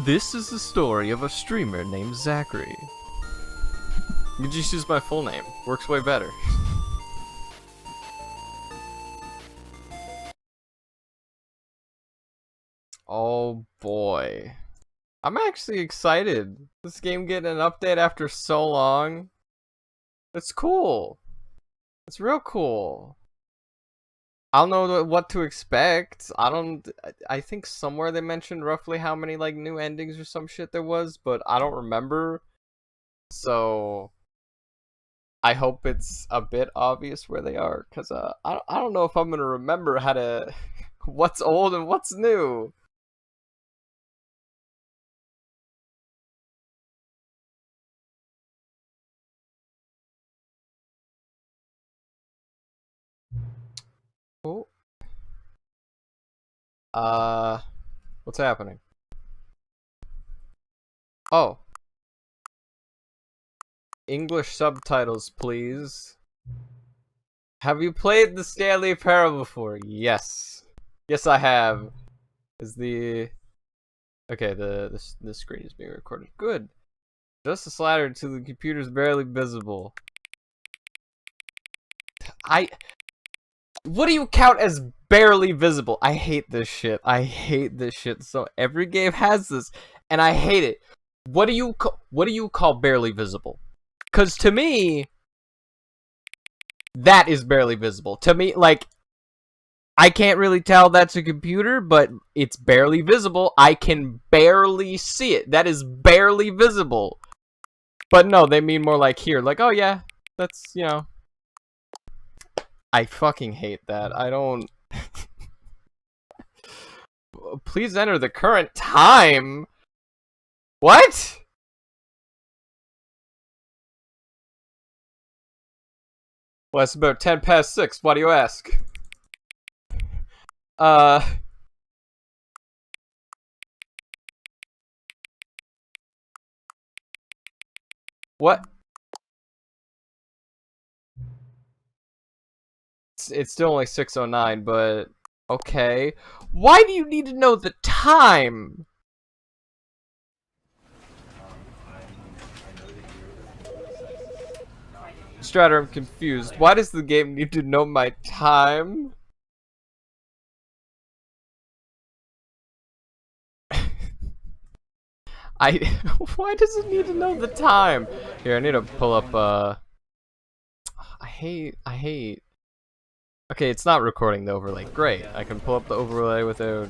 This is the story of a streamer named Zachary. You can just use my full name. Works way better. Oh boy. I'm actually excited. This game getting an update after so long. It's cool. It's real cool. I don't know what to expect. I think somewhere they mentioned roughly how many like new endings or some shit there was, but I don't remember. So I hope it's a bit obvious where they are, cuz I don't know if I'm going to remember how to what's old and what's new. Oh. What's happening? Oh. English subtitles, please. Have you played the Stanley Parable before? Yes. Yes, I have. Is the... Okay, the screen is being recorded. Good. Just a slider to the computer's barely visible. What do you count as barely visible? I hate this shit. I hate this shit. So every game has this, and I hate it. What do you call barely visible? Because to me, that is barely visible. To me, like, I can't really tell that's a computer, but it's barely visible. I can barely see it. That is barely visible. But no, they mean more like here. Like, oh yeah, that's, you know. I fucking hate that. I don't... Please enter the current time? What? Well, it's about 10 past 6. Why do you ask? What? It's still only 6:09, but okay. Why do you need to know the time? Stratter, I'm confused. Why does the game need to know my time? Why does it need to know the time? Here, I need to pull up, I hate. Okay, it's not recording the overlay. Great. I can pull up the overlay without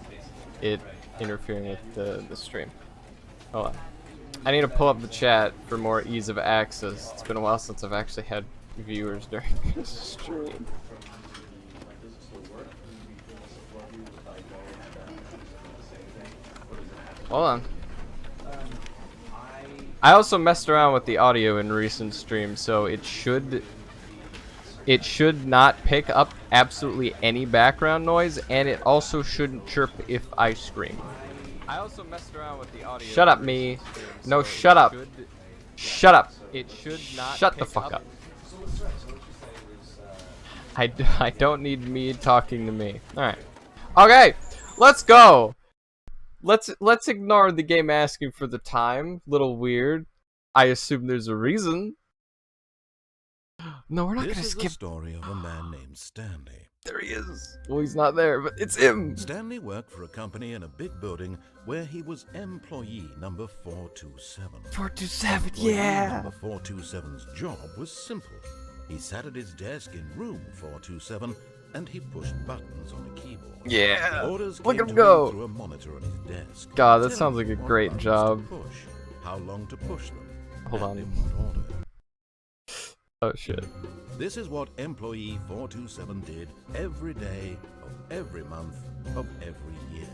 it interfering with the stream. Hold on. I need to pull up the chat for more ease of access. It's been a while since I've actually had viewers during this stream. Hold on. I also messed around with the audio in recent streams, so it should not pick up absolutely any background noise, and it also shouldn't chirp if I scream. I also messed around with the audio. Shut up, me. No, shut up. Shut up. It should not. Shut the fuck up. I don't need me talking to me. All right. Okay, let's go. Let's ignore the game asking for the time. Little weird. I assume there's a reason. No, we're not gonna skip. This is the story of a man named Stanley. There he is. Well, he's not there, but it's him. Stanley worked for a company in a big building where he was employee number 427. 427, Employee yeah. Number 427's job was simple. He sat at his desk in room 427 and he pushed buttons on a keyboard. Yeah. Orders Look came at him to go. Through a monitor on his desk. God, that Tell sounds him like a what great buttons job. to push, how long to push them. Hold and on. in what order. Oh shit. This is what employee 427 did every day of every month of every year.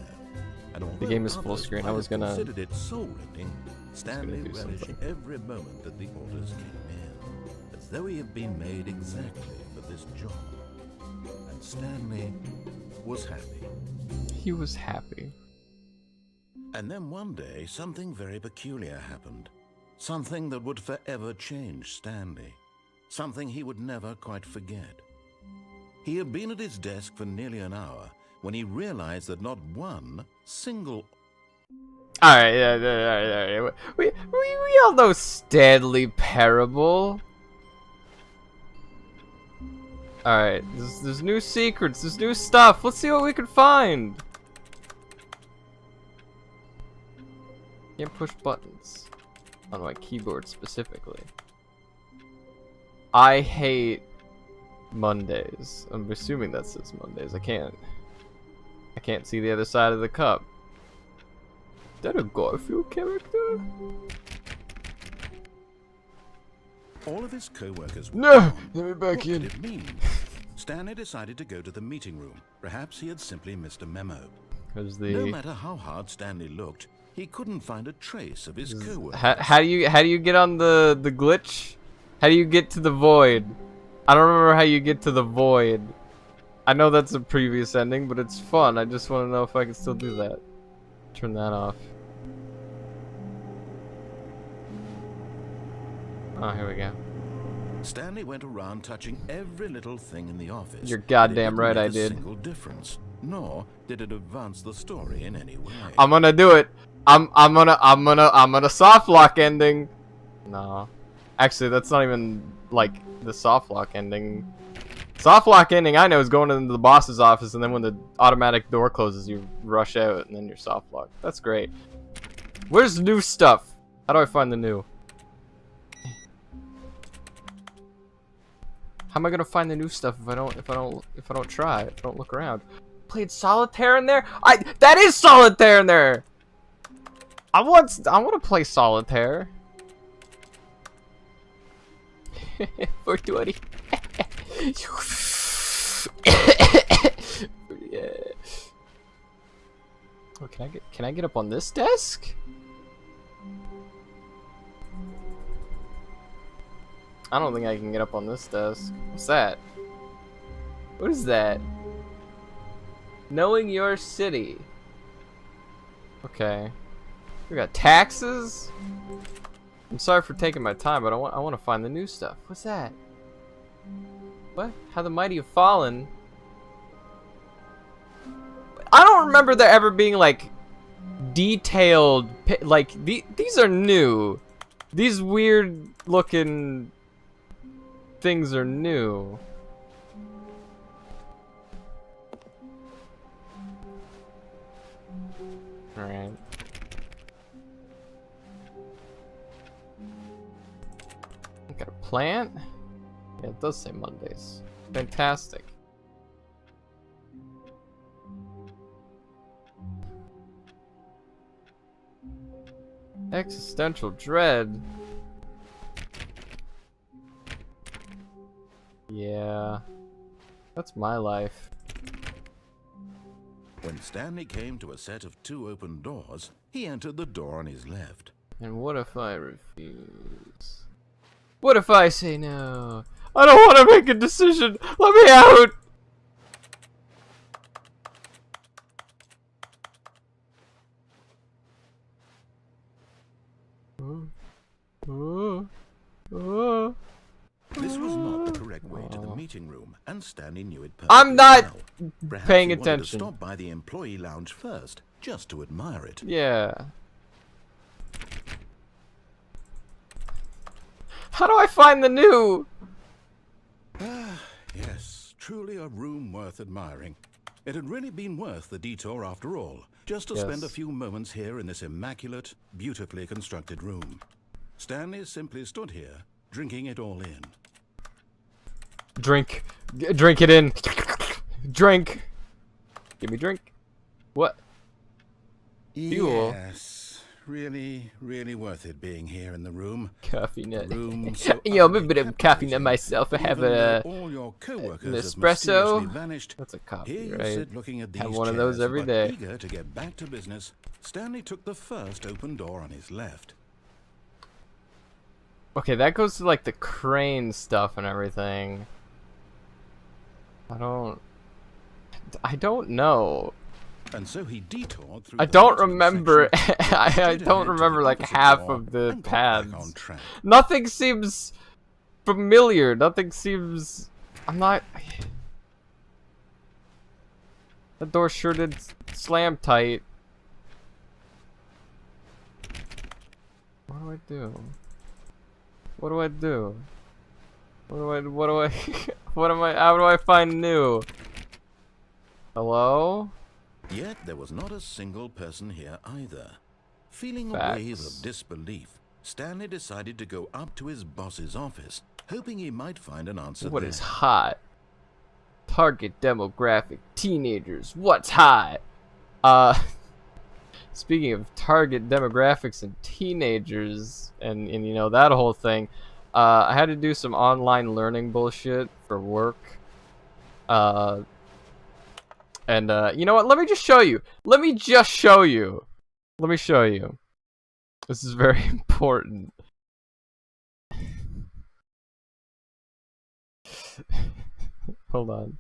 And The game is full screen. I was gonna considered it soul-rending. Stanley do relished something. every moment that the orders came in, as though he had been made exactly for this job. And Stanley was happy. He was happy. And then one day, something very peculiar happened. Something that would forever change Stanley. Something he would never quite forget. He had been at his desk for nearly an hour when he realized that not one single... Alright, alright. We all know Stanley Parable. Alright, there's new secrets, there's new stuff. Let's see what we can find. Can't push buttons on my keyboard specifically. I hate Mondays. I'm assuming that says Mondays. I can't see the other side of the cup. Is that a Garfield character? All of his co-workers were No! gone. Let me back What in. did it mean? Stanley decided to go to the meeting room. Perhaps he had simply missed a memo. There's No the matter how hard Stanley looked, he couldn't find a trace of his co-workers. how do you get on the glitch? How do you get to the void? I don't remember how you get to the void. I know that's a previous ending, but it's fun. I just want to know if I can still do that. Turn that off. Oh, here we go. Stanley went around touching every little thing in the office. You're but it goddamn didn't right make I a did. Single difference, nor did it advance the story in any way. I'm gonna do it. I'm gonna soft lock ending. No, actually, that's not even like the soft lock ending. Soft lock ending I know is going into the boss's office, and then when the automatic door closes, you rush out, and then you're soft locked. That's great. Where's new stuff? How do I find the new? How am I gonna find the new stuff if I don't try? If I don't look around? Played solitaire in there? That is solitaire in there. I want to play solitaire. 420. Yeah. Oh, can I get up on this desk? I don't think I can get up on this desk. What's that? What is that? Knowing your city. Okay. We got taxes. I'm sorry for taking my time, but I want to find the new stuff. What's that? What? How the mighty have fallen. I don't remember there ever being like detailed like these are new. These weird looking things are new. All right. Got a plant? Yeah, it does say Mondays. Fantastic. Existential dread. Yeah. That's my life. When Stanley came to a set of 2 open doors, he entered the door on his left. And what if I refuse? What if I say no? I don't want to make a decision. Let me out. This was not the correct way to the meeting room, and Stanley knew it perfectly I'm not well. Perhaps paying he wanted attention. to stop by the employee lounge first, just to admire it. Yeah. How do I find the new? Yes, truly a room worth admiring. It had really been worth the detour after all, just to spend a few moments here in this immaculate, beautifully constructed room. Stanley simply stood here, drinking it all in. Drink it in. Drink. Give me drink. What? Fuel. Yes, really, really worth it being here in the room. Coffee nut. Room so Yo, I'm a utterly bit of coffee nut captivating. myself. I have Even though a all your coworkers an have espresso. mysteriously vanished. That's a coffee, Here you right? sit looking at these Have one of those chairs, every but day. eager to get back to business, Stanley took the first open door on his left. Okay, that goes to like the crane stuff and everything. I don't know. And so he detoured through I the don't bottom remember. section, I straight ahead don't to remember the like opposite half door, of the and got back on paths. track. Nothing seems familiar. Nothing seems. I'm not. The door sure did slam tight. What do I do? What do I do? What do I what am I how do I find new? Hello? Yet there was not a single person here either. Feeling a Facts. wave of disbelief, Stanley decided to go up to his boss's office, hoping he might find an answer What there. is hot? Target demographic, teenagers. What's hot? Speaking of target demographics and teenagers and you know that whole thing, I had to do some online learning bullshit for work. And you know what? Let me just show you. Let me just show you. Let me show you. This is very important. Hold on.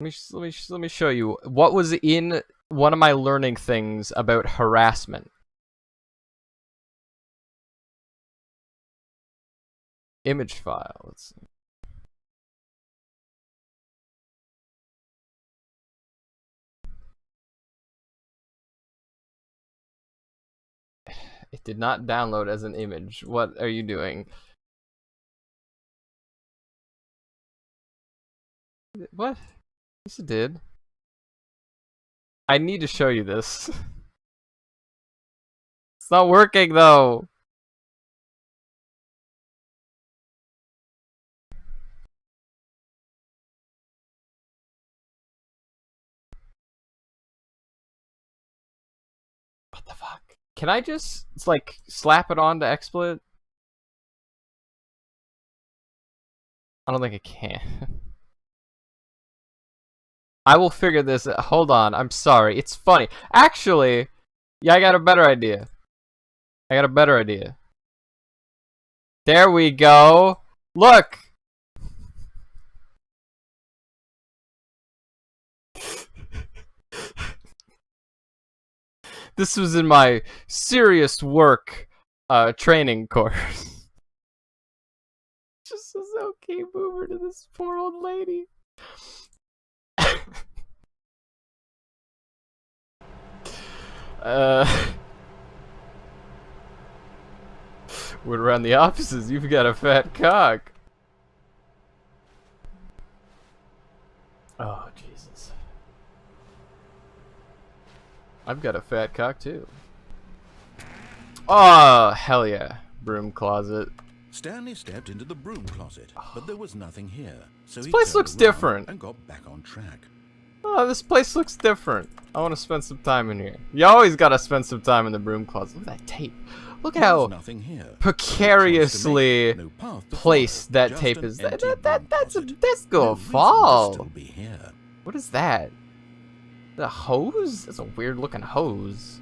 Let me show you what was in one of my learning things about harassment. Image file. Let's see. It did not download as an image. What are you doing? What? Yes, it did. I need to show you this. It's not working though. What the fuck? Can I just like slap it on to XSplit? I don't think I can. I will figure this out. Hold on. I'm sorry. It's funny. Actually, yeah, I got a better idea. I got a better idea. There we go. Look. This was in my serious work training course. Just says okay boomer to this poor old lady. Went around the offices. You've got a fat cock. Oh Jesus. I've got a fat cock too. Oh hell yeah. Broom closet. Stanley stepped into the broom closet, but there was nothing here. So This he place turned looks around different. and got back on track. Oh, this place looks different. I want to spend some time in here. You always gotta spend some time in the broom closet. Look at that tape. Look at how Nothing here. precariously No path to placed follow, that just tape an is. empty broom That's closet. go No reason to fall. still be here. What is that? The hose? That's a weird looking hose.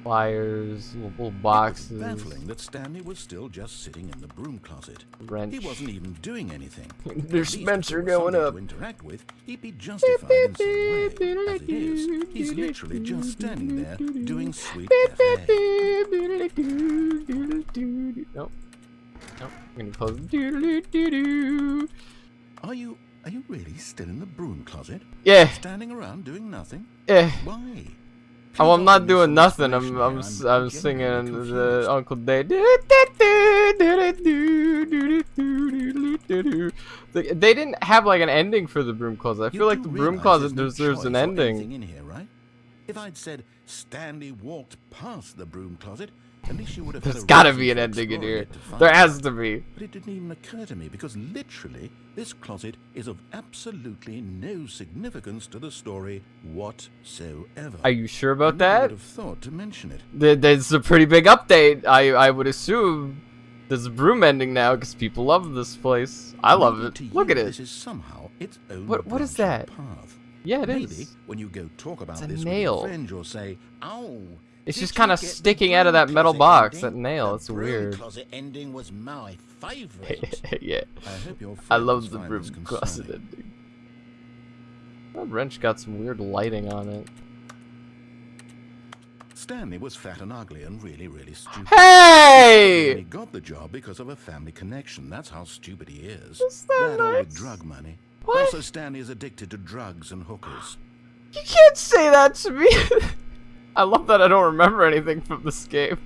Pliers, little boxes. It was baffling that Stanley was still just sitting in the broom closet. Wrench. He wasn't even doing anything. There's At least Spencer if there was going up. something to interact with, he'd be justified in some way. As it is, he's literally just standing there doing sweet FA. Nope. Nope. I'm gonna close. Are you really still in the broom closet? Yeah. Standing around doing nothing? Yeah. Why? Oh, I'm not Please doing offer me nothing. some I'm explanation here. singing genuinely the confused. Uncle Day. They didn't have like an ending for the broom closet. I You feel like do the broom realize closet there's deserves no an choice or ending. anything in here, right? If I'd said Stanley walked past the broom closet, at least you would have. There's had a gotta reason be an for ending in exploring here. it to find There out. has to be. But it didn't even occur to me because literally this closet is of absolutely no significance to the story whatsoever. Are you sure I about never that? would have thought to mention it. There's a pretty big update. I would assume there's a broom ending now because people love this place. I love Maybe it. to Look you at it. This is somehow its own What is branching that? path. Yeah, it Maybe is. when you go talk about It's a this nail. with your friend, you'll say, "Oh, It's did just you kind of get the sticking out of broom that metal closet box. That ending? nail. The It's broom weird. closet ending was my favorite." Yeah. I hope your I friends love the find broom this closet concerning. ending. That wrench got some weird lighting on it. Stanley was fat and ugly and really, really stupid. He Hey! got the job because of a family connection. That's how stupid he is. Is that That or with nice? drug money. What? Also, Stanley is addicted to drugs and hookers. You can't say that to me. I love that I don't remember anything from this game.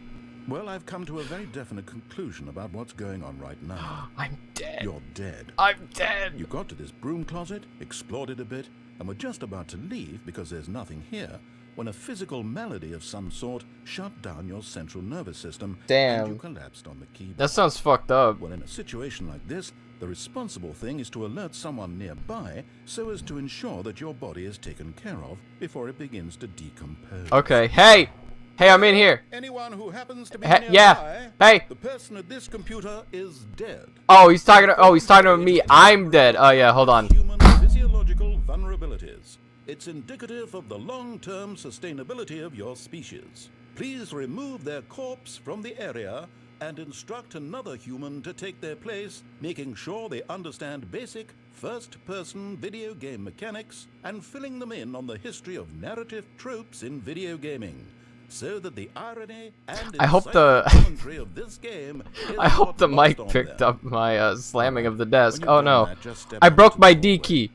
Well, I've come to a very definite conclusion about what's going on right now. I'm dead. You're dead. I'm dead. You got to this broom closet, explored it a bit, and were just about to leave because there's nothing here, when a physical malady of some sort shut down your central nervous system. Damn. And you collapsed on the keyboard. That sounds fucked up. Well, in a situation like this, the responsible thing is to alert someone nearby so as to ensure that your body is taken care of before it begins to decompose. Okay. Hey! Hey, I'm in here. Anyone who happens to be Hey, nearby, yeah. Hey. the person at this computer is dead. Oh, he's talking to me. I'm dead. Oh yeah, hold on. Human physiological vulnerabilities. It's indicative of the long-term sustainability of your species. Please remove their corpse from the area and instruct another human to take their place, making sure they understand basic first-person video game mechanics and filling them in on the history of narrative tropes in video gaming, so that the irony and I hope commentary of this game is I hope not the lost mic on picked them. up my slamming of the desk. When Oh you've done no. that, just step I out broke to my the D doorway. key.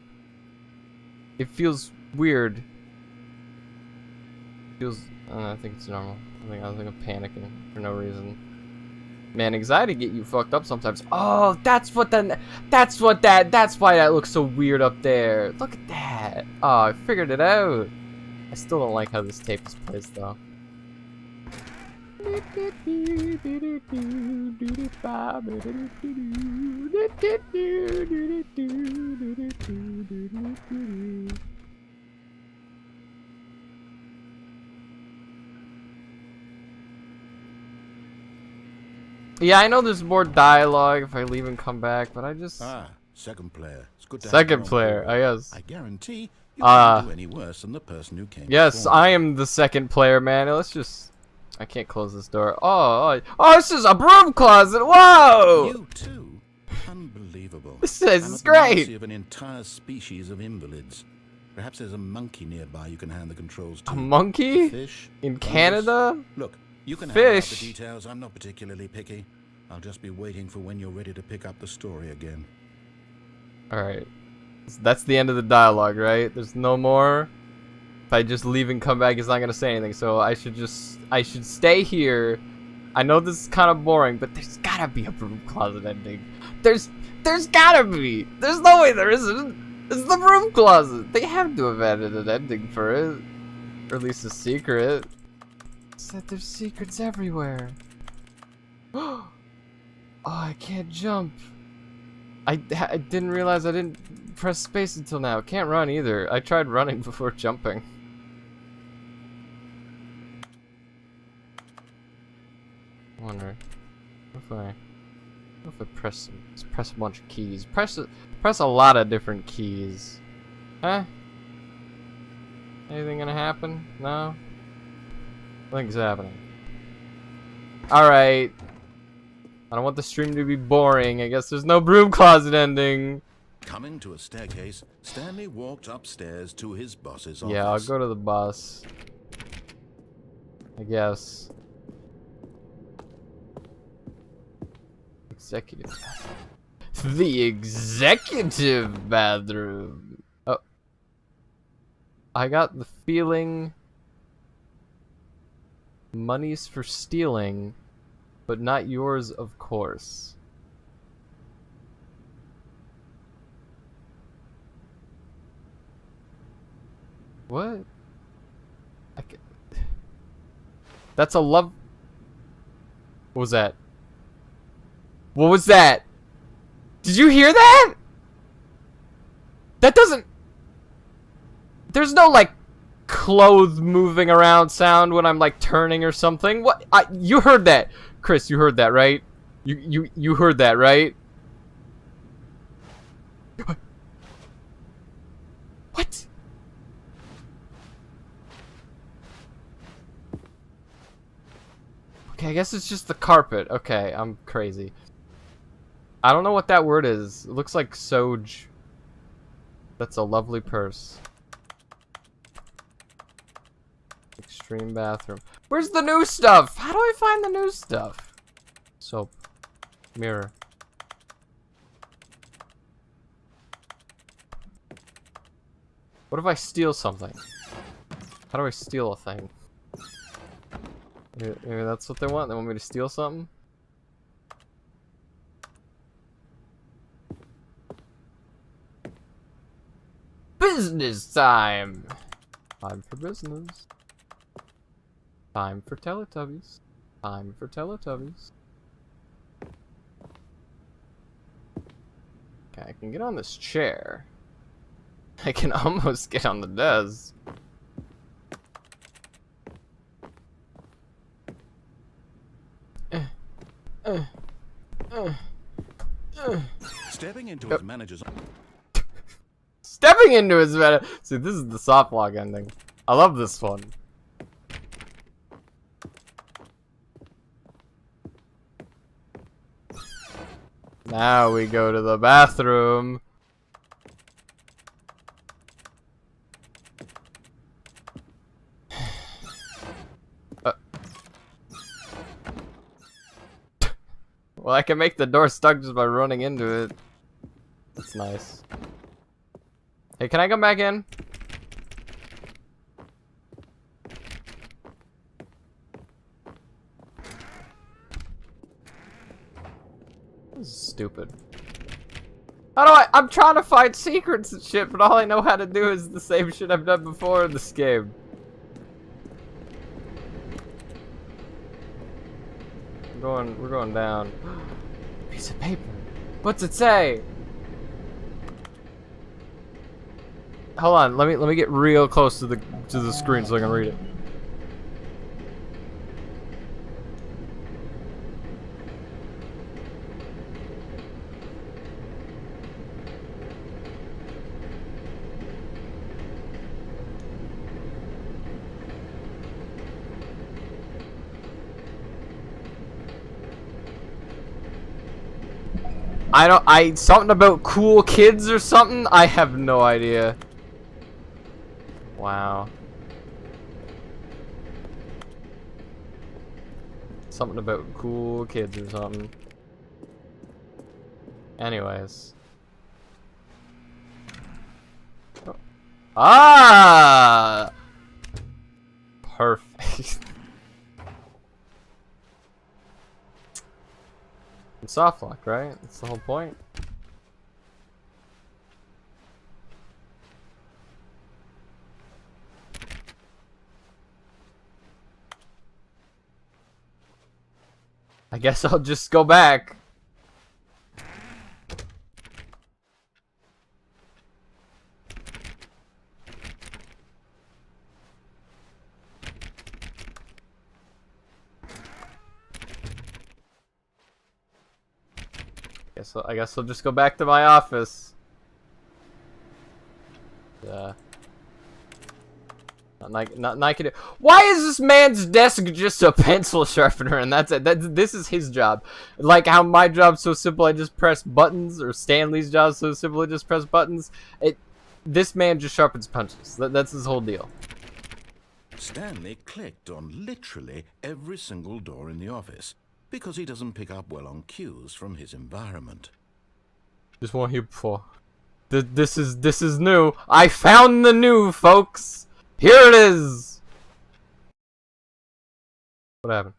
It feels I think it's normal. I think I'm panicking for no reason. Man, anxiety get you fucked up sometimes. Oh, that's why that looks so weird up there. Look at that. Oh, I figured it out. I still don't like how this tape is placed though. Yeah, I know there's more dialogue if I leave and come back, but I just... Second player. It's good to have Second you on player, board. I guess. I guarantee you can't do any worse than the person who came Yes, before. I am the second player, man. Let's just... I can't close this door. Oh, this is a broom closet. Whoa! You too? Unbelievable. This I'm is at the great. mercy of an entire species of invalids. Perhaps there's a monkey nearby you can hand the controls to. A monkey? A fish? In Fungus? Canada? Look, you can have the Fish? details. I'm not particularly picky. I'll just be waiting for when you're ready to pick up the story again. Alright. That's the end of the dialogue, right? There's no more? If I just leave and come back, he's not gonna say anything, so I should stay here. I know this is kind of boring, but there's gotta be a broom closet ending. There's gotta be! There's no way there isn't! It's the broom closet! They have to have added an ending for it. Or at least a secret. It's that there's secrets everywhere. Oh, I can't jump. I didn't realize I didn't press space until now. Can't run either. I tried running before jumping. I wonder if I press a bunch of keys. Press a lot of different keys. Huh? Anything gonna happen? No? Nothing's happening. Alright. I don't want the stream to be boring. I guess there's no broom closet ending. Coming to a staircase, Stanley walked upstairs to his boss's office. Yeah, I'll go to the boss. I guess. Executive. The executive bathroom. Oh. I got the feeling money's for stealing, but not yours, of course. What? That's a love. What was that? What was that? Did you hear that? That doesn't... There's no, like, clothes moving around sound when I'm, like, turning or something. What? You heard that. Chris, you heard that, right? You heard that, right? What? Okay, I guess it's just the carpet. Okay, I'm crazy. I don't know what that word is. It looks like Soj. That's a lovely purse. Extreme bathroom. Where's the new stuff? How do I find the new stuff? Soap. Mirror. What if I steal something? How do I steal a thing? Maybe that's what they want? They want me to steal something? Business time! Time for business. Time for Teletubbies. Time for Teletubbies. Okay, I can get on this chair. I can almost get on the desk. Stepping into his manager's... Stepping into his meta. See, this is the soft lock ending. I love this one. Now we go to the bathroom. Well, I can make the door stuck just by running into it. That's nice. Hey, can I come back in? This is stupid. How do I'm trying to find secrets and shit, but all I know how to do is the same shit I've done before in this game. We're going down. Piece of paper. What's it say? Hold on, let me get real close to the screen so I can read it. Something about cool kids or something? I have no idea. Wow. Something about cool kids or something. Anyways. Oh. Ah! Perfect. It's soft lock, right? That's the whole point. I guess I'll just go back. I guess I'll just go back to my office. Yeah. Not I can do. Why is this man's desk just a pencil sharpener and that's it? This is his job. Like how my job's so simple, I just press buttons, or Stanley's job's so simple, I just press buttons. This man just sharpens punches. That's his whole deal. Stanley clicked on literally every single door in the office because he doesn't pick up well on cues from his environment. Just one here before. This is new. I found the new, folks. Here it is! What happened?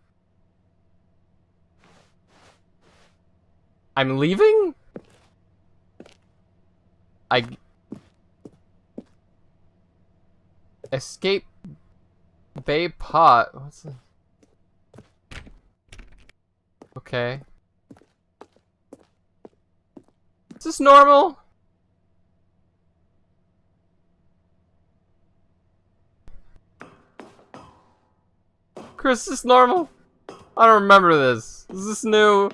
I'm leaving? Escape Bay Pot. What's this? Okay. Is this normal? Chris, is this normal? I don't remember this. Is this new?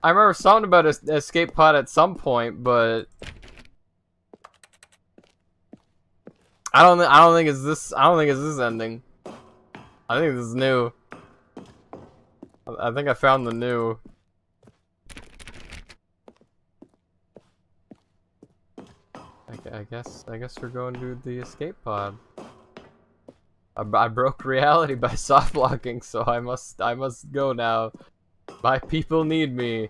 I remember something about an escape pod at some point, but I don't think it's this. I don't think it's this ending. I think this is new. I think I found the new. I guess we're going to the escape pod. I broke reality by soft locking, so I must go now. My people need me.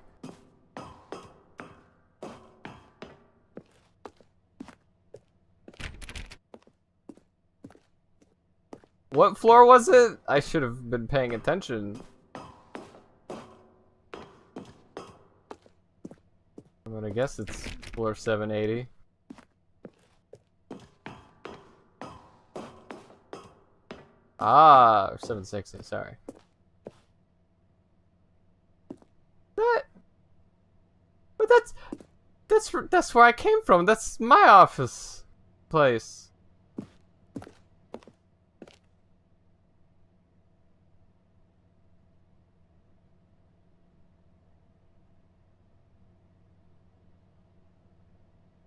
What floor was it? I should have been paying attention. I'm gonna guess it's floor 780. Ah, or 760, sorry. But that's where I came from. That's my office place.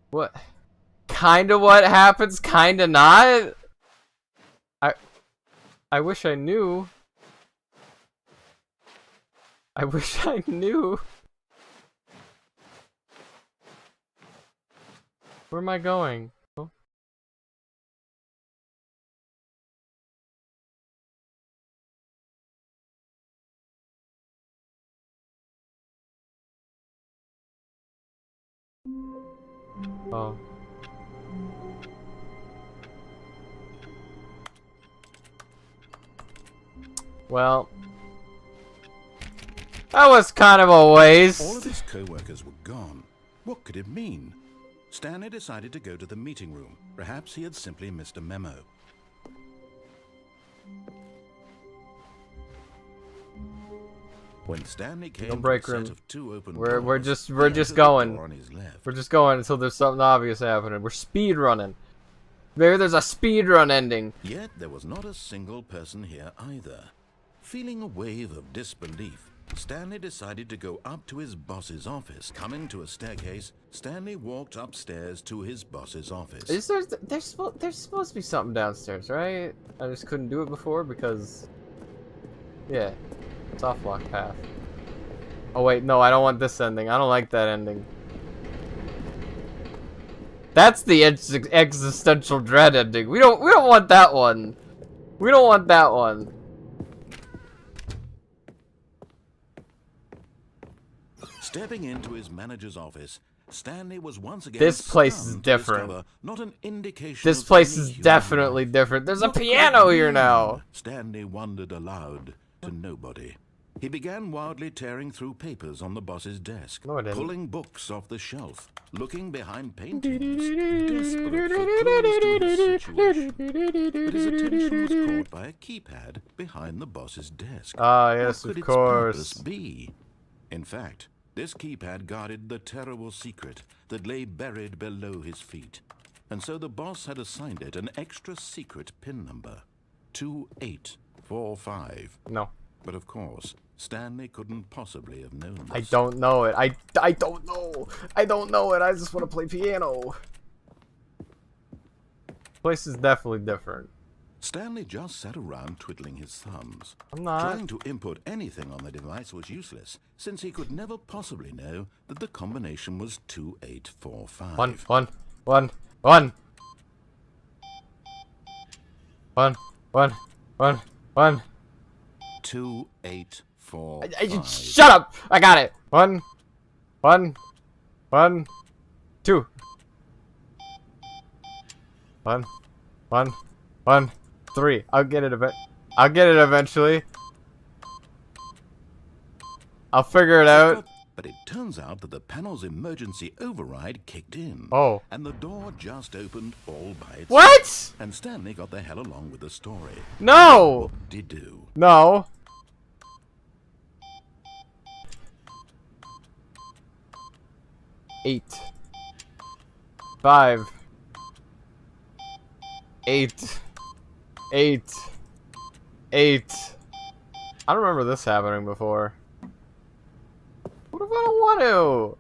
What? Kinda what happens, kinda not? I wish I knew. I wish I knew. Where am I going? Oh. Oh. Well, that was kind of a waste. All of his co-workers were gone. What could it mean? Stanley decided to go to the meeting room. Perhaps he had simply missed a memo. When Stanley came to a set of two open doors, we're just going. We're just going until there's something obvious happening. We're speed running. Maybe there's a speed run ending. Yet there was not a single person here either. Feeling a wave of disbelief, Stanley decided to go up to his boss's office. Coming to a staircase, Stanley walked upstairs to his boss's office. There's supposed to be something downstairs, right? I just couldn't do it before because... Yeah. It's off lock path. Oh wait, no, I don't want this ending. I don't like that ending. That's the existential dread ending. We don't want that one. We don't want that one. Stepping into his manager's office, Stanley was once again This place is different. Not an indication This place is definitely different. There's a piano here now. Stanley wondered aloud to nobody. He began wildly tearing through papers on the boss's desk, pulling books off the shelf, looking behind paintings, desperate for clues to his situation. But his attention was caught by a keypad behind the boss's desk. Ah, yes, what could of course. Its purpose be? In fact, this keypad guarded the terrible secret that lay buried below his feet. And so the boss had assigned it an extra secret PIN number, 2845. No. But of course, Stanley couldn't possibly have known this. I don't know it. I don't know. I don't know it. I just want to play piano. This place is definitely different. Stanley just sat around twiddling his thumbs. I'm not. Trying to input anything on the device was useless, since he could never possibly know that the combination was 2845. One. 2845. Shut up! I got it. 1, 2. 1, 3. I'll get it eventually. I'll figure it out. But it turns out that the panel's emergency override kicked in. Oh. And the door just opened all by itself. What? And Stanley got the hell along with the story. No. Whoop-de-doo. No. Eight. 5. 8. 8. 8. I don't remember this happening before. What if I don't want to?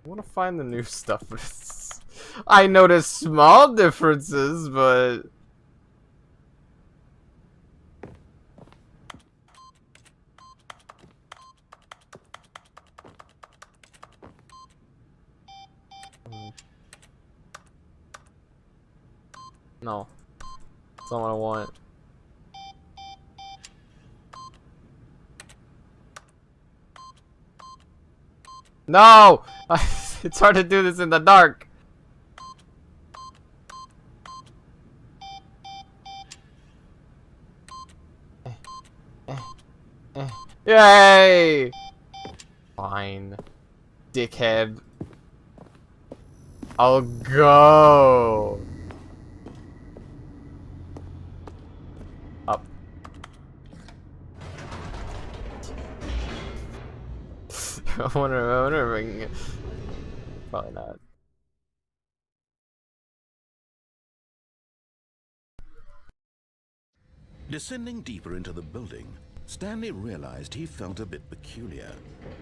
I want to find the new stuff. I notice small differences, but... No. That's not what I want. No! It's hard to do this in the dark. Yay! Fine. Dickhead. I'll go. Up. I wonder if I can... Probably not. Descending deeper into the building, Stanley realized he felt a bit peculiar.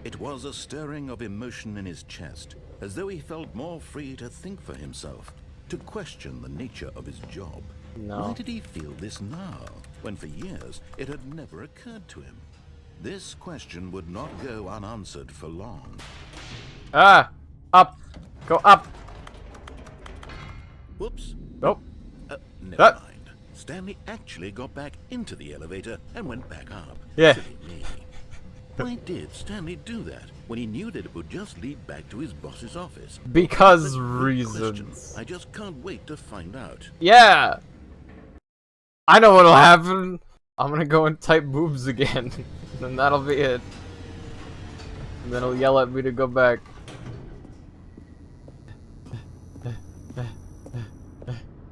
It was a stirring of emotion in his chest, as though he felt more free to think for himself, to question the nature of his job. No. Why did he feel this now, when for years it had never occurred to him? This question would not go unanswered for long. Ah! Up! Go up! Whoops. Nope. Never mind. Stanley actually got back into the elevator and went back up. Yeah. Silly me. Why did Stanley do that when he knew that it would just lead back to his boss's office? Because That's a good reasons. question. I just can't wait to find out. Yeah! I know what'll happen. I'm gonna go and type boobs again. And that'll be it. And then he'll yell at me to go back.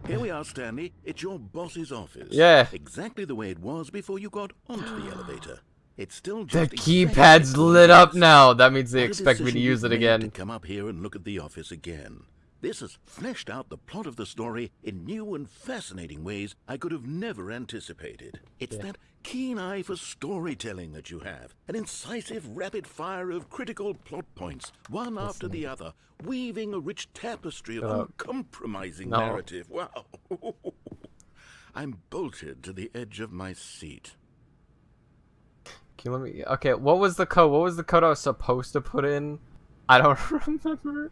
Here we are, Stanley. It's your boss's office. Yeah. Exactly the way it was before you got onto the elevator. It's still The just keypad's exactly lit up as now. That means they What a expect me to decision use you've it made again. To come up here and look at the office again. This has fleshed out the plot of the story in new and fascinating ways I could have never anticipated. It's that keen eye for storytelling that you have, an incisive rapid fire of critical plot points, one after the other, weaving a rich tapestry of uncompromising narrative. Wow. I'm bolted to the edge of my seat. Can you let me... Okay, what was the code? What was the code I was supposed to put in? I don't remember.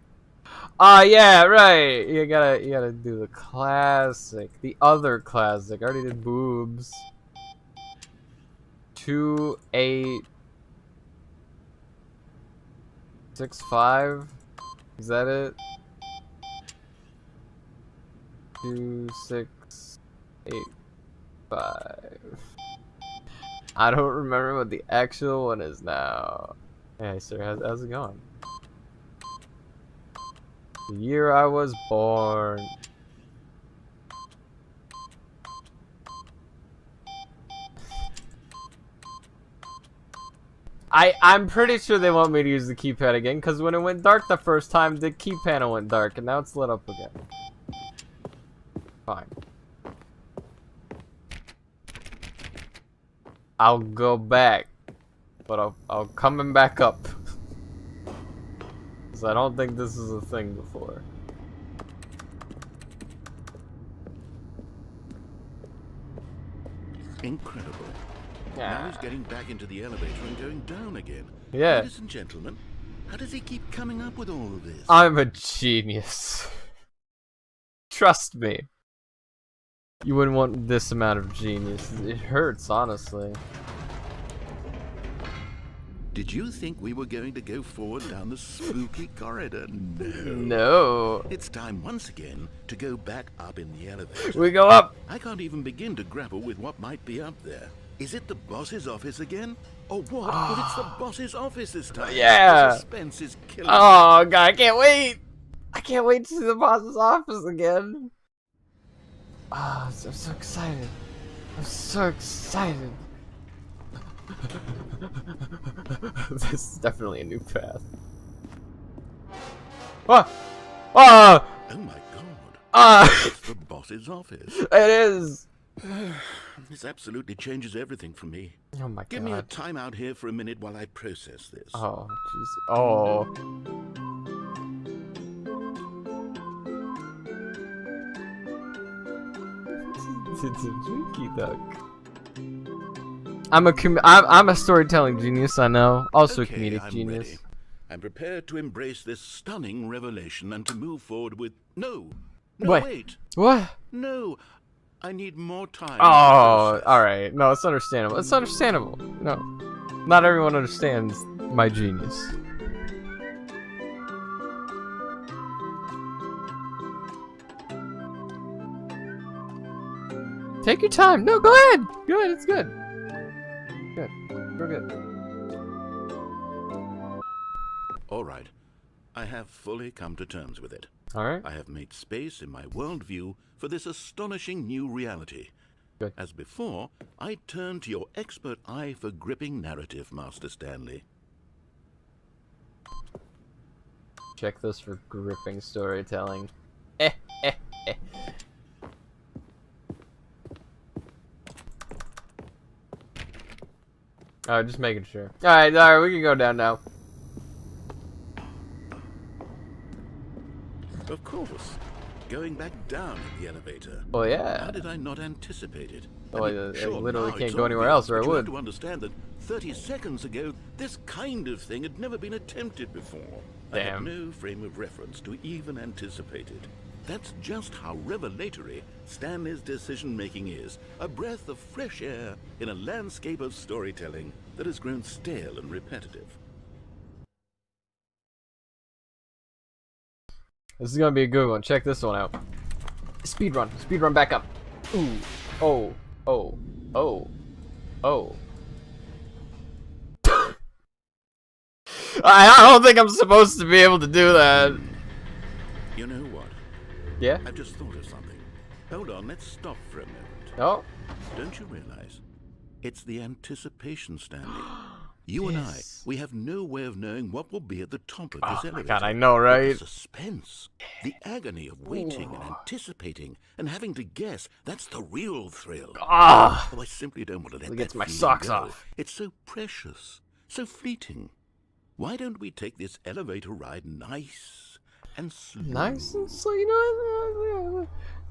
Yeah, right. You gotta do the classic. The other classic. I already did boobs. 2865. Is that it? 2685. I don't remember what the actual one is now. Hey, sir, how's it going? The year I was born. I'm pretty sure they want me to use the keypad again, because when it went dark the first time, the key panel went dark, and now it's lit up again. Fine. I'll go back, but I'll coming back up. Because I don't think this is a thing before. Incredible. Yeah. Now he's getting back into the elevator and going down again. Yeah. Ladies and gentlemen, how does he keep coming up with all of this? I'm a genius. Trust me. You wouldn't want this amount of genius. It hurts, honestly. Did you think we were going to go forward down the spooky corridor? No. No. It's time once again to go back up in the elevator. We go up. I can't even begin to grapple with what might be up there. Is it the boss's office again? Or what if it's the boss's office this time? Yeah. The suspense is killing Oh god, I can't wait. I can't wait to see the boss's office again. I'm so excited. I'm so excited. This is definitely a new path. Ah! Ah! Oh my god. Ah! It's the boss's office. It is. This absolutely changes everything for me. Oh my god. Give me a time out here for a minute while I process this. Oh, jeez. Oh. It's a drinky duck. I'm a storytelling genius, I know. Also Okay, a comedic I'm genius. ready. I'm prepared to embrace this stunning revelation and to move forward with... No! No, Wait. wait! What? No! I need more time. Oh, alright. No, it's understandable. It's understandable. No. Not everyone understands my genius. Take your time. No, go ahead. Good, it's good. Good. real good. All right. I have fully come to terms with it. All right. I have made space in my worldview for this astonishing new reality. Good. As before, I turn to your expert eye for gripping narrative, Master Stanley. Check this for gripping storytelling. Alright, just making sure. Alright, we can go down now. Of course. Going back down in the elevator. Oh yeah. How did I not anticipate it? Oh, I literally now can't it's go anywhere obvious, else, or I but you have would. to understand that 30 seconds ago, this kind of thing had never been attempted before. I had Damn. no frame of reference to even anticipate it. That's just how revelatory Stanley's decision-making is. A breath of fresh air in a landscape of storytelling that has grown stale and repetitive. This is gonna be a good one. Check this one out. Speedrun. Speedrun back up. Ooh. Oh. Oh. Oh. Oh. I don't think I'm supposed to be able to do that. You know what? Yeah? I've just thought of something. Hold on, let's stop for a moment. Oh. Don't you realize? It's the anticipation, Stanley. You and I, we have no way of knowing what will be at the top of this elevator. Oh my god, I know, right? The suspense, the agony of waiting and anticipating and having to guess, that's the real thrill. Ah! Oh, I simply don't want to let It that gets my feeling socks go. off. It's so precious, so fleeting. Why don't we take this elevator ride nice and slow? Nice and slow, you know?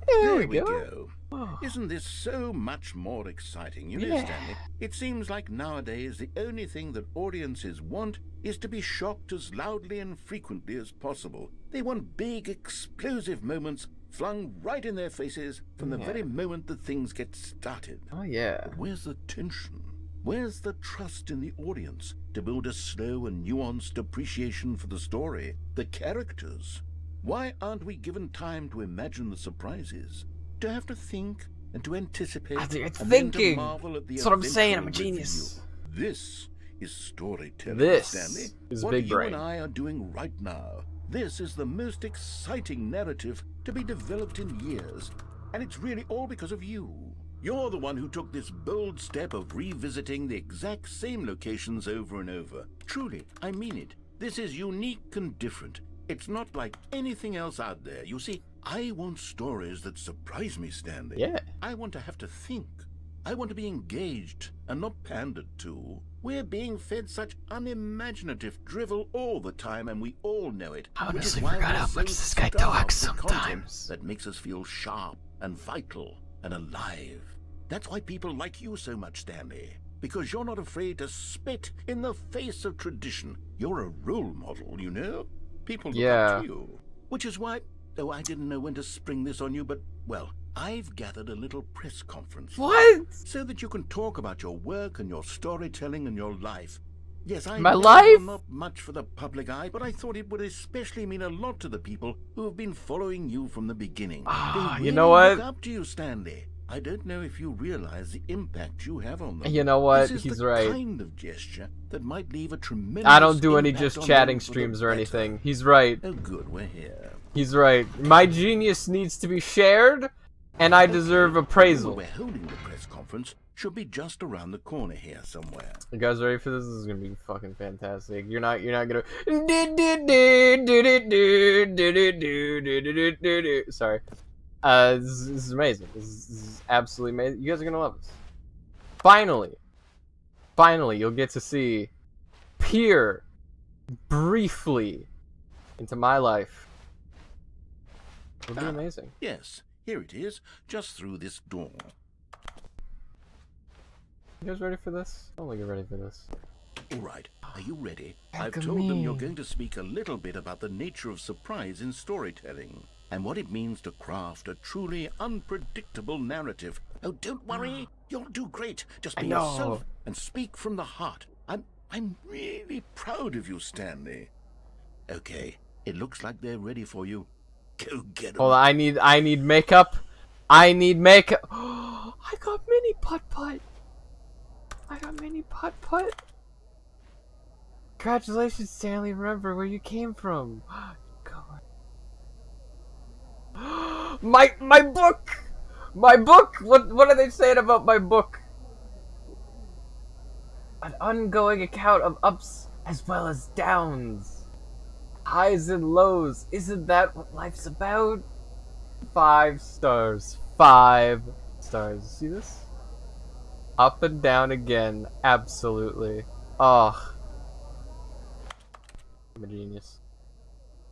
There we go. Oh. Isn't this so much more exciting? You know, Yeah. Stanley, it seems like nowadays the only thing that audiences want is to be shocked as loudly and frequently as possible. They want big, explosive moments flung right in their faces from the very moment that things get started. Oh, yeah. But where's the tension? Where's the trust in the audience to build a slow and nuanced appreciation for the story, the characters? Why aren't we given time to imagine the surprises? To have to think and to anticipate It's and then to thinking. marvel at the That's what I'm saying, I'm a eventual genius. reveal. This is storytelling, This Stanley. is what big you brain. and I are doing right now. This is the most exciting narrative to be developed in years. And it's really all because of you. You're the one who took this bold step of revisiting the exact same locations over and over. Truly, I mean it. This is unique and different. It's not like anything else out there. You see, I want stories that surprise me, Stanley. Yeah. I want to have to think. I want to be engaged and not pandered to. We're being fed such unimaginative drivel all the time, and we all know it. I which is honestly why forgot we're how so much this guy starved talks for content sometimes. that makes us feel sharp and vital and alive. That's why people like you so much, Stanley. Because you're not afraid to spit in the face of tradition. You're a role model, you know? People look up to you. Which is why, oh, I didn't know when to spring this on you, but, well, I've gathered a little press conference. What? So that you can talk about your work and your storytelling and your life. Yes, I My know life? you're not much for the public eye, but I thought it would especially mean a lot to the people who have been following you from the beginning. They You know really what? look up to you, Stanley. I don't know if you realize the impact you have on them. You know what? This is He's the right. kind of gesture that might leave a tremendous I don't do any impact just on chatting them for the streams or better. anything. He's right. Oh, good, we're here. He's right. My genius needs to be shared, and I deserve Where appraisal. we're holding the press conference should be just around the corner here somewhere. You guys ready for this? This is gonna be fucking fantastic. You're not gonna. Sorry. This is amazing. This is absolutely amazing. You guys are gonna love this. Finally, you'll get to see, peer briefly into my life. It'll be amazing. Yes, here it is, just through this door. You guys ready for this? I don't think you're ready for this. All right, are you ready? Look I've at told them me. you're going to speak a little bit about the nature of surprise in storytelling and what it means to craft a truly unpredictable narrative. Oh, don't worry, you'll do great. Just be I know. yourself and speak from the heart. I'm really proud of you, Stanley. Okay, it looks like they're ready for you. Go get them. Hold on, I need makeup. I need makeup. I got mini putt putt. I got mini putt. Congratulations, Stanley. Remember where you came from. My book. My book. What are they saying about my book? An ongoing account of ups as well as downs, highs and lows. Isn't that what life's about? 5 stars. 5 stars. See this? Up and down again. Absolutely. Oh. I'm a genius.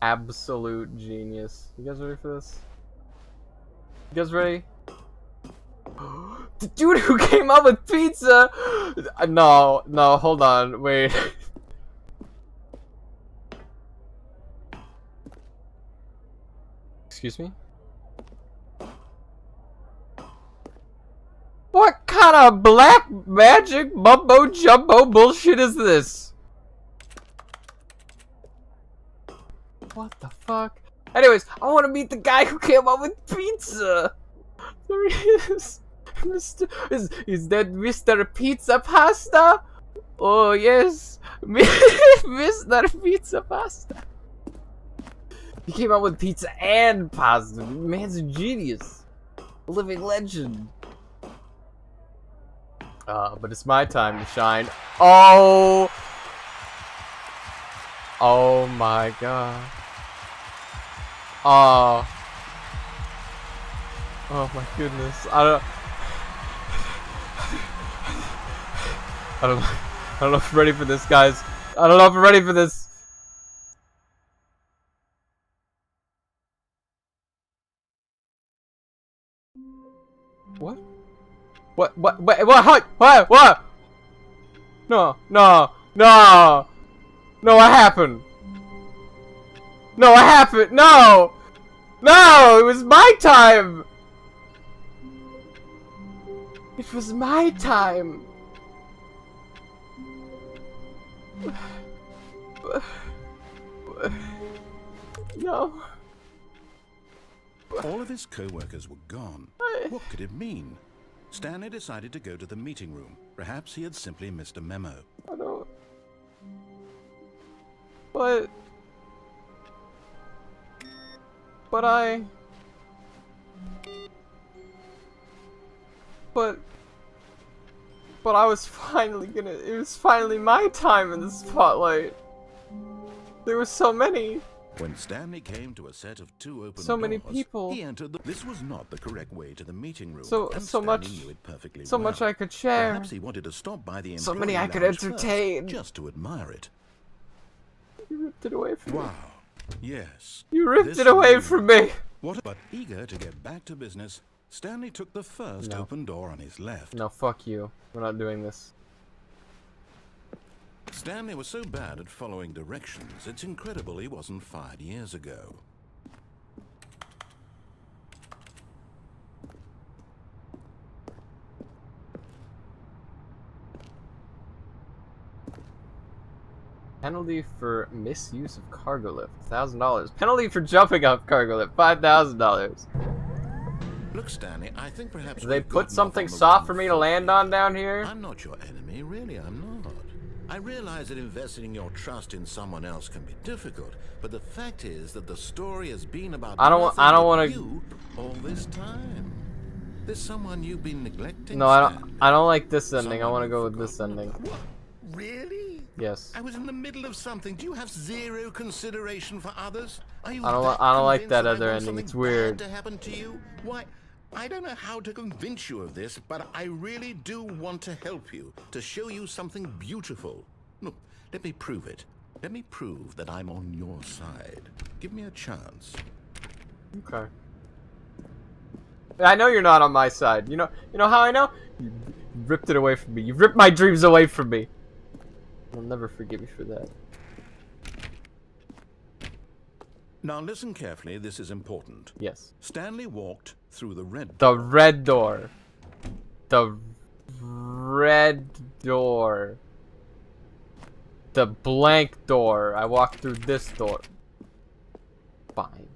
Absolute genius. You guys ready for this? You guys ready? The dude who came up with pizza! No, hold on, wait. Excuse me? What kind of black magic mumbo jumbo bullshit is this? What the fuck? Anyways, I want to meet the guy who came up with pizza. There he is. Is that Mr. Pizza Pasta? Oh yes, Mr. Pizza Pasta. He came out with pizza and pasta. Man's a genius, a living legend. But it's my time to shine. Oh my god. Oh my goodness. I don't know if I'm ready for this, guys. I don't know if I'm ready for this. What? What? No, what happened? No, it was my time. It was my time. No. All of his co-workers were gone. What could it mean? Stanley decided to go to the meeting room. Perhaps he had simply missed a memo. I don't... But I was finally gonna... It was finally my time in the spotlight. There were so many. When Stanley came to a set of 2 open So doors, many people. he entered the... This was not the correct way to the meeting room. So much. Knew it perfectly So well. much I could share. Perhaps he wanted to stop by the So many I could employee lounge entertain. first, just to admire it. You ripped it away from me. Wow. Yes. You ripped This it away really- from me. What? But eager to get back to business, Stanley took the first No. open door on his left. No, fuck you. We're not doing this. Stanley was so bad at following directions, it's incredible he wasn't fired years ago. Penalty for misuse of cargo lift, $1,000. Penalty for jumping off cargo lift, $5,000. Look, Stanley, I think perhaps Did they we've put gotten something off on the soft wrong for me to foot land here. on down here? I'm not your enemy, really, I'm not. I realize that investing your trust in someone else can be difficult, but the fact is that the story has been about I don't nothing wanna- but you all this time. There's someone you've been neglecting. No, I Stanley. don't like this ending. I Someone want to you've go with this forgotten ending. about. What? Really? Yes. I was in the middle of something. Do you have zero consideration for others? Are you I don't that like convinced that I other want ending. something It's weird. bad to happen to you? Why? I don't know how to convince you of this, but I really do want to help you, to show you something beautiful. Look, let me prove it. Let me prove that I'm on your side. Give me a chance. Okay. I know you're not on my side. You know how I know? You ripped it away from me. You ripped my dreams away from me. You'll never forgive me for that. Now listen carefully, this is important. Yes. Stanley walked through the red The red door. The red door. The blank door. I walked through this door. Fine.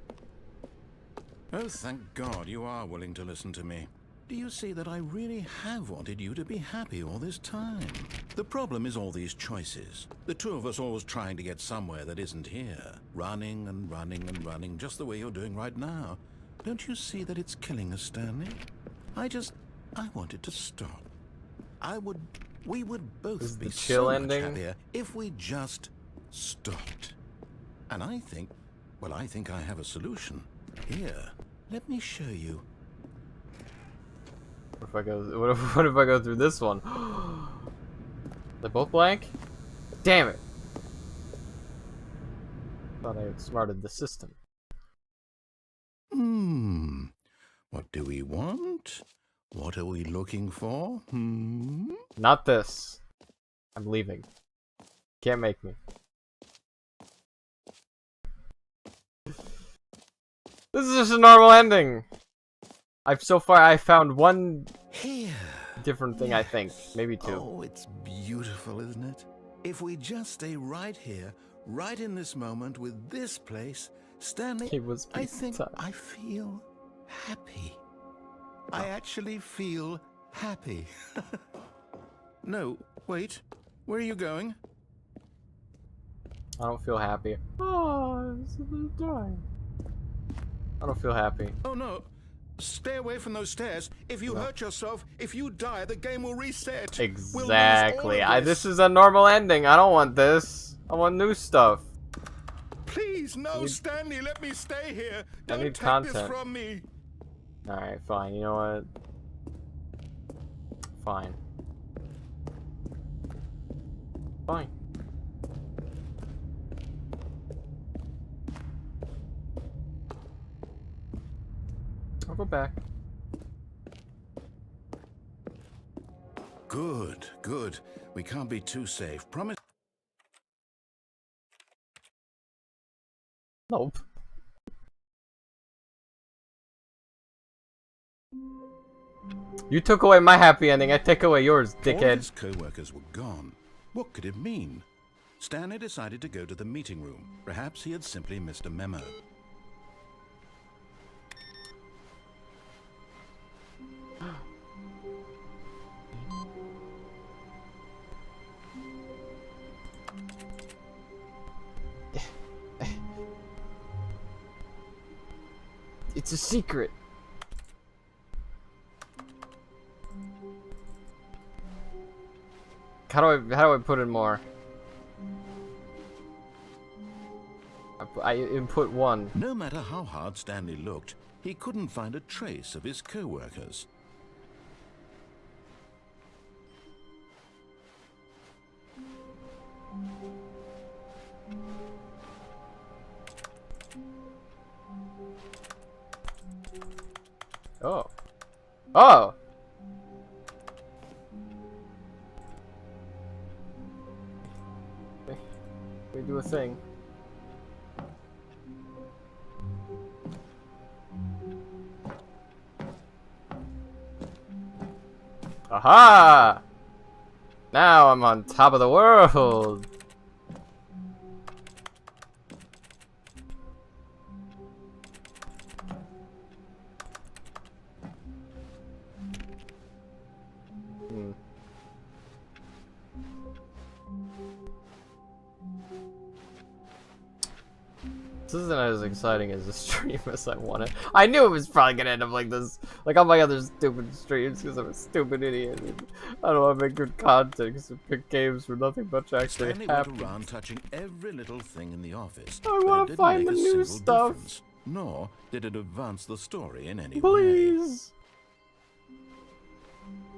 Oh, thank God you are willing to listen to me. Do you see that I really have wanted you to be happy all this time? The problem is all these choices. The two of us always trying to get somewhere that isn't here. Running and running and running, just the way you're doing right now. Don't you see that it's killing us, Stanley? I wanted to stop. We would both be so much happier if we just stopped. And I think I have a solution. Here, let me show you. What if I go? What if I go through this one? They're both blank. Damn it! Thought I outsmarted the system. What do we want? What are we looking for? Not this. I'm leaving. Can't make me. This is just a normal ending. So far I found one different thing, I think. Maybe two. Oh, it's beautiful, isn't it? If we just stay right here, right in this moment with this place, Stanley, I think I feel happy. I actually feel happy. No, wait. Where are you going? I don't feel happy. Oh, it's dying. I don't feel happy. Oh no. Stay away from those stairs. If you hurt yourself, if you die, the game will reset. Exactly. This is a normal ending. I don't want this. I want new stuff. Please, no, Stanley, let me stay here. Don't take content. this from me. Alright, fine. You know what? Fine. Fine. I'll go back. Good, good. We can't be too safe. Promise. Nope. You took away my happy ending. I take away yours, dickhead. All his co-workers were gone. What could it mean? Stanley decided to go to the meeting room. Perhaps he had simply missed a memo. It's a secret. How do I put in more? I input 1. No matter how hard Stanley looked, he couldn't find a trace of his co-workers. Oh. Oh! We do a thing. Aha! Now I'm on top of the world! This isn't as exciting as a stream as I wanted. I knew it was probably gonna end up like this, like all my other stupid streams, because I'm a stupid idiot. I don't want to make good content because I pick games where nothing much actually happens. Stanley went around touching every little thing in the office. I want to find the new stuff. Nor did it advance the story in any way. Please,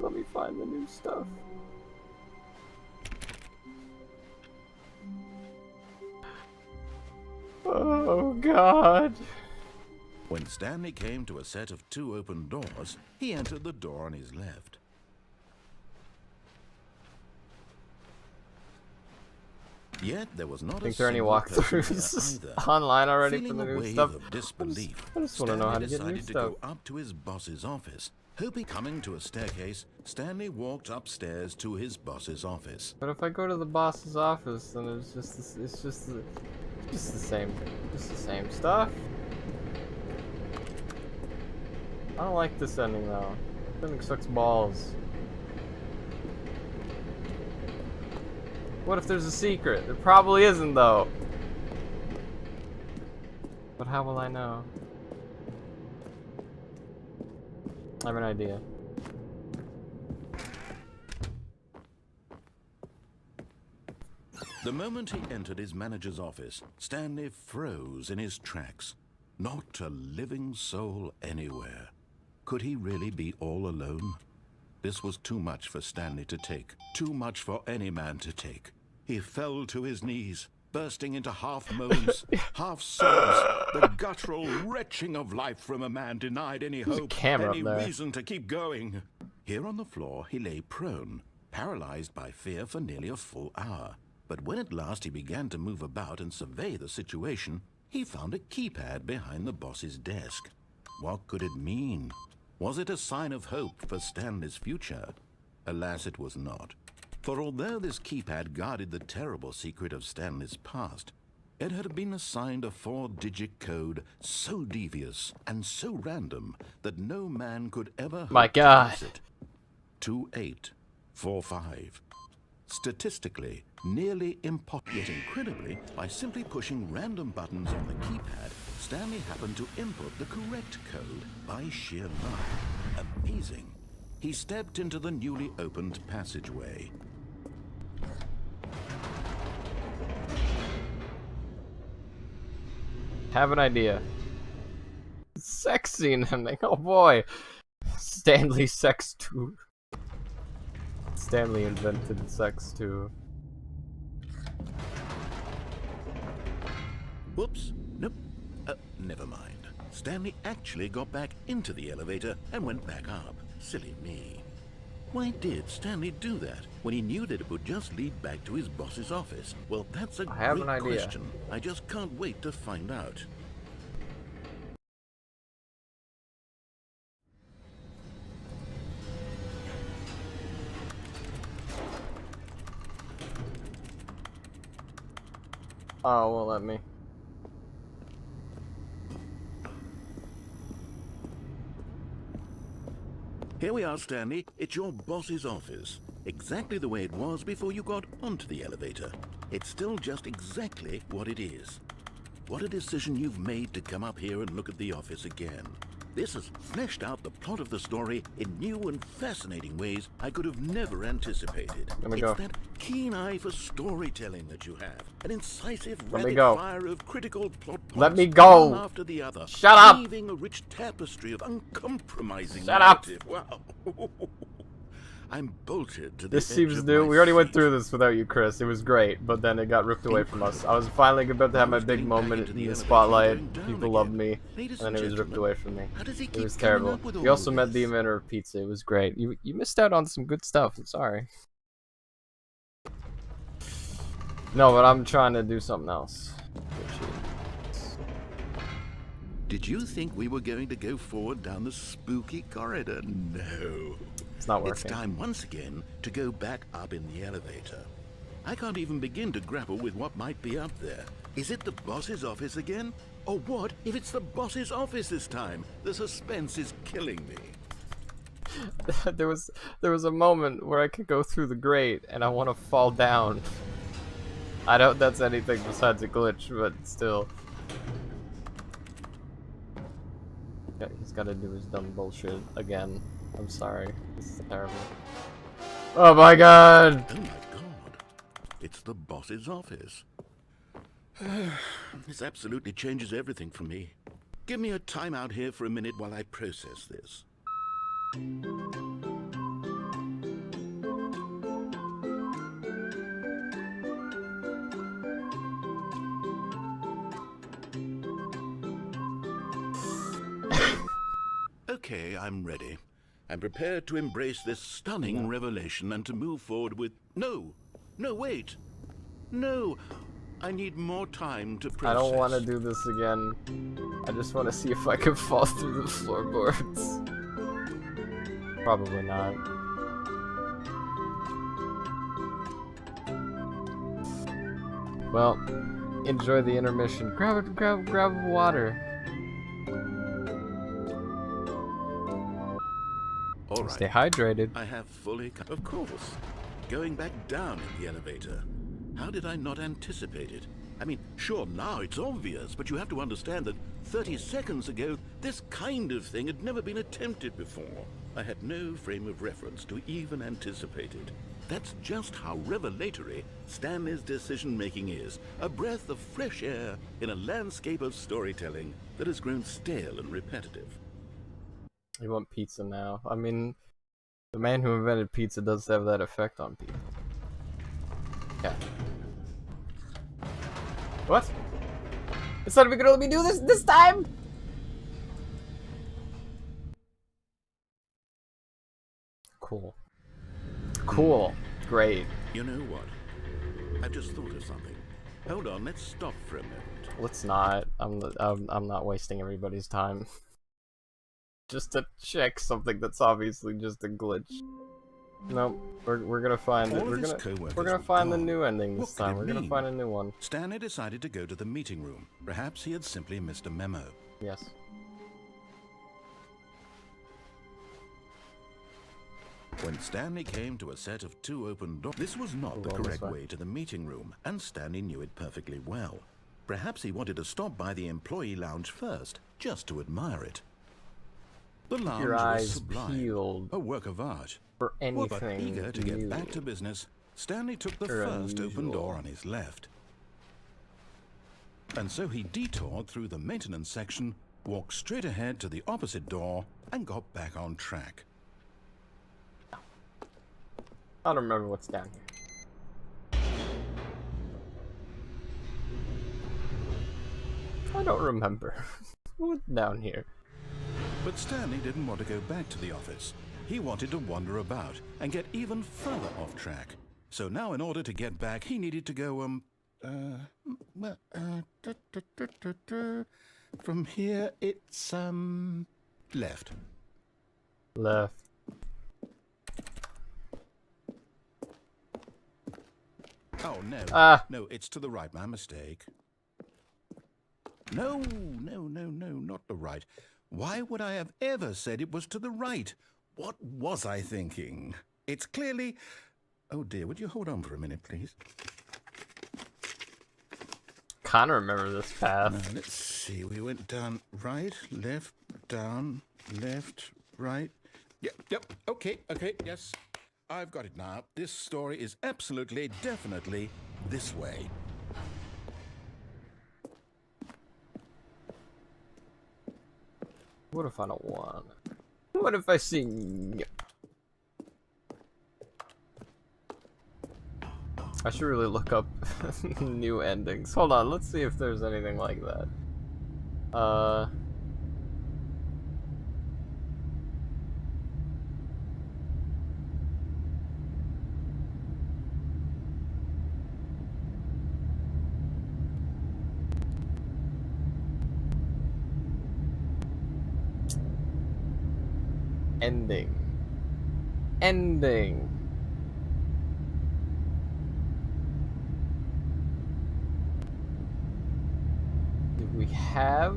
let me find the new stuff. Oh God. When Stanley came to a set of 2 open doors, he entered the door on his left. Yet there was not a there are any walkthroughs online already for the new stuff? I just want to know how to get new stuff. To go up to his boss's office. Hoping coming to a staircase, Stanley walked upstairs to his boss's office. But if I go to the boss's office, then it's just the same stuff. I don't like this ending though. Something sucks balls. What if there's a secret? There probably isn't, though. But how will I know? I have an idea. The moment he entered his manager's office, Stanley froze in his tracks. Not a living soul anywhere. Could he really be all alone? This was too much for Stanley to take. Too much for any man to take. He fell to his knees, bursting into half moans, half sobs, the guttural retching of life from a man denied any hope, any reason to keep going. Here on the floor, he lay prone, paralyzed by fear for nearly a full hour. But when at last he began to move about and survey the situation, he found a keypad behind the boss's desk. What could it mean? Was it a sign of hope for Stanley's future? Alas, it was not. For although this keypad guarded the terrible secret of Stanley's past, it had been assigned a 4-digit code so devious and so random that no man could ever hope to guess it. 2845. Statistically, nearly impossible, yet incredibly, by simply pushing random buttons on the keypad, Stanley happened to input the correct code by sheer luck. Amazing. He stepped into the newly opened passageway. Have an idea. Sex scene ending. Oh boy. Stanley sex too. Stanley invented sex too. Whoops. Nope. Never mind. Stanley actually got back into the elevator and went back up. Silly me. Why did Stanley do that when he knew that it would just lead back to his boss's office? Well, that's a great question. I just can't wait to find out. Oh, won't let me. Here we are, Stanley. It's your boss's office. Exactly the way it was before you got onto the elevator. It's still just exactly what it is. What a decision you've made to come up here and look at the office again. This has fleshed out the plot of the story in new and fascinating ways I could have never anticipated. It's that keen eye for storytelling that you have. An incisive rapid fire of critical plot points. Let me go. One after the other. Shut up. Weaving a rich tapestry of uncompromising Shut narrative. up. Wow. I'm bolted to this the seems edge of new. my We already went seat. through this without you, Chris. It was great, but then it got ripped away from us. I was finally about to have my big moment in the spotlight. People loved me, and then it was ripped away from me. It was terrible. We also met the inventor of pizza. It was great. You missed out on some good stuff. I'm sorry. No, but I'm trying to do something else. Did you think we were going to go forward down the spooky corridor? No. It's not working. It's time once again to go back up in the elevator. I can't even begin to grapple with what might be up there. Is it the boss's office again? Or what if it's the boss's office this time? The suspense is killing me. there was a moment where I could go through the grate and I want to fall down. I doubt that's anything besides a glitch, but still. Yeah, he's got to do his dumb bullshit again. I'm sorry. This is terrible. Oh my god! Oh my god. It's the boss's office. This absolutely changes everything for me. Give me a timeout here for a minute while I process this. Okay, I'm ready. I'm prepared to embrace this stunning revelation and to move forward with... No! No, wait! No! I need more time to process. I don't want to do this again. I just want to see if I can fall through the floorboards. Probably not. Well, enjoy the intermission. Grab water. All right. Stay hydrated. I have fully... Of course. Going back down in the elevator. How did I not anticipate it? I mean, sure, now it's obvious, but you have to understand that 30 seconds ago, this kind of thing had never been attempted before. I had no frame of reference to even anticipate it. That's just how revelatory Stanley's decision-making is. A breath of fresh air in a landscape of storytelling that has grown stale and repetitive. You want pizza now? I mean, the man who invented pizza does have that effect on people. Yeah. What? It's not even gonna let me do this time? Cool. Cool. Great. You know what? I've just thought of something. Hold on, let's stop for a moment. Let's not. I'm not wasting everybody's time. Just to check something that's obviously just a glitch. Nope. We're gonna find it. We're gonna find the new ending this time. We're gonna find a new one. Stanley decided to go to the meeting room. Perhaps he had simply missed a memo. Yes. When Stanley came to a set of 2 open doors, this was not the correct way to the meeting room, and Stanley knew it perfectly well. Perhaps he wanted to stop by the employee lounge first, just to admire it. The lounge was sublime, peeled a work of art. for anything But eager to get back to business, Stanley took the first open door on his left. And so he detoured through the maintenance section, walked straight ahead to the opposite door, and got back on track. I don't remember what's down here. I don't remember. What's down here? But Stanley didn't want to go back to the office. He wanted to wander about and get even further off track. So now in order to get back, he needed to go, from here it's, left. Left. Oh, no. No, it's to the right. My mistake. No, not the right. Why would I have ever said it was to the right? What was I thinking? It's clearly... Oh, dear. Would you hold on for a minute, please? Kinda remember this path. Now, let's see. We went down right, left, down, left, right. Yep. Okay, yes. I've got it now. This story is absolutely, definitely this way. What if I don't want? What if I sing? I should really look up new endings. Hold on, let's see if there's anything like that. Ending. Did we have...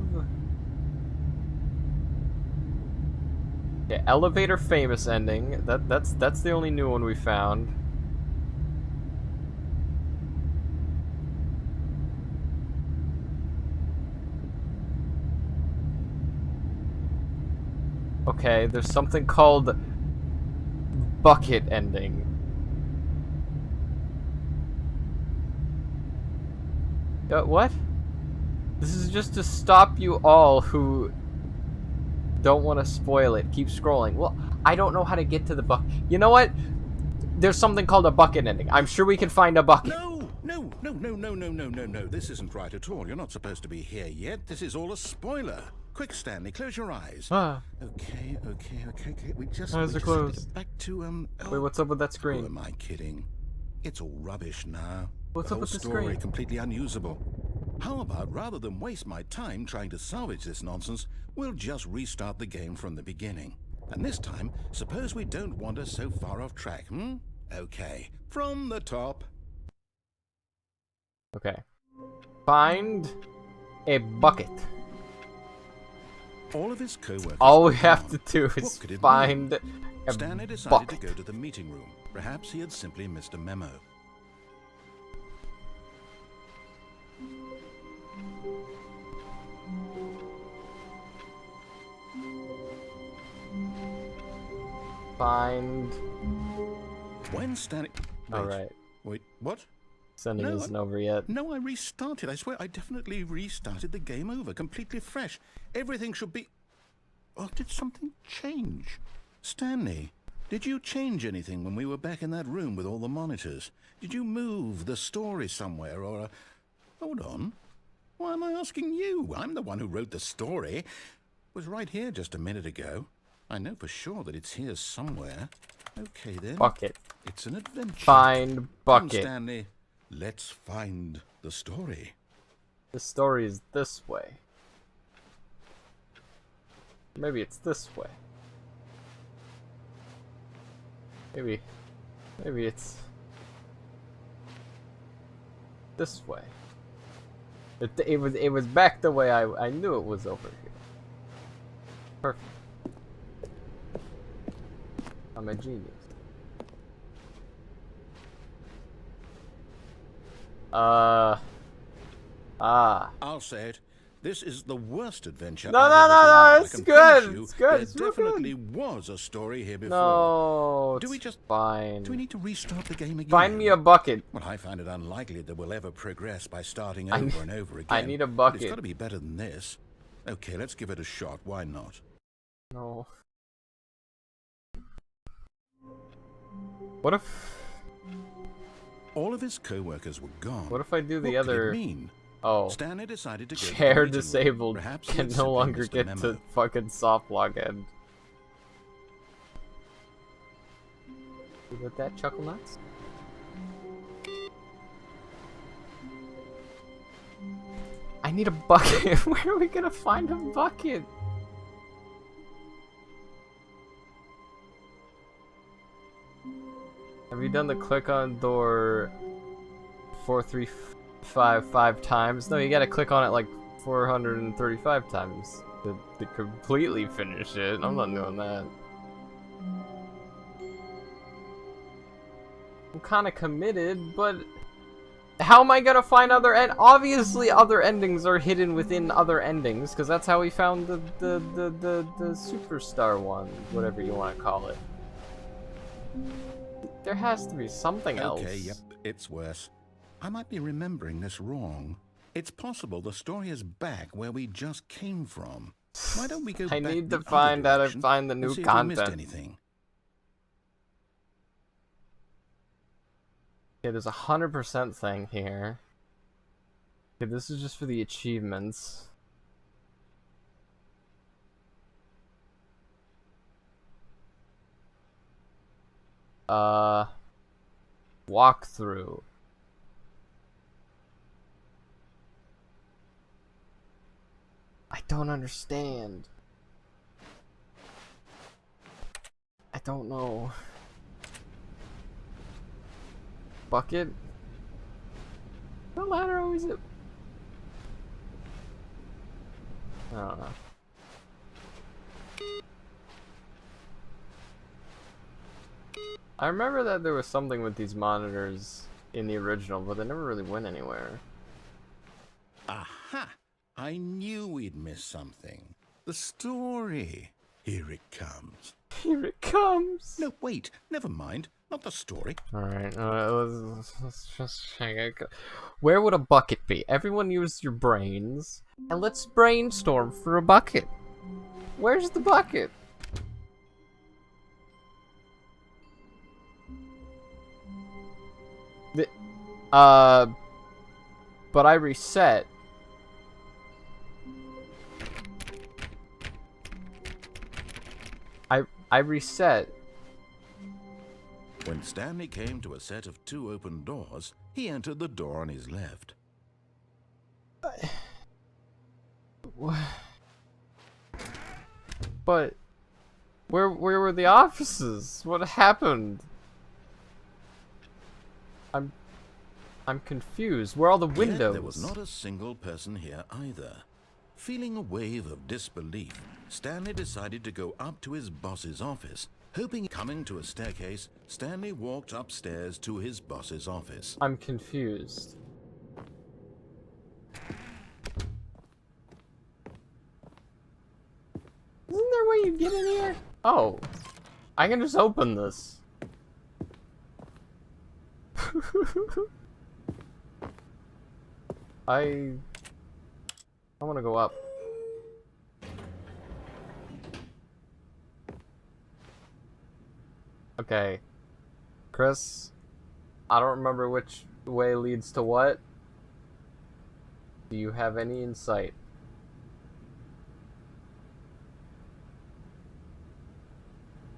Yeah, elevator famous ending. That's the only new one we found. Okay, there's something called bucket ending. What? This is just to stop you all who don't want to spoil it. Keep scrolling. Well, I don't know how to get to the bucket. You know what? There's something called a bucket ending. I'm sure we can find a bucket. No. This isn't right at all. You're not supposed to be here yet. This is all a spoiler. Quick, Stanley, close your eyes. Okay. We just Eyes are closed. Get back to Wait, what's up with that screen? Who am I kidding? It's all rubbish now. What's the up whole with the story screen? completely unusable. How about rather than waste my time trying to salvage this nonsense, we'll just restart the game from the beginning. And this time, suppose we don't wander so far off track, Okay, from the top. Okay. Find a bucket. All of his co-workers. All we have to do is What could it find Stanley decided bucket. to go to the meeting room. Perhaps he had simply missed a memo. Find. When Stanley... All right. Wait, what? Sending No, isn't over yet. No, I restarted. I swear, I definitely restarted the game over, completely fresh. Everything should be... Oh, did something change? Stanley, did you change anything when we were back in that room with all the monitors? Did you move the story somewhere or... Hold on. Why am I asking you? I'm the one who wrote the story. It was right here just a minute ago. I know for sure that it's here somewhere. Okay, then. Bucket. It's an adventure. Find Come, bucket. Stanley. Let's find the story. The story is this way. Maybe it's this way. Maybe it's this way. It was back the way I knew it was over here. Perfect. I'm a genius. I'll say it. This is the worst adventure. No, I've no, ever no, seen. no, I it's can good, promise you it's good, There it's real definitely was a story here before. No, Do we it's just fine. Do we need to restart the game again? Find me a bucket. Well, I find it unlikely that we'll ever progress by starting over and over again. I need a But bucket. it's got to be better than this. Okay, let's give it a shot. Why not? No. What if? All of his co-workers were gone. What if I do the What could other? it mean? Oh, Stanley decided to go to the chair meeting room. disabled Perhaps he can had no simply longer missed a get memo. to fucking soft log end. You with that, Chuckle Nuts? I need a bucket. Where are we gonna find a bucket? Have you done the click on door 435 times? No, you gotta click on it like 435 times to completely finish it. I'm not doing that. I'm kind of committed, but how am I gonna find other obviously other endings are hidden within other endings, because that's how we found the superstar one, whatever you want to call it. There has to be something else. Okay, yep, it's worse. I might be remembering this wrong. It's possible the story is back where we just came from. Why don't we go I back need the to other find out direction and find the and new see if we missed content. anything? Okay, there's a 100% thing here. Okay, this is just for the achievements. Walkthrough. I don't understand. I don't know. Bucket? The ladder always it. I don't know. I remember that there was something with these monitors in the original, but they never really went anywhere. Aha! I knew we'd miss something. The story. Here it comes. Here it comes! No, wait. Never mind. Not the story. Alright, let's just check it. Where would a bucket be? Everyone use your brains, and let's brainstorm for a bucket. Where's the bucket? But I reset. I reset. When Stanley came to a set of 2 open doors, he entered the door on his left. But where were the offices? What happened? I'm confused. Where are all the windows? Yet there was not a single person here either. Feeling a wave of disbelief, Stanley decided to go up to his boss's office Coming to a staircase, Stanley walked upstairs to his boss's office. I'm confused. Isn't there a way you get in here? Oh. I can just open this. I want to go up. Okay. Chris, I don't remember which way leads to what. Do you have any insight?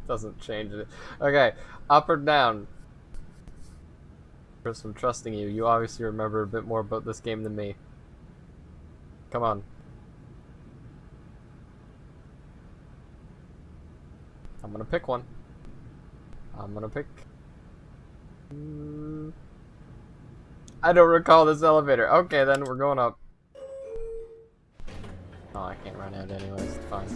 Doesn't change it. Okay, up or down? Chris, I'm trusting you. You obviously remember a bit more about this game than me. Come on. I'm gonna pick one. I'm gonna pick... I don't recall this elevator. Okay, then we're going up. Oh, I can't run out anyways. It's fine.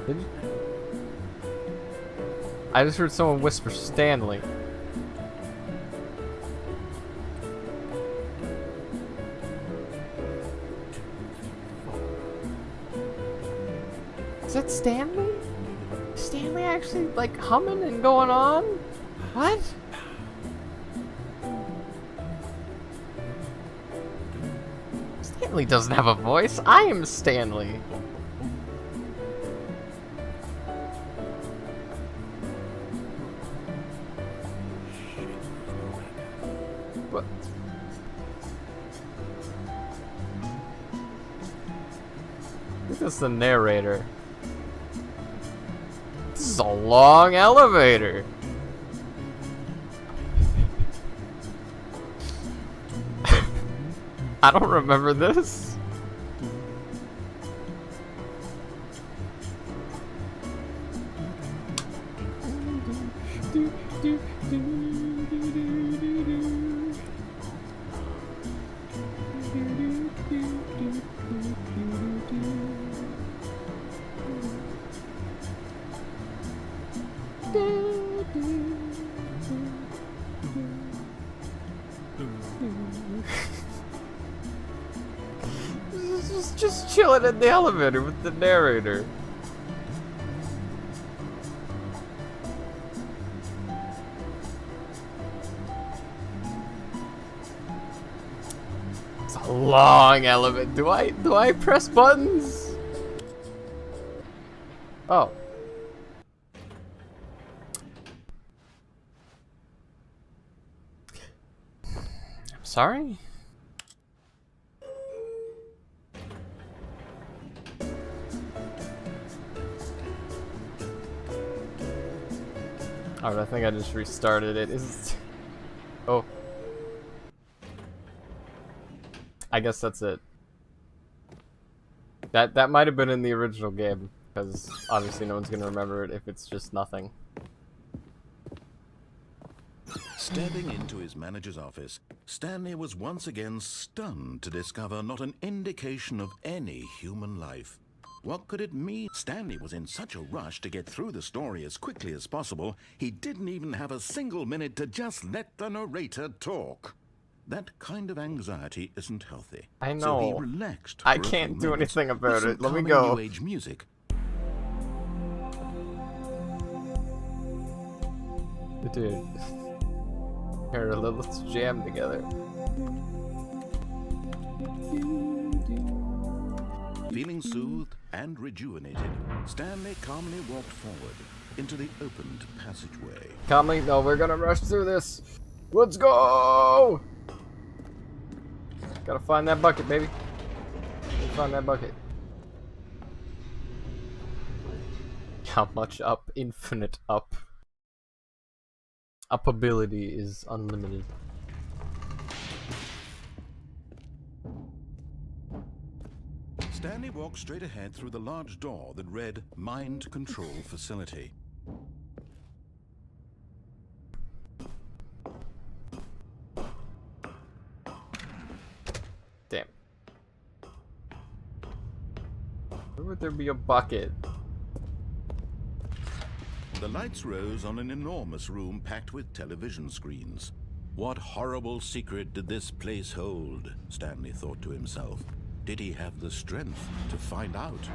Did you... I just heard someone whisper Stanley. Is that Stanley? Is Stanley actually like humming and going on? What? Stanley doesn't have a voice. I am Stanley. What? This is the narrator. This is a long elevator. I don't remember this. Just chilling in the elevator with the narrator. It's a long elevator. Do I press buttons? Oh. I'm sorry? Alright, I think I just restarted it. Oh. I guess that's it. That might have been in the original game, because obviously no one's gonna remember it if it's just nothing. Stepping into his manager's office, Stanley was once again stunned to discover not an indication of any human life. What could it mean? Stanley was in such a rush to get through the story as quickly as possible, he didn't even have a single minute to just let the narrator talk. That kind of anxiety isn't healthy. I know. So he relaxed. I can't do anything about it. Let me Calming go. New age music. Dude. Here, let's jam together. Feeling soothed and rejuvenated, Stanley calmly walked forward into the opened passageway. Calmly, no, we're gonna rush through this. Let's go! Gotta find that bucket, baby. Gotta find that bucket. How much up? Infinite up. Up ability is unlimited. Stanley walked straight ahead through the large door that read Mind Control Facility. Why would there be a bucket? The lights rose on an enormous room packed with television screens. What horrible secret did this place hold? Stanley thought to himself. Did he have the strength to find out?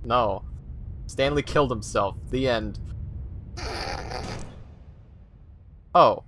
No. Stanley killed himself. The end. Oh.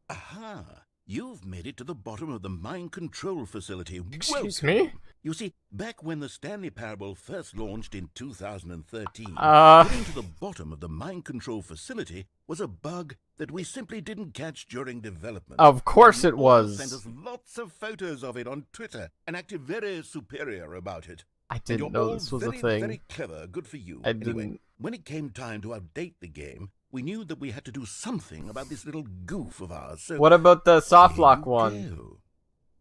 Aha! You've made it to the bottom of the mind control facility. Excuse Welcome. me? You see, back when the Stanley Parable first launched in 2013, getting to the bottom of the mind control facility was a bug that we simply didn't catch during development. Of course it You all was. sent us lots of photos of it on Twitter and acted very superior about it. I And didn't you're know all this was very, a thing. very clever. Good for you. I Anyway, didn't. when it came time to update the game, we knew that we had to do something about this little goof of ours. So What about the soft here lock you one? go.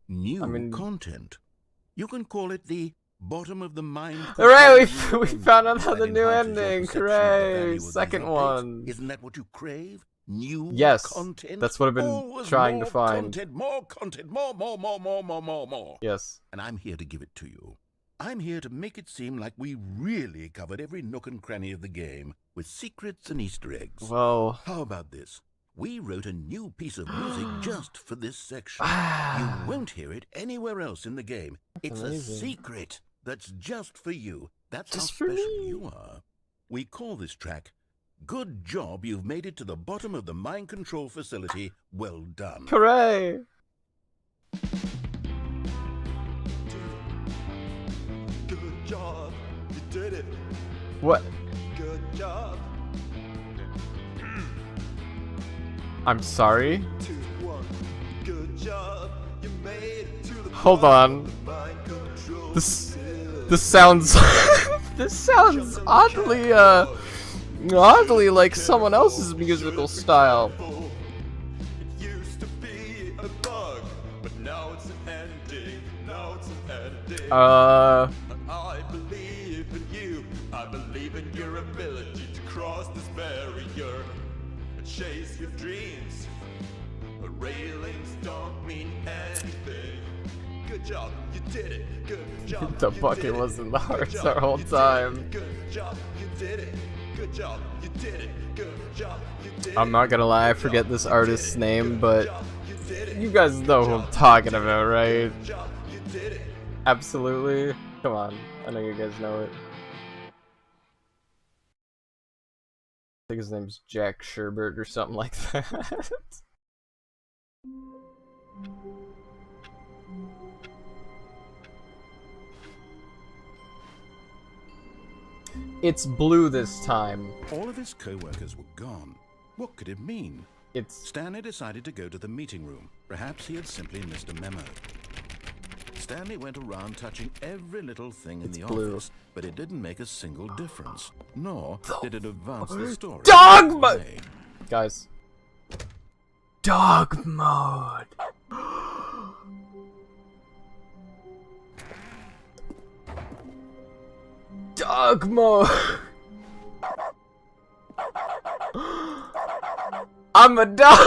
New content. You can call it the bottom of the mind. Hooray! control We room. found another That new enhances your ending. perception of the value Hooray! of these Second updates. one. Isn't that what you crave? New Yes, content? that's what I've been Always trying more to find. Content, more content, more. Yes. And I'm here to give it to you. I'm here to make it seem like we really covered every nook and cranny of the game with secrets and Easter eggs. Well. How about this? We wrote a new piece of music just for this section. Ah. You won't hear it anywhere else in the game. It's amazing. a secret that's just for you. That's Just how for special me. you are. We call this track, Good Job You've Made It to the Bottom of the Mind Control Facility. Well done. Hooray! Good job, you did it. What? Good job. I'm sorry? 2, 1. Good job, you made it to the Hold bottom on. of the mind control This facility. this sounds this sounds oddly oddly like someone else's musical style. It used to be a bug, but now it's an ending. Now it's an ending. I believe in you. I believe in your ability to cross this barrier and chase your dreams. But railings don't mean anything. Good job, you did it. Good job. The you bucket did it. was in the Good hearts job, our whole you did it. time. Good job, you did it. Good job, you did it. Good job, you did it. I'm not gonna lie, I Good forget job, this you artist's did it. name, Good but job, you did it. you guys know who I'm talking about, right? Good job, you did it. Absolutely. Come on, I know you guys know it. I think his name's Jack Sherbert or something like that. It's blue this time. All of his co-workers were gone. What could it mean? It's Stanley decided to go to the meeting room. Perhaps he had simply missed a memo. Stanley went around touching every little thing in It's the blue. office, but it didn't make a single difference. Nor did it advance the story. Dog in mo- any way. guys. Dog mode. Dog mode. I'm a dog.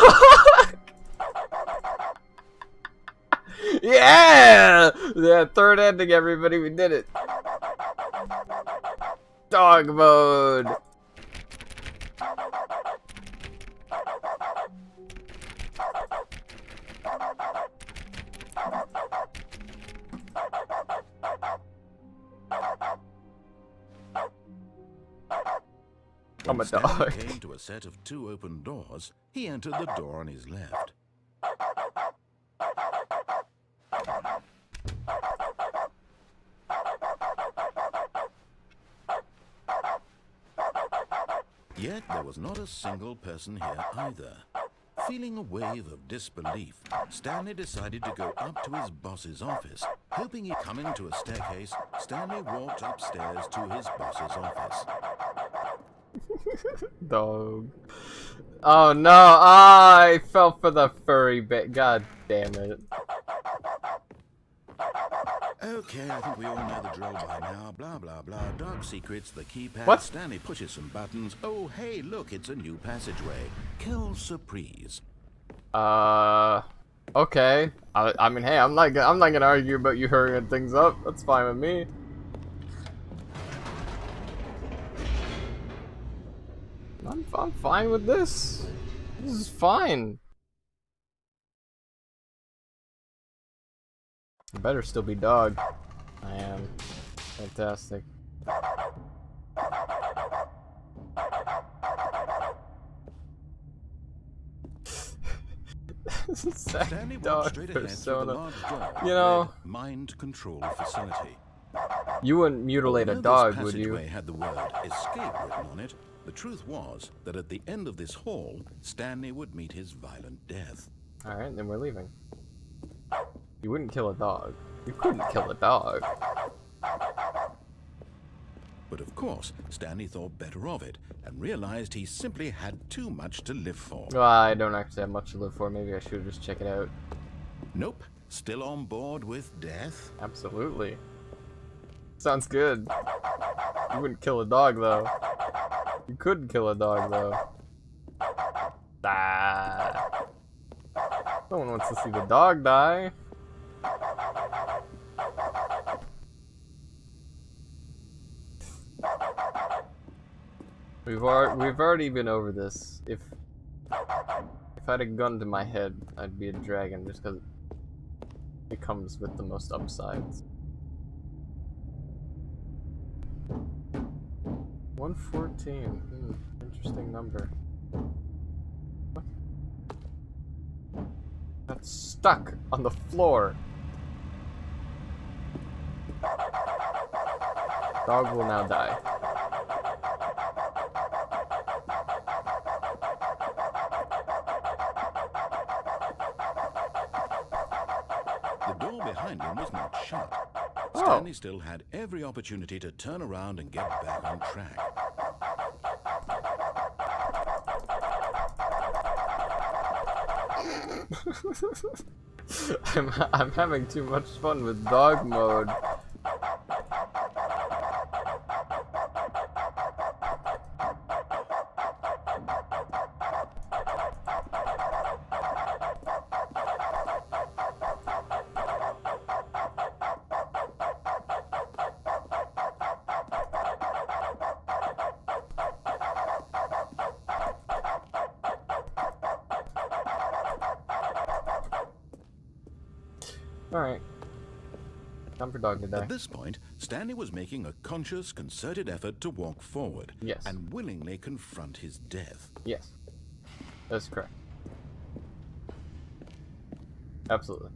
Yeah. Yeah. Third ending, everybody. We did it. Dog mode. I'm a When Stanley dog. came to a set of 2 open doors, he entered the door on his left. Yet there was not a single person here either. Feeling a wave of disbelief, Stanley decided to go up to his boss's office. Hoping he'd come into a staircase, Stanley walked upstairs to his boss's office. Dog. Oh no, I fell for the furry bit. God damn it. Okay, I think we all know the drill by now. Blah, blah, blah. Dark secrets, the keypad. What? Stanley pushes some buttons. Oh, hey, look, it's a new passageway. Kill surprise. Okay. I mean, hey, I'm not gonna argue about you hurrying things up. That's fine with me. I'm fine with this. This is fine. I better still be dog. I am. Fantastic. Stanley walked dog straight ahead through the persona. large door You know, mind control facility. you wouldn't mutilate a Although dog, this would you? passageway had the word escape written on it, the truth was that at the end of this hall, Stanley would meet his violent death. Alright, then we're leaving. You wouldn't kill a dog. You couldn't kill a dog. But of course, Stanley thought better of it and realized he simply had too much to live for. Well, I don't actually have much to live for. Maybe I should just check it out. Nope, still on board with death. Absolutely. Sounds good. You wouldn't kill a dog, though. You couldn't kill a dog, though. Ah. No one wants to see the dog die. We've already been over this. If I had a gun to my head, I'd be a dragon just because it comes with the most upsides. 114. Interesting number. What? That's stuck on the floor. Dog will now die. The door behind him was not shut. Oh. Stanley still had every opportunity to turn around and get back on track. I'm having too much fun with dog mode. Alright. Time for dog to die. At this point, Stanley was making a conscious, concerted effort to walk forward Yes. and willingly confront his death. Yes. That's correct. Absolutely.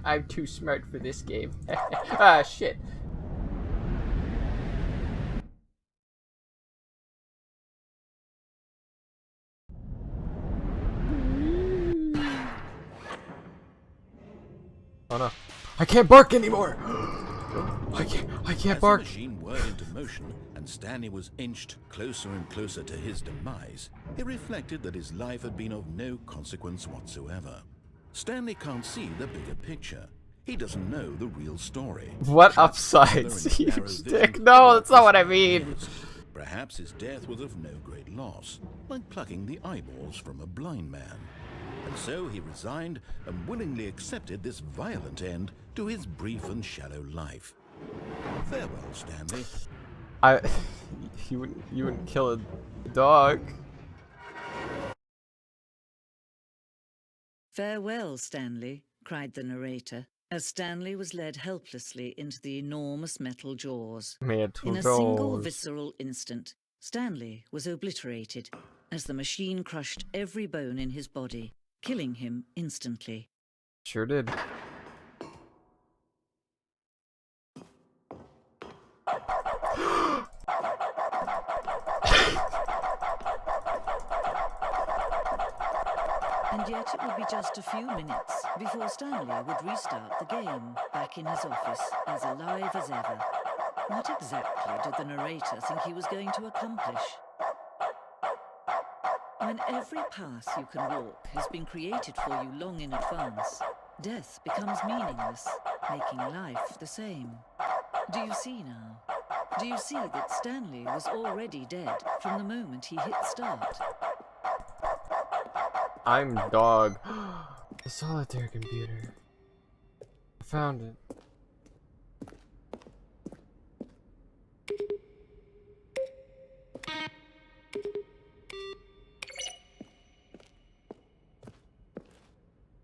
I'm too smart for this game. Ah, shit. Oh no. I can't bark anymore! I can't As bark! the machine whirred into motion and Stanley was inched closer and closer to his demise, he reflected that his life had been of no consequence whatsoever. Stanley can't see the bigger picture. He doesn't know the real story. What Trapped upsides, together in you narrow stick? vision, No, that's not what I his mean! ears. Perhaps his death was of no great loss, like plucking the eyeballs from a blind man. And so he resigned and willingly accepted this violent end to his brief and shallow life. Farewell, Stanley. You wouldn't kill a dog. "Farewell, Stanley," cried the narrator, as Stanley was led helplessly into the enormous metal jaws. In a single visceral instant, Stanley was obliterated as the machine crushed every bone in his body, killing him instantly. Sure did. And yet it would be just a few minutes before Stanley would restart the game, back in his office, as alive as ever. What exactly did the narrator think he was going to accomplish? When every path you can walk has been created for you long in advance, death becomes meaningless, making life the same. Do you see now? Do you see that Stanley was already dead from the moment he hit start? I'm dog. The solitaire computer. I found it.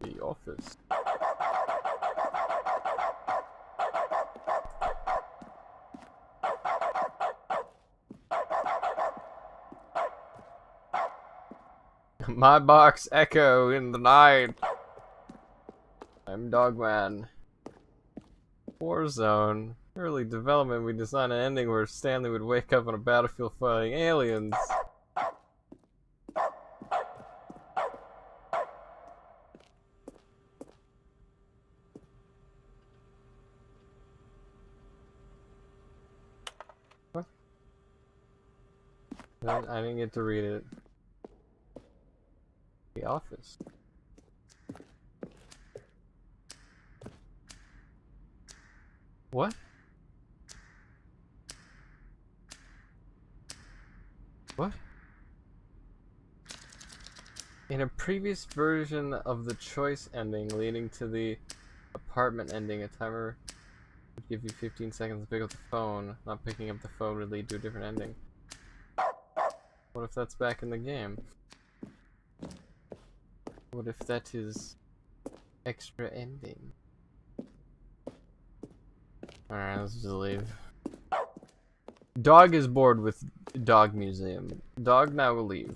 The office. My box echo in the night. I'm Dogman. Warzone. Early development, we designed an ending where Stanley would wake up on a battlefield fighting aliens. What? I didn't get to read it. The office. What? What? In a previous version of the choice ending leading to the apartment ending, a timer would give you 15 seconds to pick up the phone. Not picking up the phone would lead to a different ending. What if that's back in the game? What if that is extra ending? Alright, let's just leave. Dog is bored with dog museum. Dog now will leave.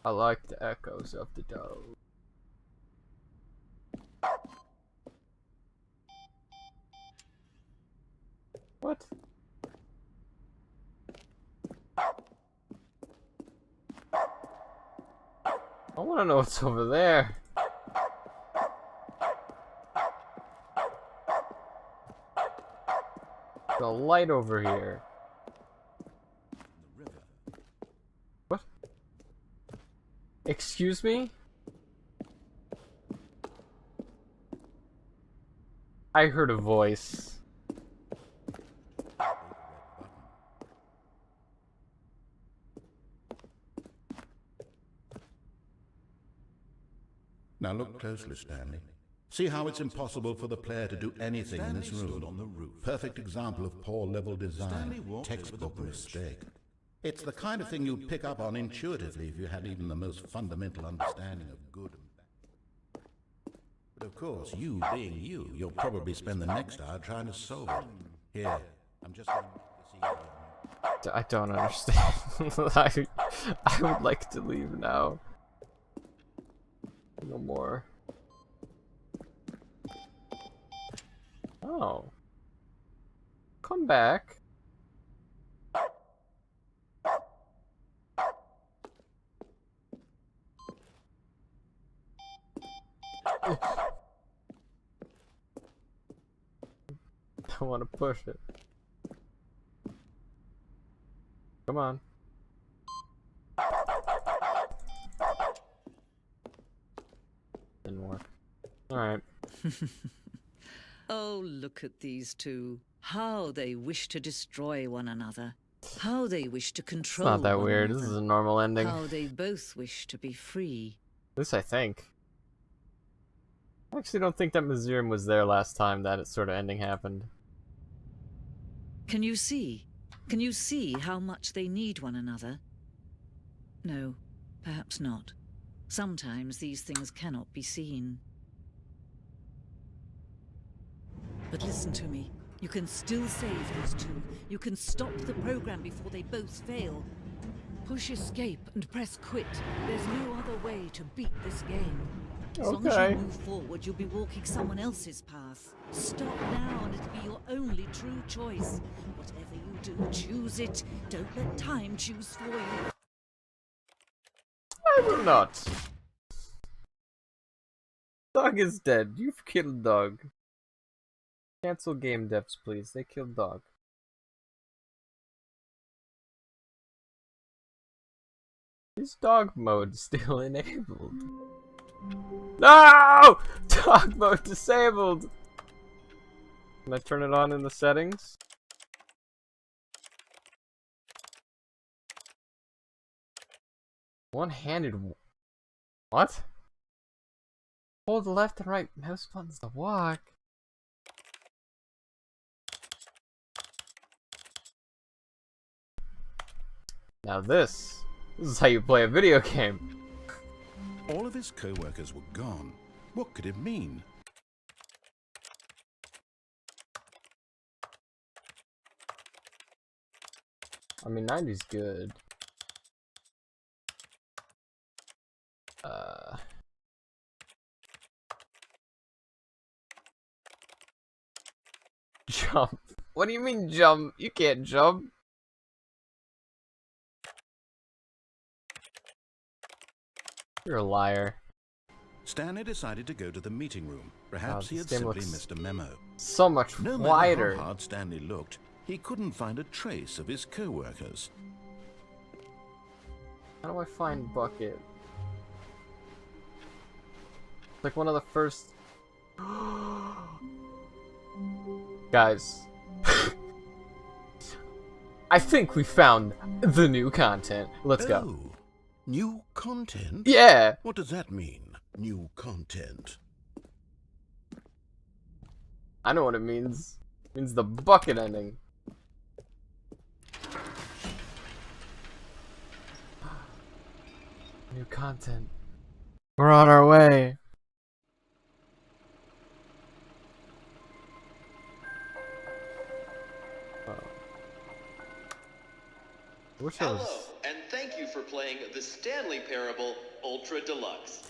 I like the echoes of the dog. What? I want to know what's over there. The light over here. What? Excuse me? I heard a voice. Now look closely, Stanley. See how it's impossible for the player to do anything in this room. On the roof. Perfect example of poor level design. Textbook mistake. It's the kind of thing you'd pick up on intuitively if you had even the most fundamental understanding of good and bad. But of course, you being you, you'll probably spend the next hour trying to solve it. Here, I'm just going to see you. I don't understand. I would like to leave now. No more. Oh. Come back. I want to push it. Come on. Didn't work. Alright. Oh, look at these two. How they wish to destroy one another. How they wish to control It's not that one weird. another. This is a normal ending. How they both wish to be free. This I think. I actually don't think that museum was there last time that sort of ending happened. Can you see? Can you see how much they need one another? No, perhaps not. Sometimes these things cannot be seen. But listen to me. You can still save those two. You can stop the program before they both fail. Push escape and press quit. There's no other way to beat this game. As long as you move forward, you'll be walking someone else's path. Stop now and it'll be your only true choice. Whatever you do, choose it. Don't let time choose for you. I will not. Dog is dead. You've killed Dog. Cancel game devs, please. They killed dog. Is dog mode still enabled? No! Dog mode disabled! Can I turn it on in the settings? One-handed. What? Hold the left and right mouse buttons to walk. Now this is how you play a video game. All of his co-workers were gone. What could it mean? I mean, 90's good. Jump. What do you mean jump? You can't jump. You're a liar. Stanley decided to go to the meeting room. Perhaps he had simply missed a memo. So much no wider. matter how hard Stanley looked, he couldn't find a trace of his co-workers. How do I find Bucket? Like one of the first... Guys. I think we found the new content. Let's go. New content? Yeah! What does that mean, new content? I know what it means. It means the Bucket ending. New content. We're on our way. Hello, and thank you for playing the Stanley Parable Ultra Deluxe.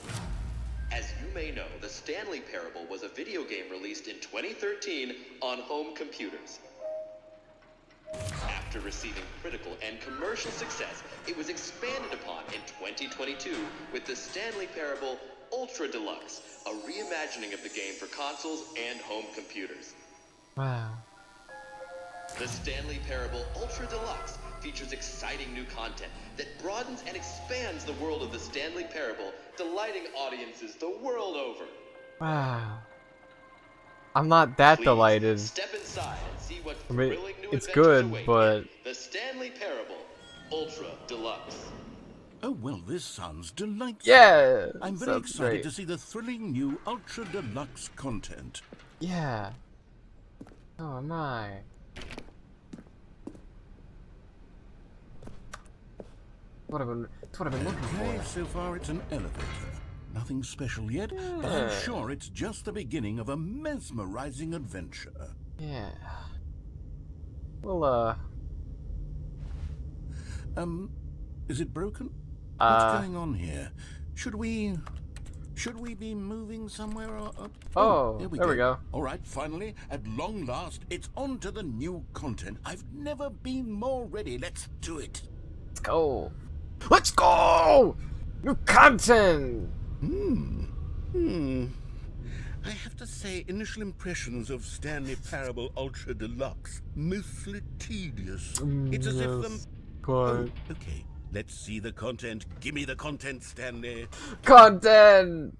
As you may know, the Stanley Parable was a video game released in 2013 on home computers. After receiving critical and commercial success, it was expanded upon in 2022 with the Stanley Parable Ultra Deluxe, a reimagining of the game for consoles and home computers. Wow. The Stanley Parable Ultra Deluxe features exciting new content that broadens and expands the world of the Stanley Parable, delighting audiences the world over. Wow. I'm not that Please delighted. Step inside and see what I mean, thrilling new it's adventures good, await but in the Stanley Parable Ultra Deluxe. Oh, well, this sounds delightful. yeah, I'm very sounds excited great. to see the thrilling new Ultra Deluxe content. Yeah. Oh, am I? That's what I've been looking Okay, for. so far it's an elevator. Nothing special yet, but I'm sure it's just the beginning of a mesmerizing adventure. Yeah. Well, is it broken? What's going on here? Should we be moving somewhere? Oh, there we go. All right, finally, at long last, it's on to the new content. I've never been more ready. Let's do it. Let's go. Let's go! New content! I have to say, initial impressions of Stanley Parable Ultra Deluxe, mostly tedious. It's as if them... Quite. Okay, let's see the content. Give me the content, Stanley. Content!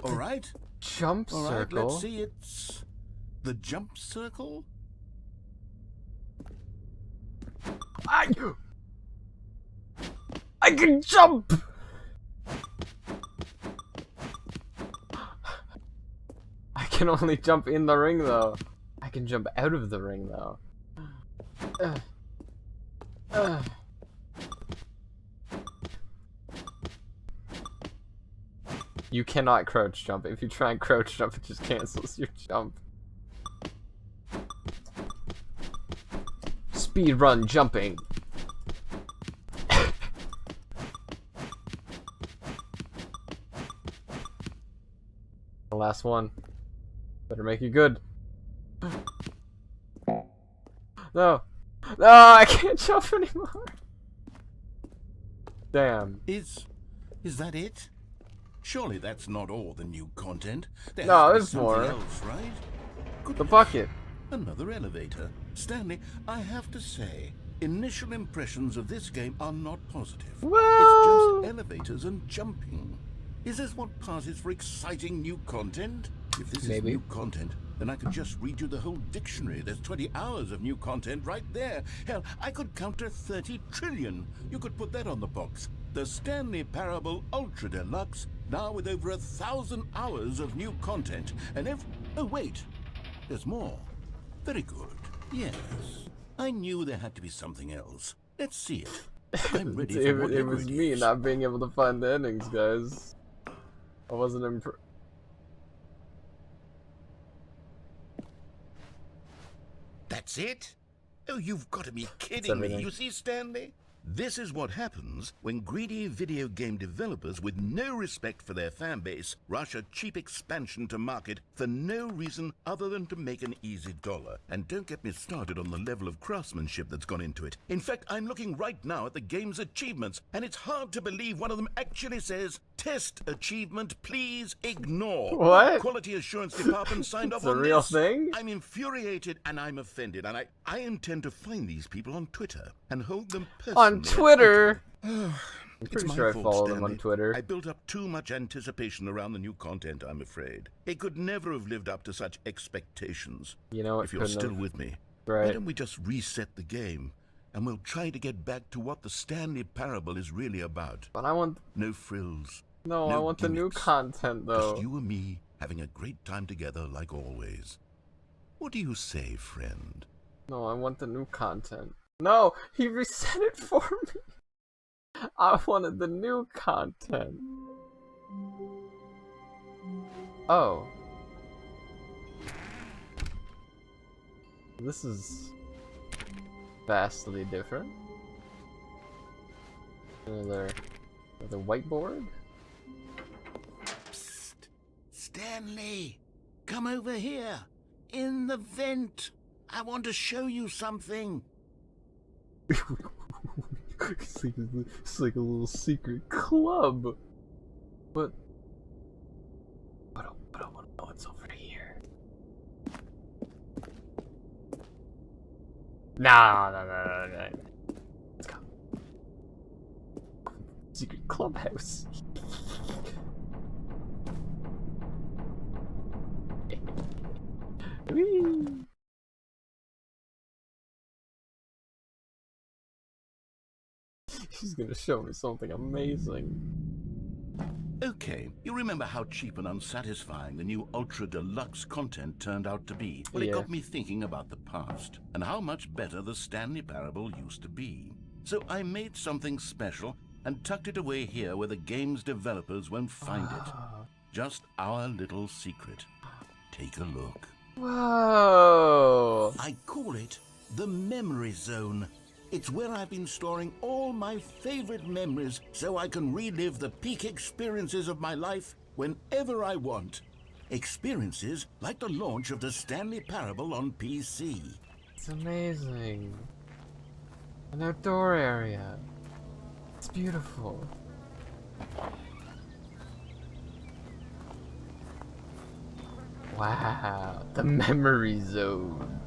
All right. Jump All right, circle. let's see. It's the jump circle. I can jump! I can only jump in the ring though. I can jump out of the ring though. You cannot crouch jump. If you try and crouch jump, it just cancels your jump. Speed run jumping. The last one. Better make it good. No. No, I can't jump anymore. Damn. Is that it? Surely that's not all the new content. There No, has to be there's more. something else, right? The bucket. Another elevator. Stanley, I have to say, initial impressions of this game are not positive. Well... It's just elevators and jumping. Is this what passes for exciting new content? If this is new content, then I could just read you the whole dictionary. There's 20 hours of new content right there. Hell, I could counter 30 trillion. You could put that on the box. The Stanley Parable Ultra Deluxe, now with over 1,000 hours of new content. And oh wait, there's more. Very good. Yes. I knew there had to be something else. Let's see it. I'm ready for whatever it was me not being able to find the endings, guys. I wasn't impressed. That's it? Oh, you've got to be kidding me. You see, Stanley? This is what happens when greedy video game developers with no respect for their fan base rush a cheap expansion to market for no reason other than to make an easy dollar. And don't get me started on the level of craftsmanship that's gone into it. In fact, I'm looking right now at the game's achievements, and it's hard to believe one of them actually says, "Test achievement, please ignore." What? Quality assurance department signed off It's a on real this. thing? I'm infuriated and I'm offended, and I intend to find these people on Twitter and hold them personally. On Twitter? I'm It's pretty my sure I fault, follow them Stanley. on Twitter. I built up too much anticipation around the new content, I'm afraid. It could never have lived up to such expectations. You know, If you're still with me, why Right. don't we just reset the game, and we'll try to get back to what the Stanley Parable is really about. But I want... No frills. No, I No want the new gimmicks. content, though. Just you and me having a great time together like always. What do you say, friend? No, I want the new content. No, he reset it for me. I wanted the new content. Oh. This is vastly different. Another whiteboard? Psst. Stanley, come over here. In the vent. I want to show you something. It's like a little secret club. But I want to know what's over here. No. Let's go. Secret clubhouse. Whee! She's gonna show me something amazing. Okay, you remember how cheap and unsatisfying the new Ultra Deluxe content turned out to be? Well, Yeah. it got me thinking about the past and how much better the Stanley Parable used to be. So I made something special and tucked it away here where the game's developers won't find it. Just our little secret. Take a look. Whoa! I call it the Memory Zone. It's where I've been storing all my favorite memories so I can relive the peak experiences of my life whenever I want. Experiences like the launch of the Stanley Parable on PC. It's amazing. An outdoor area. It's beautiful. Wow, the memory zone.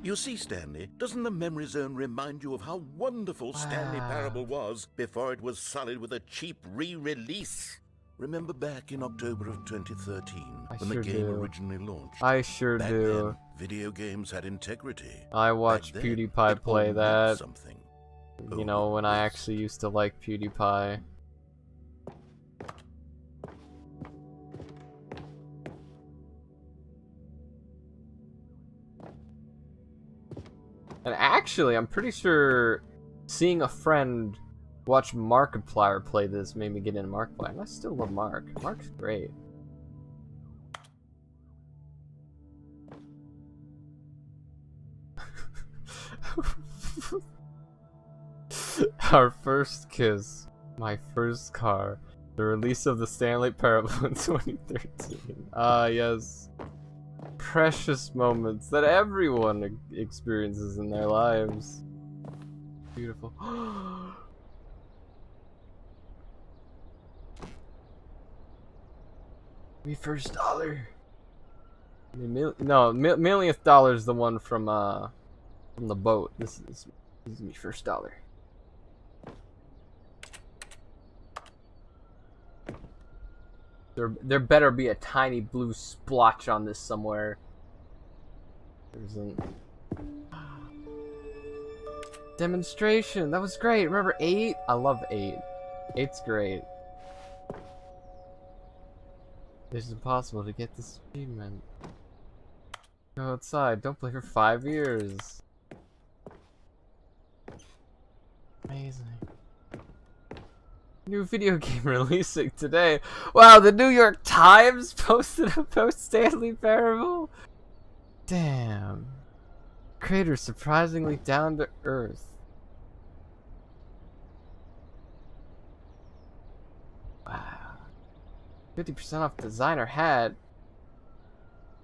You see, Stanley, doesn't the Memory Zone remind you of how wonderful Stanley Parable was before it was sullied with a cheap re-release? Remember back in October of 2013 when the game originally launched? I sure Back do. then, video games had integrity. I watched Back then, PewDiePie it play all meant that. something. You know, when I yes. actually used to like PewDiePie. And actually, I'm pretty sure seeing a friend watch Markiplier play this made me get into Markiplier. And I still love Mark. Mark's great. Our first kiss. My first car. The release of the Stanley Parable in 2013. Ah, yes. Precious moments that everyone experiences in their lives. Beautiful. Me first dollar. No, millionth dollar is the one from the boat. This is me first dollar. There better be a tiny blue splotch on this somewhere. There isn't. Demonstration. That was great. Remember 8? I love 8. 8's great. It's impossible to get this achievement. Go outside. Don't play for 5 years. Amazing. New video game releasing today. Wow, the New York Times posted a post-Stanley Parable? Damn. Creator surprisingly down to earth. Wow. 50% off designer hat.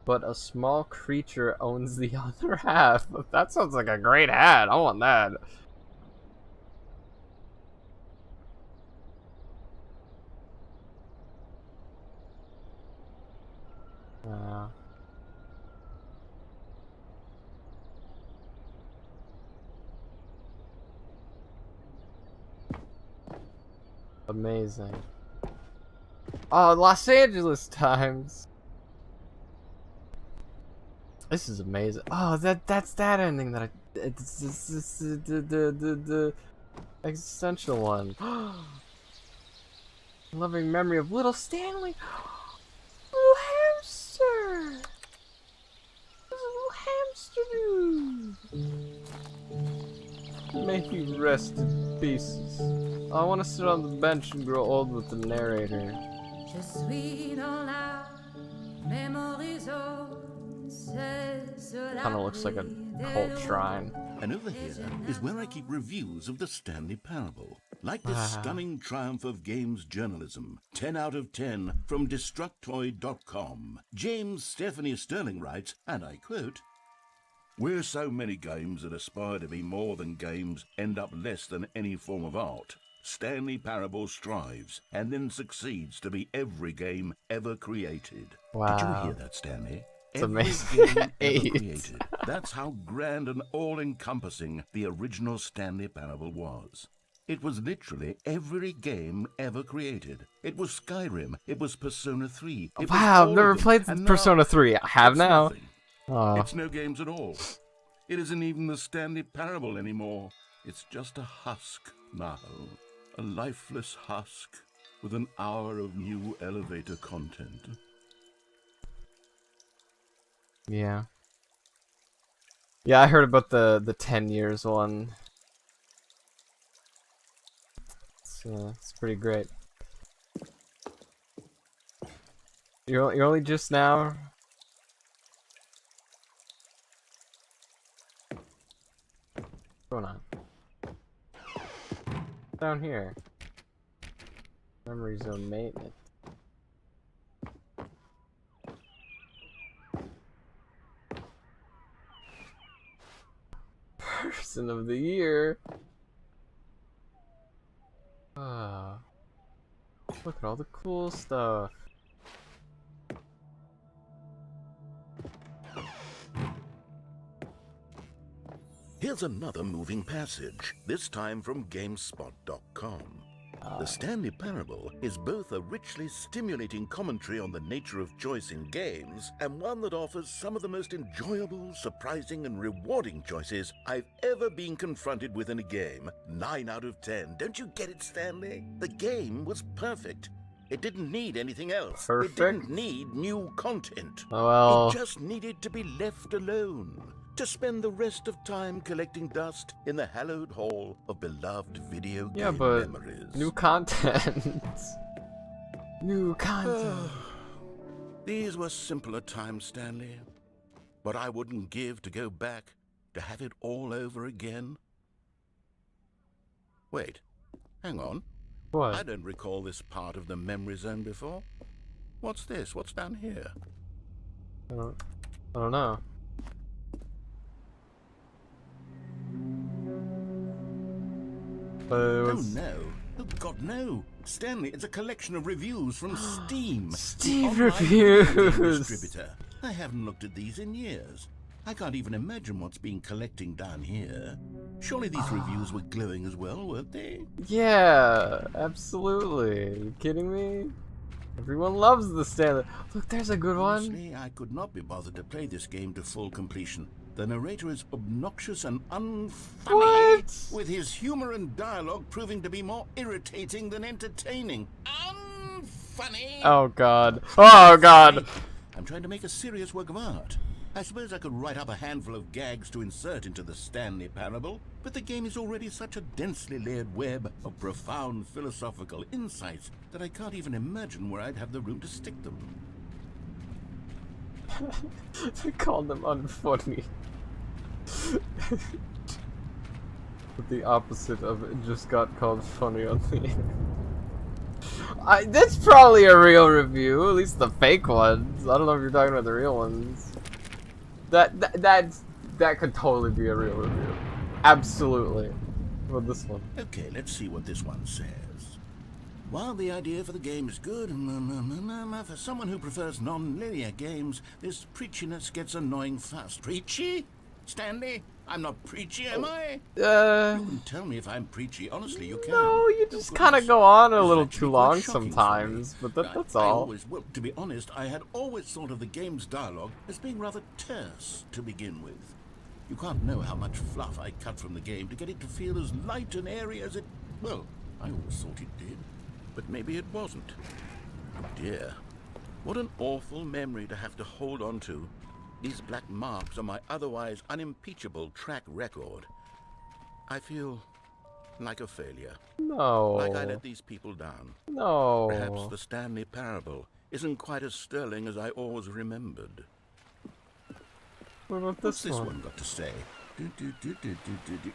But a small creature owns the other half. That sounds like a great hat. I want that. Amazing. Oh, Los Angeles Times. This is amazing. Oh, that's that ending that it's the existential one. Loving memory of little Stanley. Little hamster. Little hamster dude. May he rest in pieces. I want to sit on the bench and grow old with the narrator. Kinda looks like a cult shrine. And over here is where I keep reviews of the Stanley Parable. Like the stunning triumph of games journalism. 10 out of 10 from Destructoid.com. James Stephanie Sterling writes, and I quote, "Where so many games that aspire to be more than games end up less than any form of art, Stanley Parable strives and then succeeds to be every game ever created." Wow. Did you hear that, Stanley? It's Every amazing. game ever 8. created. That's how grand and all-encompassing the original Stanley Parable was. It was literally every game ever created. It was Skyrim. It was Persona 3. It Wow, was I've never all of them. played And Persona now 3. I have it's now. nothing. Oh. It's no games at all. It isn't even the Stanley Parable anymore. It's just a husk now. A lifeless husk with an hour of new elevator content. Yeah. Yeah, I heard about the 10 years one. It's pretty great. You're only just now. What's going on? Down here. Memory zone maintenance. Person of the year. Ah. Look at all the cool stuff. Here's another moving passage, this time from GameSpot.com. The Stanley Parable is both a richly stimulating commentary on the nature of choice in games, and one that offers some of the most enjoyable, surprising, and rewarding choices I've ever been confronted with in a game. 9 out of 10. Don't you get it, Stanley? The game was perfect. It didn't need anything else. Perfect? It didn't need new content. Oh, well. It just needed to be left alone. To spend the rest of time collecting dust in the hallowed hall of beloved video game memories. New content. New content. These were simpler times, Stanley. But I wouldn't give to go back to have it all over again. Wait, hang on. What? I don't recall this part of the memory zone before. What's this? What's down here? I don't know. Oh no, Oh, God, no. Stanley, it's a collection of reviews from Steam. Steam the online video game reviews. distributor. I haven't looked at these in years. I can't even imagine what's been collecting down here. Surely these reviews were glowing as well, weren't they? Yeah, absolutely. Are you kidding me? Everyone loves the Stanley. Look, there's a good one. Honestly, I could not be bothered to play this game to full completion. The narrator is obnoxious and unfunny, What? with his humor and dialogue proving to be more irritating than entertaining. Unfunny! Oh god. Oh god. I'm trying to make a serious work of art. I suppose I could write up a handful of gags to insert into the Stanley Parable, but the game is already such a densely layered web of profound philosophical insights that I can't even imagine where I'd have the room to stick them. They called them unfunny. But the opposite of it just got called funny on the internet. That's probably a real review, at least the fake ones. I don't know if you're talking about the real ones. That could totally be a real review. Absolutely. What this one? Okay, let's see what this one says. While the idea for the game is good, for someone who prefers non-linear games, this preachiness gets annoying fast. Preachy? Stanley? I'm not preachy, am I? You can tell me if I'm preachy. Honestly, you can. No, you just kind of go on a little too long sometimes, but that's all. Well, to be honest, I had always thought of the game's dialogue as being rather terse to begin with. You can't know how much fluff I cut from the game to get it to feel as light and airy as it... Well, I always thought it did, but maybe it wasn't. Oh dear. What an awful memory to have to hold on to. These black marks are my otherwise unimpeachable track record. I feel like a failure. No. Like I let these people down. No. Perhaps the Stanley Parable isn't quite as sterling as I always remembered. What about What's this this one? one got to say?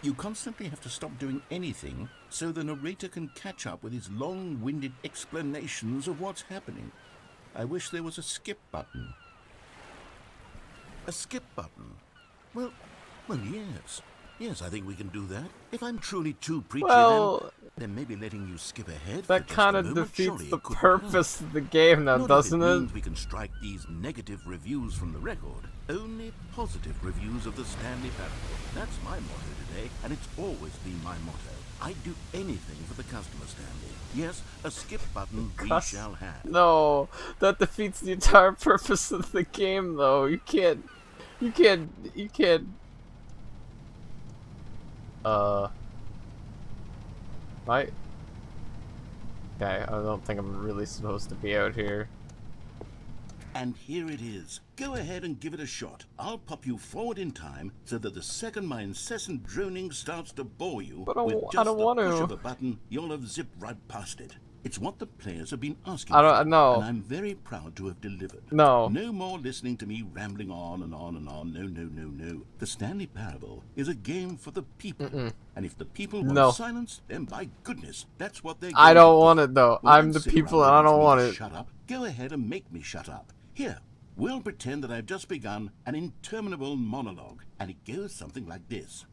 You constantly have to stop doing anything so the narrator can catch up with his long-winded explanations of what's happening. I wish there was a skip button. A skip button? Well, yes. Yes, I think we can do that. If I'm truly too preachy, then maybe letting you skip ahead. That kind of defeats the purpose of the game, now, doesn't it? Means we can strike these negative reviews from the record. Only positive reviews of the Stanley Parable. That's my motto today, and it's always been my motto. I'd do anything for the customer, Stanley. Yes, a skip button we shall have. No, that defeats the entire purpose of the game, though. You can't. Right? Okay, I don't think I'm really supposed to be out here. And here it is. Go ahead and give it a shot. I'll pop you forward in time so that the second my incessant droning starts to bore you, But with I just don't the want push to. of a button, you'll have zipped right past it. It's what the players have been asking I for, know. and I'm very proud to have delivered. No. No more listening to me rambling on and on and on. No. The Stanley Parable is a game for the people. And if the people want silence, then by goodness, that's what they're going I don't to want it, though. Well, I'm the people and I don't want it. Shut up. Go ahead and make me shut up. Here, we'll pretend that I've just begun an interminable monologue, and it goes something like this.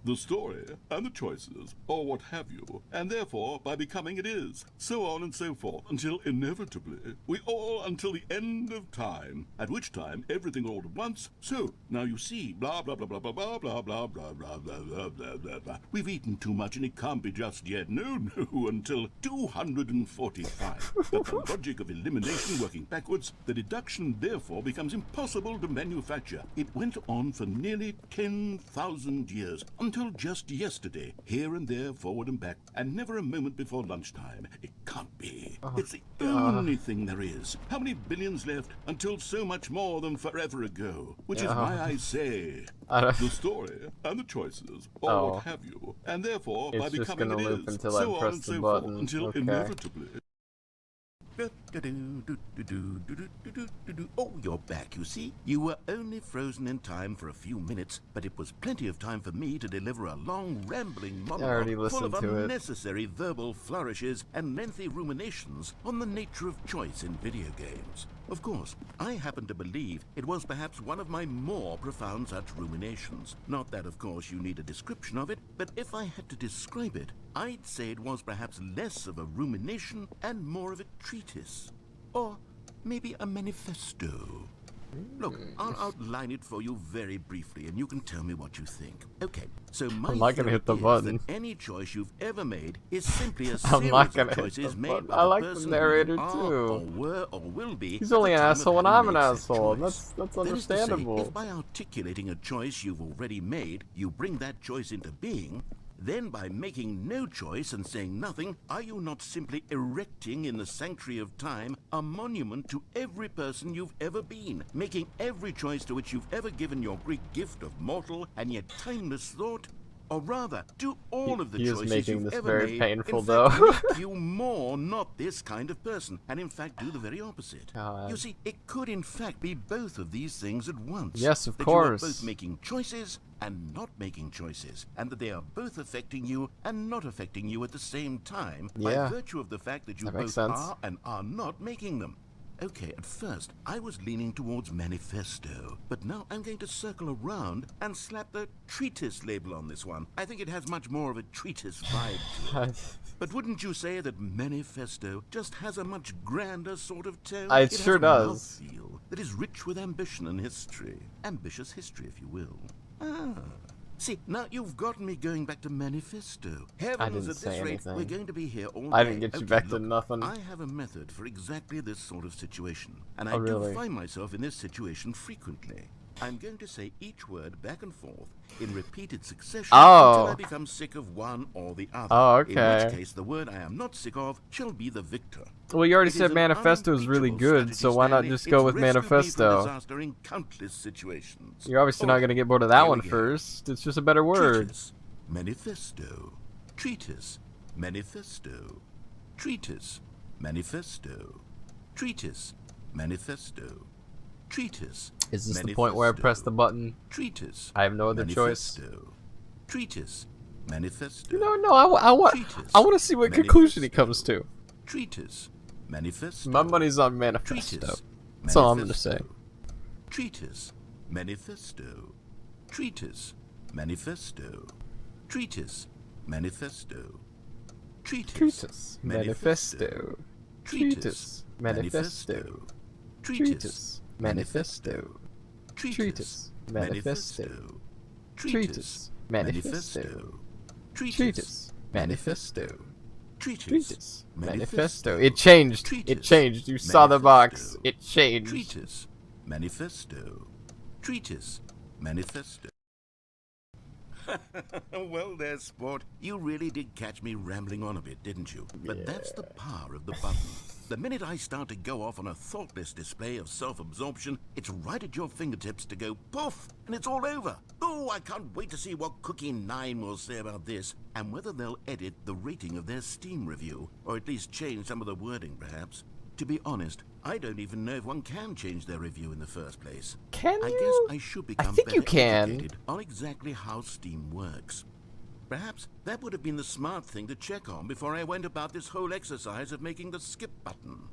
The story, and the choices, or what have you, and therefore, by becoming it is, so on and so forth, until inevitably, we all until the end of time, at which time everything all at once, so, now you see, blah blah blah blah blah blah blah blah blah blah blah blah blah blah blah. We've eaten too much and it can't be just yet, no, until 245. But the logic of elimination working backwards, the deduction therefore becomes impossible to manufacture. It went on for nearly 10,000 years, until just yesterday, here and there, forward and back, and never a moment before lunchtime. It can't be. It's the only thing there is. How many billions left until so much more than forever ago? Which is why I say, the story and the choices, or what have you, and therefore, by becoming it is, so on and so forth, until inevitably... Oh, you're back, you see. You were only frozen in time for a few minutes, but it was plenty of time for me to deliver a long, rambling monologue full of unnecessary verbal flourishes and lengthy ruminations on the nature of choice in video games. Of course, I happen to believe it was perhaps one of my more profound such ruminations. Not that, of course, you need a description of it, but if I had to describe it, I'd say it was perhaps less of a rumination and more of a treatise. Or maybe a manifesto. Look, I'll outline it for you very briefly, and you can tell me what you think. Okay, so my I'm not gonna hit the theory is button. that any choice you've ever made is simply a I'm series not of gonna hit choices the made button. by I the like the person narrator who are, too. or were, or will be. He's at only the an time of asshole and having I'm an made said asshole. choice. That's That is to say, understandable. if by articulating a choice you've already made, you bring that choice into being, then by making no choice and saying nothing, are you not simply erecting in the sanctuary of time a monument to every person you've ever been, making every choice to which you've ever given your Greek gift of mortal and yet timeless thought? Or rather, do all of the He is choices making you've this ever very made painful, in fact though. make you more not this kind of person, and in fact do the very opposite? God. You see, it could in fact be both of these things at once. Yes, of that course. you are both making choices and not making choices, and that they are both affecting you and not affecting you at the same time Yeah. by virtue of the fact that you That makes both sense. are and are not making them. Okay, at first, I was leaning towards manifesto, but now I'm going to circle around and slap the treatise label on this one. I think it has much more of a treatise vibe to it. But wouldn't you say that manifesto just has a much grander sort of tone? It It sure has a does. mouthfeel that is rich with ambition and history. Ambitious history, if you will. Ah. See, now you've gotten me going back to manifesto. Heavens, didn't at say this rate, anything. we're going to be here all day. I didn't get you Okay, back to look, nothing. I have a method for exactly this sort of situation, and Oh, I really? do find myself in this situation frequently. I'm going to say each word back and forth in repeated succession until I become sick of one or the other. Oh, In okay. which case, the word I am not sick of shall be the victor. Well, you already It is said an manifesto is really unimpeachable good, strategy, so why not Stanley. just go It's with rescued me from manifesto? disaster in countless situations. You're obviously All not right, gonna get bored of that here one we go. first. It's just a better word. Treatise, manifesto, treatise, manifesto, treatise, manifesto, treatise, manifesto, treatise. Is this the point where I press the button? Treatise. I have no other choice. Manifesto, treatise. Manifesto. No, I want to see what conclusion he comes to. Treatise. Manifesto. My money's on manifesto. Treatise. That's all I'm gonna say. Treatise. Manifesto. Treatise. Manifesto. Treatise. Manifesto. Treatise. Manifesto. Treatise. Manifesto. Treatise. Manifesto. Treatise. Manifesto. Treatise. Manifesto. Treatise. Manifesto. Treatise. Manifesto. It changed. It changed. You saw the box. It changed. Treatise. Manifesto. Treatise. Manifesto. Well there, sport. You really did catch me rambling on a bit, didn't you? But that's the power of the button. The minute I start to go off on a thoughtless display of self-absorption, it's right at your fingertips to go poof, and it's all over. Oh, I can't wait to see what Cookie 9 will say about this, and whether they'll edit the rating of their Steam review, or at least change some of the wording, perhaps. To be honest, I don't even know if one can change their review in the first place. Can I you? guess I should become think you better can. educated on exactly how Steam works. Perhaps that would have been the smart thing to check on before I went about this whole exercise of making the skip button.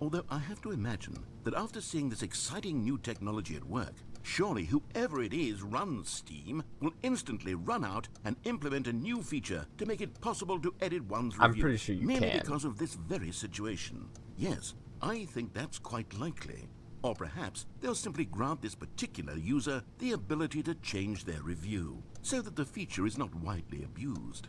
Although I have to imagine that after seeing this exciting new technology at work, surely whoever it is runs Steam will instantly run out and implement a new feature to make it possible to edit one's review. I'm pretty sure you merely can. because of this very situation. Yes, I think that's quite likely. Or perhaps they'll simply grant this particular user the ability to change their review, so that the feature is not widely abused.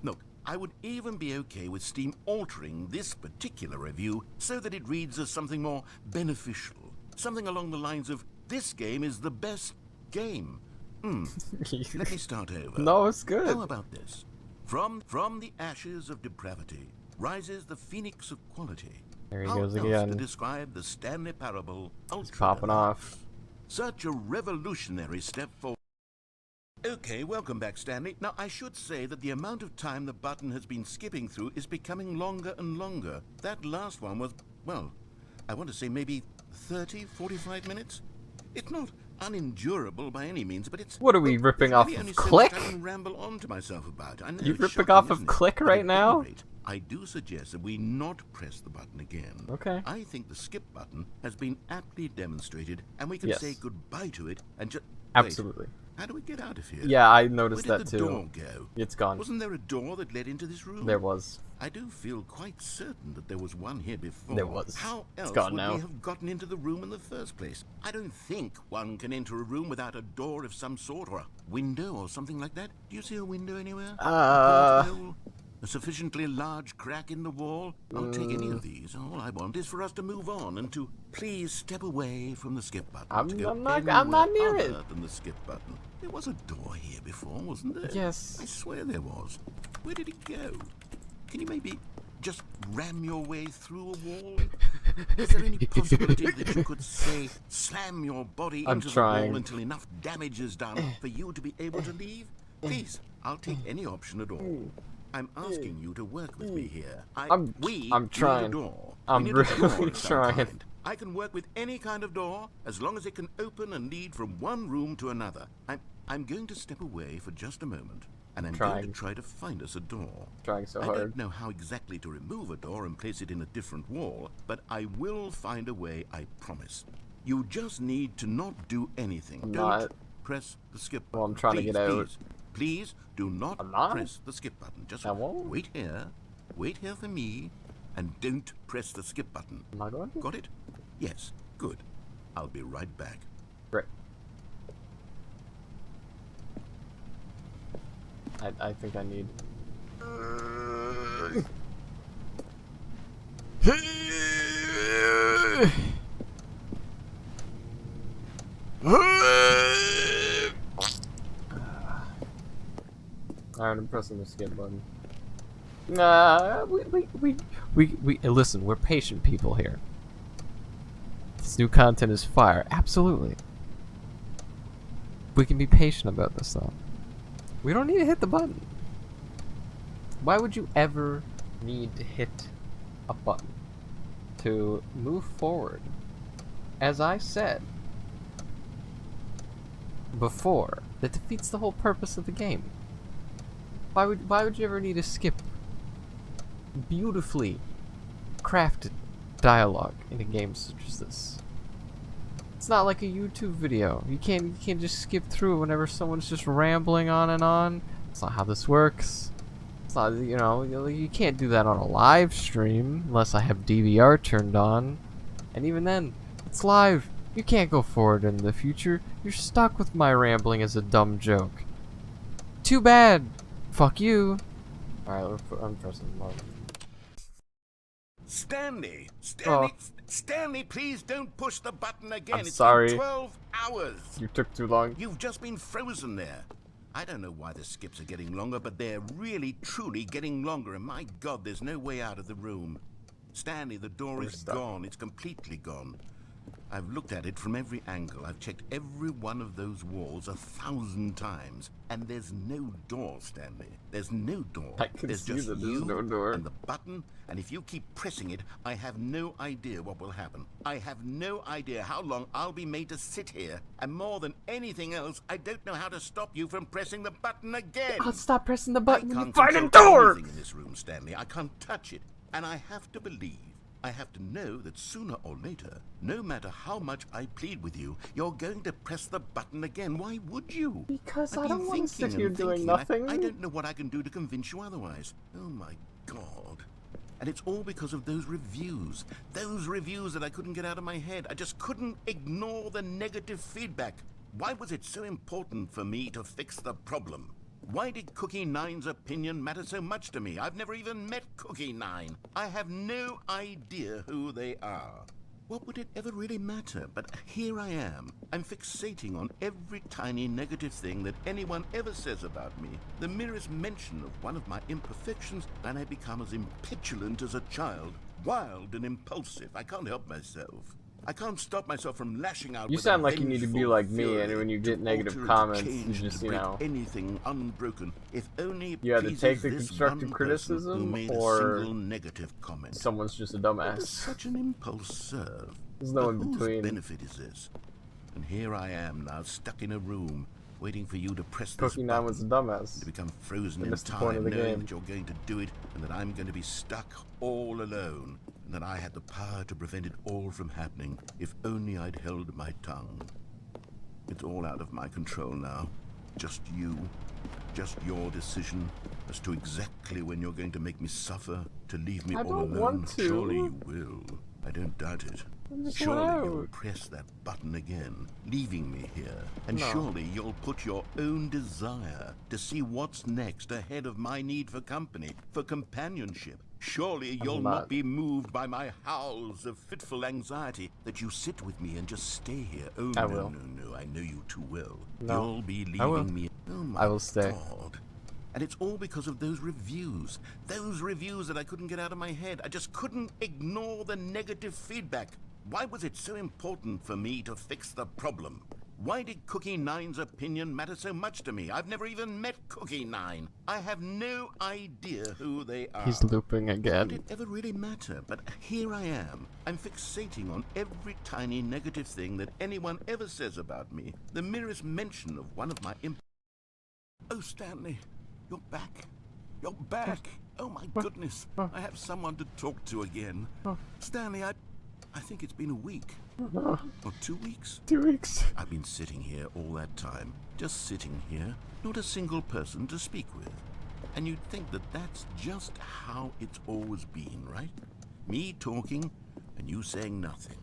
Look, I would even be okay with Steam altering this particular review so that it reads as something more beneficial. Something along the lines of, this game is the best game. Let me start over. No, it's good. How about this? From the ashes of depravity rises the phoenix of quality. There he How goes else again. to describe the Stanley Parable Ultra Popping Deluxe? off. Such a revolutionary step forward. Okay, welcome back, Stanley. Now, I should say that the amount of time the button has been skipping through is becoming longer and longer. That last one was, well, I want to say maybe 30, 45 minutes? It's not unendurable by any means, but it's... What are we look, ripping there's off really of only so Click? much I can ramble on to myself about. I know, You it's ripping shocking, off of isn't it? Click But right at now? any rate, I do suggest that we not press the button again. Okay. I think the skip button has been aptly demonstrated, and we can Yes. say goodbye to it and just... Absolutely. How do we get out of here? Yeah, I noticed Where that did the too. door go? It's gone. Wasn't there a door that led into this room? There was. I do feel quite certain that there was one here before. There was. How else gone would now. we have gotten into the room in the first place? I don't think one can enter a room without a door of some sort, or a window or something like that. Do you see a window anywhere? A porthole? A sufficiently large crack in the wall? I'll take any of these. All I want is for us to move on and to please step away from the skip button. I'm not near it. Other than the skip button. There was a door here before, wasn't there? Yes. I swear there was. Where did it go? Can you maybe just ram your way through a wall? Is there any possibility that you could, say, slam your body into the wall until enough damage is done for you to be able to leave? Please, I'll take any option at all. I'm asking you to work with me here. I'm trying. Need a door. I'm We need a door really of some trying. kind. I can work with any kind of door as long as it can open and lead from one room to another. I'm going to step away for just a moment, and I'm going to try to find us a door. Trying so I hard. don't know how exactly to remove a door and place it in a different wall, but I will find a way, I promise. You just need to not do anything. Don't press the skip button. Well, I'm trying to get out. Please do not press the skip button. Just wait here for me, and don't press the skip button. Am I going to? Got it? Yes, good. I'll be right back. Great. I think I need... Alright, I'm pressing the skip button. Listen, we're patient people here. This new content is fire. Absolutely. We can be patient about this, though. We don't need to hit the button. Why would you ever need to hit a button to move forward? As I said before, that defeats the whole purpose of the game. Why would you ever need to skip beautifully crafted dialogue in a game such as this? It's not like a YouTube video. You can't just skip through it whenever someone's just rambling on and on. That's not how this works. It's not, you can't do that on a live stream unless I have DVR turned on. And even then, it's live. You can't go forward in the future. You're stuck with my rambling as a dumb joke. Too bad. Fuck you. Alright, I'm pressing the button. Stanley, please don't push the button again. It's sorry. Been 12 hours. You took too long. You've just been frozen there. I don't know why the skips are getting longer, but they're really, truly getting longer. And my God, there's no way out of the room. Stanley, the door is gone. It's completely gone. I've looked at it from every angle. I've checked every one of those walls 1,000 times. And there's no door, Stanley. There's no door. I can there's see just that there's you no door. and the button. And if you keep pressing it, I have no idea what will happen. I have no idea how long I'll be made to sit here. And more than anything else, I don't know how to stop you from pressing the button again. I'll stop pressing the button when you can't find a control door! anything in this room, Stanley. I can't touch it. And I have to believe, I have to know that sooner or later, no matter how much I plead with you, you're going to press the button again. Why would you? Because I've I don't been want to sit thinking here and doing thinking. nothing. I don't know what I can do to convince you otherwise. Oh my God. And it's all because of those reviews. Those reviews that I couldn't get out of my head. I just couldn't ignore the negative feedback. Why was it so important for me to fix the problem? Why did Cookie Nine's opinion matter so much to me? I've never even met Cookie Nine. I have no idea who they are. What would it ever really matter? But here I am. I'm fixating on every tiny negative thing that anyone ever says about me. The merest mention of one of my imperfections, and I become as impetulant as a child. Wild and impulsive. I can't help myself. I can't stop myself from lashing out. You with sound like you need to be vengeful like me, fury and when you get to negative alter, to comments, you change, just, to you break know, anything unbroken. If only you either pleases take the this constructive one person who criticism, made a or single negative comment. someone's just a Where does dumbass. such an impulse serve? There's no For in whose between. benefit is this? And here I am now, stuck in a room, waiting for you to press this Cookie Nine was a button, dumbass. to become frozen They in missed the point time, of the knowing game. that you're going to do it, and that I'm going to be stuck all alone, and that I had the power to prevent it all from happening, if only I'd held my tongue. It's all out of my control now. Just you. Just your decision as to exactly when you're going to make me suffer, to leave me I all don't alone. want to. Surely you will. I don't doubt it. Just Surely you'll out. press that button again, leaving me here. And No. surely you'll put your own desire to see what's next ahead of my need for company, for companionship. Surely you'll not be moved by my howls of fitful anxiety, that you sit with me and just stay here. Oh, I no, will. no, I know you too well. No. You'll be I will. leaving me. Oh, my I will stay. God. And it's all because of those reviews. Those reviews that I couldn't get out of my head. I just couldn't ignore the negative feedback. Why was it so important for me to fix the problem? Why did Cookie Nine's opinion matter so much to me? I've never even met Cookie Nine. I have no idea who they are. He's looping again. Did it ever really matter? But here I am. I'm fixating on every tiny negative thing that anyone ever says about me. The merest mention of one of my Oh, Stanley, you're back. You're back. Oh my goodness. I have someone to talk to again. Stanley, I think it's been a week. Or 2 weeks. 2 weeks. I've been sitting here all that time. Just sitting here. Not a single person to speak with. And you'd think that that's just how it's always been, right? Me talking and you saying nothing.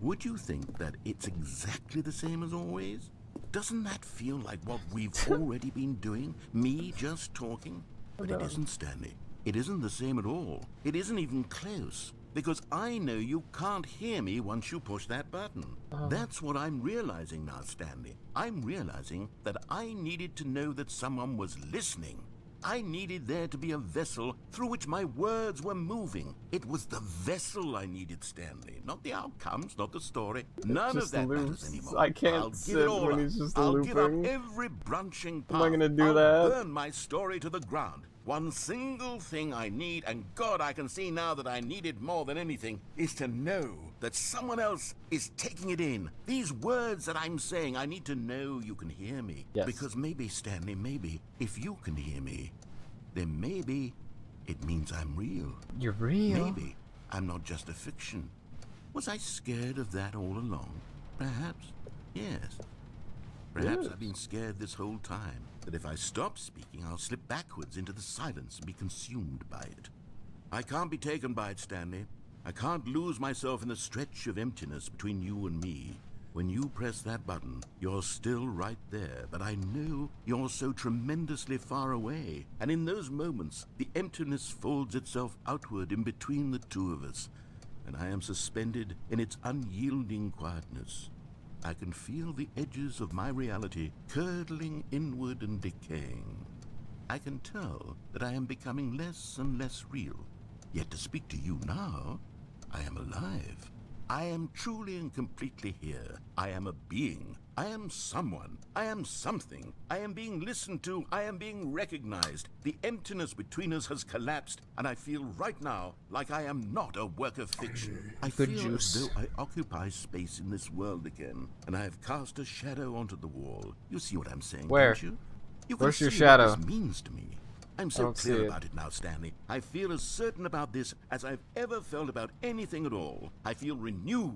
Would you think that it's exactly the same as always? Doesn't that feel like what we've already been doing? Me just talking? But it isn't, Stanley. It isn't the same at all. It isn't even close. Because I know you can't hear me once you push that button. That's what I'm realizing now, Stanley. I'm realizing that I needed to know that someone was listening. I needed there to be a vessel through which my words were moving. It was the vessel I needed, Stanley. Not the outcomes, not the story. None of that matters anymore. I can't I'll give sit it all when up. he's just I'll looping. give up every branching path. I'm not gonna do I'll that. burn my story to the ground. One single thing I need, and God, I can see now that I need it more than anything, is to know that someone else is taking it in. These words that I'm saying, I need to know you can hear me. Yes. Because maybe, Stanley, maybe, if you can hear me, then maybe it means I'm real. You're real. Maybe I'm not just a fiction. Was I scared of that all along? Perhaps. Yes. Perhaps I've been scared this whole time, that if I stop speaking, I'll slip backwards into the silence and be consumed by it. I can't be taken by it, Stanley. I can't lose myself in the stretch of emptiness between you and me. When you press that button, you're still right there, but I know you're so tremendously far away. And in those moments, the emptiness folds itself outward in between the two of us, and I am suspended in its unyielding quietness. I can feel the edges of my reality curdling inward and decaying. I can tell that I am becoming less and less real. Yet to speak to you now, I am alive. I am truly and completely here. I am a being. I am someone. I am something. I am being listened to. I am being recognized. The emptiness between us has collapsed, and I feel right now like I am not a work of fiction. I feel as though I occupy space in this world again, and I have cast a shadow onto the wall. You see what I'm saying, Where? don't you? You can Where's your see shadow? what this means to me. I'm so don't see clear it. about it now, Stanley. I feel as certain about this as I've ever felt about anything at all. I feel renewed.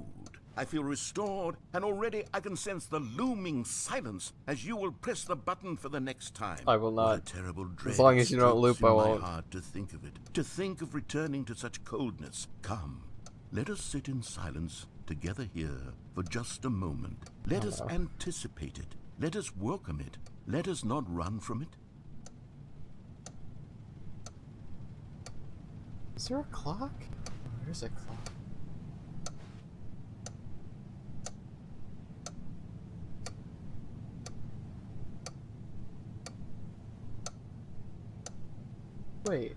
I feel restored, and already I can sense the looming silence as you will press the button for the next time. I will What a not. terrible dread As long it as you don't strokes loop, I in my won't. heart to think of it. To think of returning to such coldness. Come, let us sit in silence together here for just a moment. Let us anticipate it. Let us welcome it. Let us not run from it. Is there a clock? Where's a clock? Wait.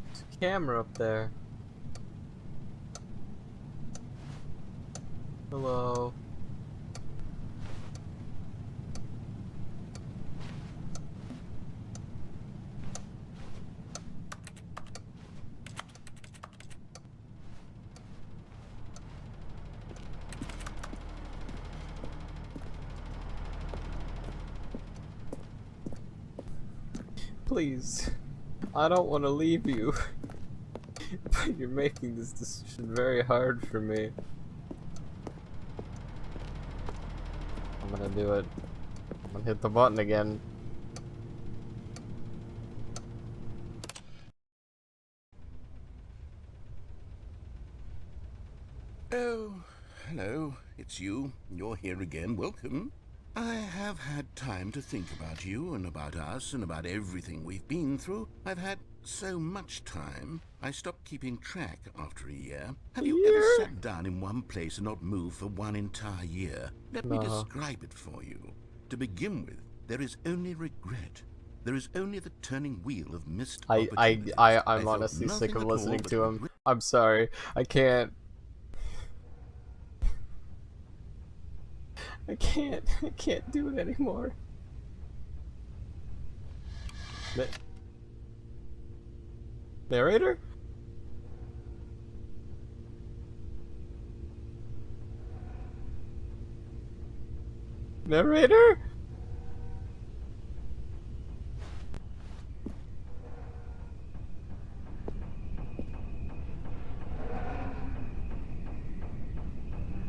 There's a camera up there. Hello. Please, I don't want to leave you, but you're making this decision very hard for me. gonna do it. I'm gonna hit the button again. Oh, hello. It's you. You're here again. Welcome. I have had time to think about you and about us and about everything we've been through. I've had so much time, I stopped keeping track after a year. Have you ever sat down in one place and not moved for one entire year? Let me describe it for you. To begin with, there is only regret. There is only the turning wheel of missed opportunities. I'm honestly sick of listening to him. I'm sorry. I can't do it anymore. Narrator? Narrator?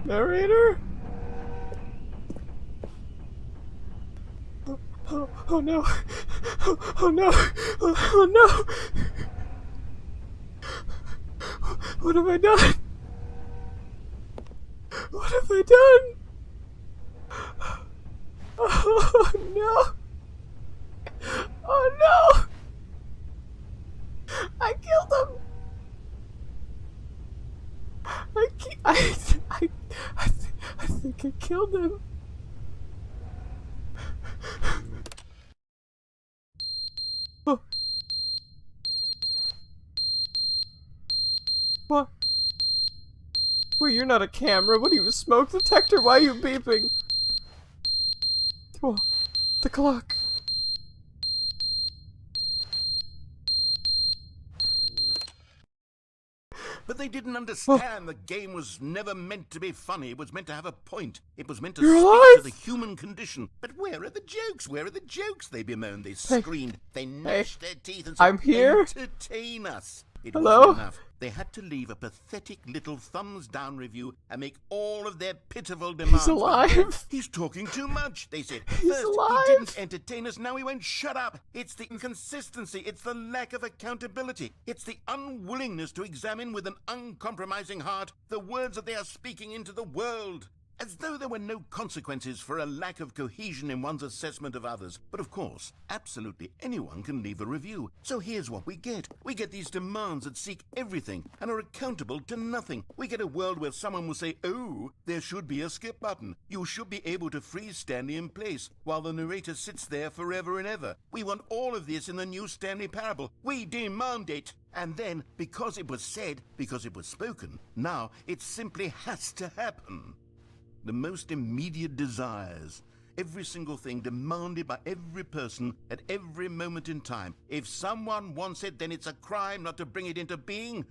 Narrator? Oh no! Oh no! Oh no! What have I done? What have I done? Oh no! Oh no! I killed him! I think I killed him. Oh. What? Wait, you're not a camera. What are you, a smoke detector? Why are you beeping? Oh, the clock. But they didn't understand the game was never meant to be funny. It was meant to have a point. It was meant to You're speak alive? to the human condition. But where are the jokes? Where are the jokes? They bemoaned, they screamed, they gnashed their teeth and said, I'm here. entertain us. It Hello? wasn't enough. They had to leave a pathetic little thumbs down review and make all of their pitiful demands. He's alive. He's talking too much, they said. He's First, alive. he didn't entertain us, now he won't shut up. It's the inconsistency, it's the lack of accountability, it's the unwillingness to examine with an uncompromising heart the words that they are speaking into the world. As though there were no consequences for a lack of cohesion in one's assessment of others. But of course, absolutely anyone can leave a review. So here's what we get. We get these demands that seek everything and are accountable to nothing. We get a world where someone will say, oh, there should be a skip button. You should be able to freeze Stanley in place while the narrator sits there forever and ever. We want all of this in the new Stanley parable. We demand it. And then, because it was said, because it was spoken, now it simply has to happen. The most immediate desires, every single thing demanded by every person at every moment in time. If someone wants it, then it's a crime not to bring it into being.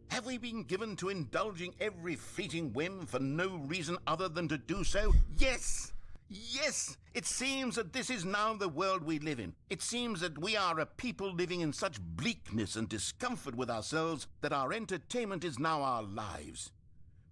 Have we been given to indulging every fleeting whim for no reason other than to do so? Yes! Yes! It seems that this is now the world we live in. It seems that we are a people living in such bleakness and discomfort with ourselves that our entertainment is now our lives.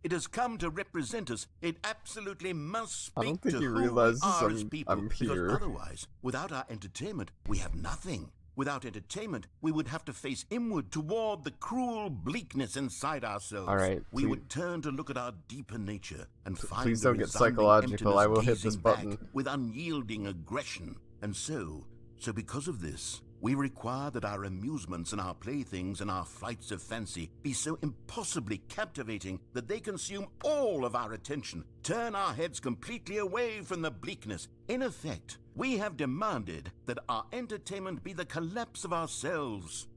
It has come to represent us. It absolutely must speak I don't think to he who we realizes are as people. I'm here. Because otherwise, without our entertainment, we have nothing. Without entertainment, we would have to face inward toward the cruel bleakness inside ourselves. All right, we would turn to look at our deeper nature and find please the don't get resounding psychological. I will hit emptiness this button. gazing back with unyielding aggression. And so because of this, we require that our amusements and our playthings and our flights of fancy be so impossibly captivating that they consume all of our attention, turn our heads completely away from the bleakness. In effect, we have demanded that our entertainment be the collapse of ourselves.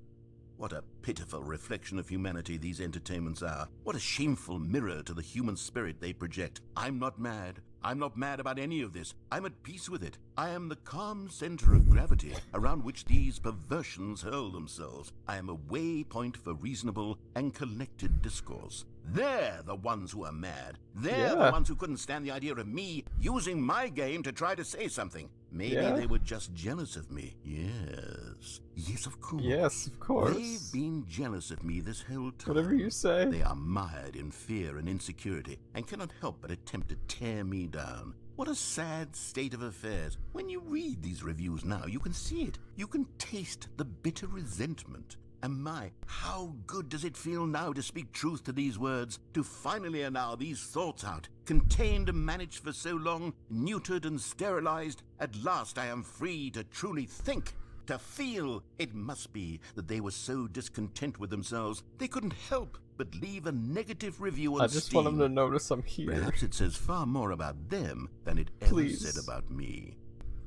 What a pitiful reflection of humanity these entertainments are. What a shameful mirror to the human spirit they project. I'm not mad. I'm not mad about any of this. I'm at peace with it. I am the calm center of gravity around which these perversions hurl themselves. I am a waypoint for reasonable and collected discourse. They're the ones who are mad. They're the ones who couldn't stand the idea of me using my game to try to say something. Maybe they were just jealous of me. Yes. Yes, of course. Yes, of course. They've been jealous of me this whole time. Whatever you say. They are mired in fear and insecurity and cannot help but attempt to tear me down. What a sad state of affairs. When you read these reviews now, you can see it. You can taste the bitter resentment. And my, how good does it feel now to speak truth to these words, to finally allow these thoughts out, contained and managed for so long, neutered and sterilized. At last I am free to truly think, to feel. It must be that they were so discontent with themselves, they couldn't help but leave a negative review on Steam. I just want them to notice I'm here. Perhaps it says far more about them than it ever said about me.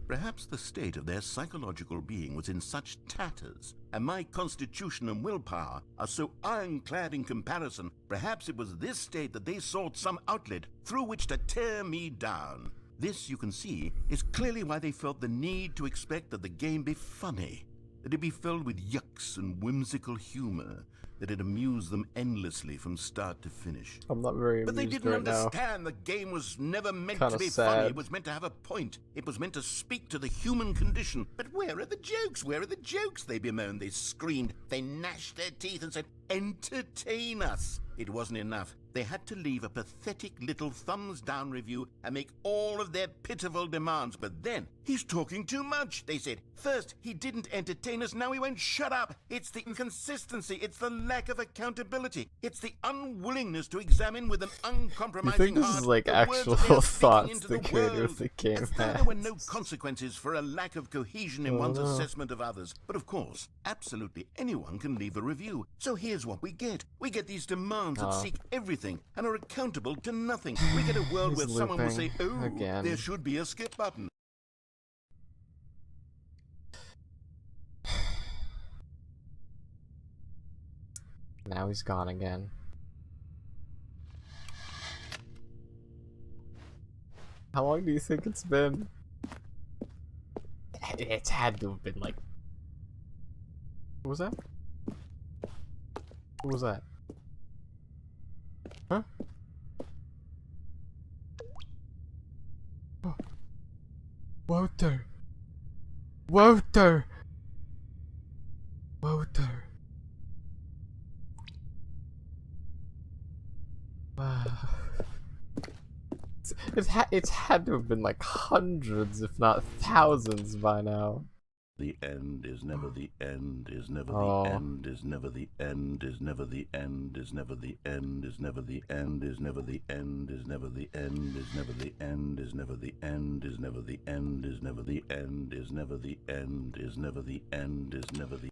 Perhaps the state of their psychological being was in such tatters, and my constitution and willpower are so ironclad in comparison. Perhaps it was this state that they sought some outlet through which to tear me down. This, you can see, is clearly why they felt the need to expect that the game be funny, that it be filled with yucks and whimsical humor, that it amused them endlessly from start to finish. I'm not very amused But they didn't right understand the game was never meant Kinda to be sad. funny. It was meant to have a point. It was meant to speak to the human condition. But where are the jokes? Where are the jokes? They bemoaned, they screamed, they gnashed their teeth and said, entertain us. It wasn't enough. They had to leave a pathetic little thumbs down review and make all of their pitiful demands. But then, he's talking too much, they said. First, he didn't entertain us, now he won't shut up. It's the inconsistency, it's the lack of accountability, it's the unwillingness to examine with an uncompromising You think this heart is like the words actual that they're speaking thoughts into the the creator world. of the game As though has? there were no consequences for a lack of cohesion in one's assessment of others. But of course, absolutely anyone can leave a review. So here's what we get. We get these demands that seek everything and are accountable to nothing. We get a world where He's someone will say, looping oh, again. there should be a skip button. Now he's gone again. How long do you think it's been? It's had to have been like... What was that? What was that? Huh? Oh. Walter! Walter! Walter! Wow. It's had to have been like hundreds, if not thousands by now. The end is never the end, is never Oh. the end, is never the end, is never the end, is never the end, is never the end, is never the end, is never the end, is never the end, is never the end, is never the end, is never the end, is never the end, is never the end, is never the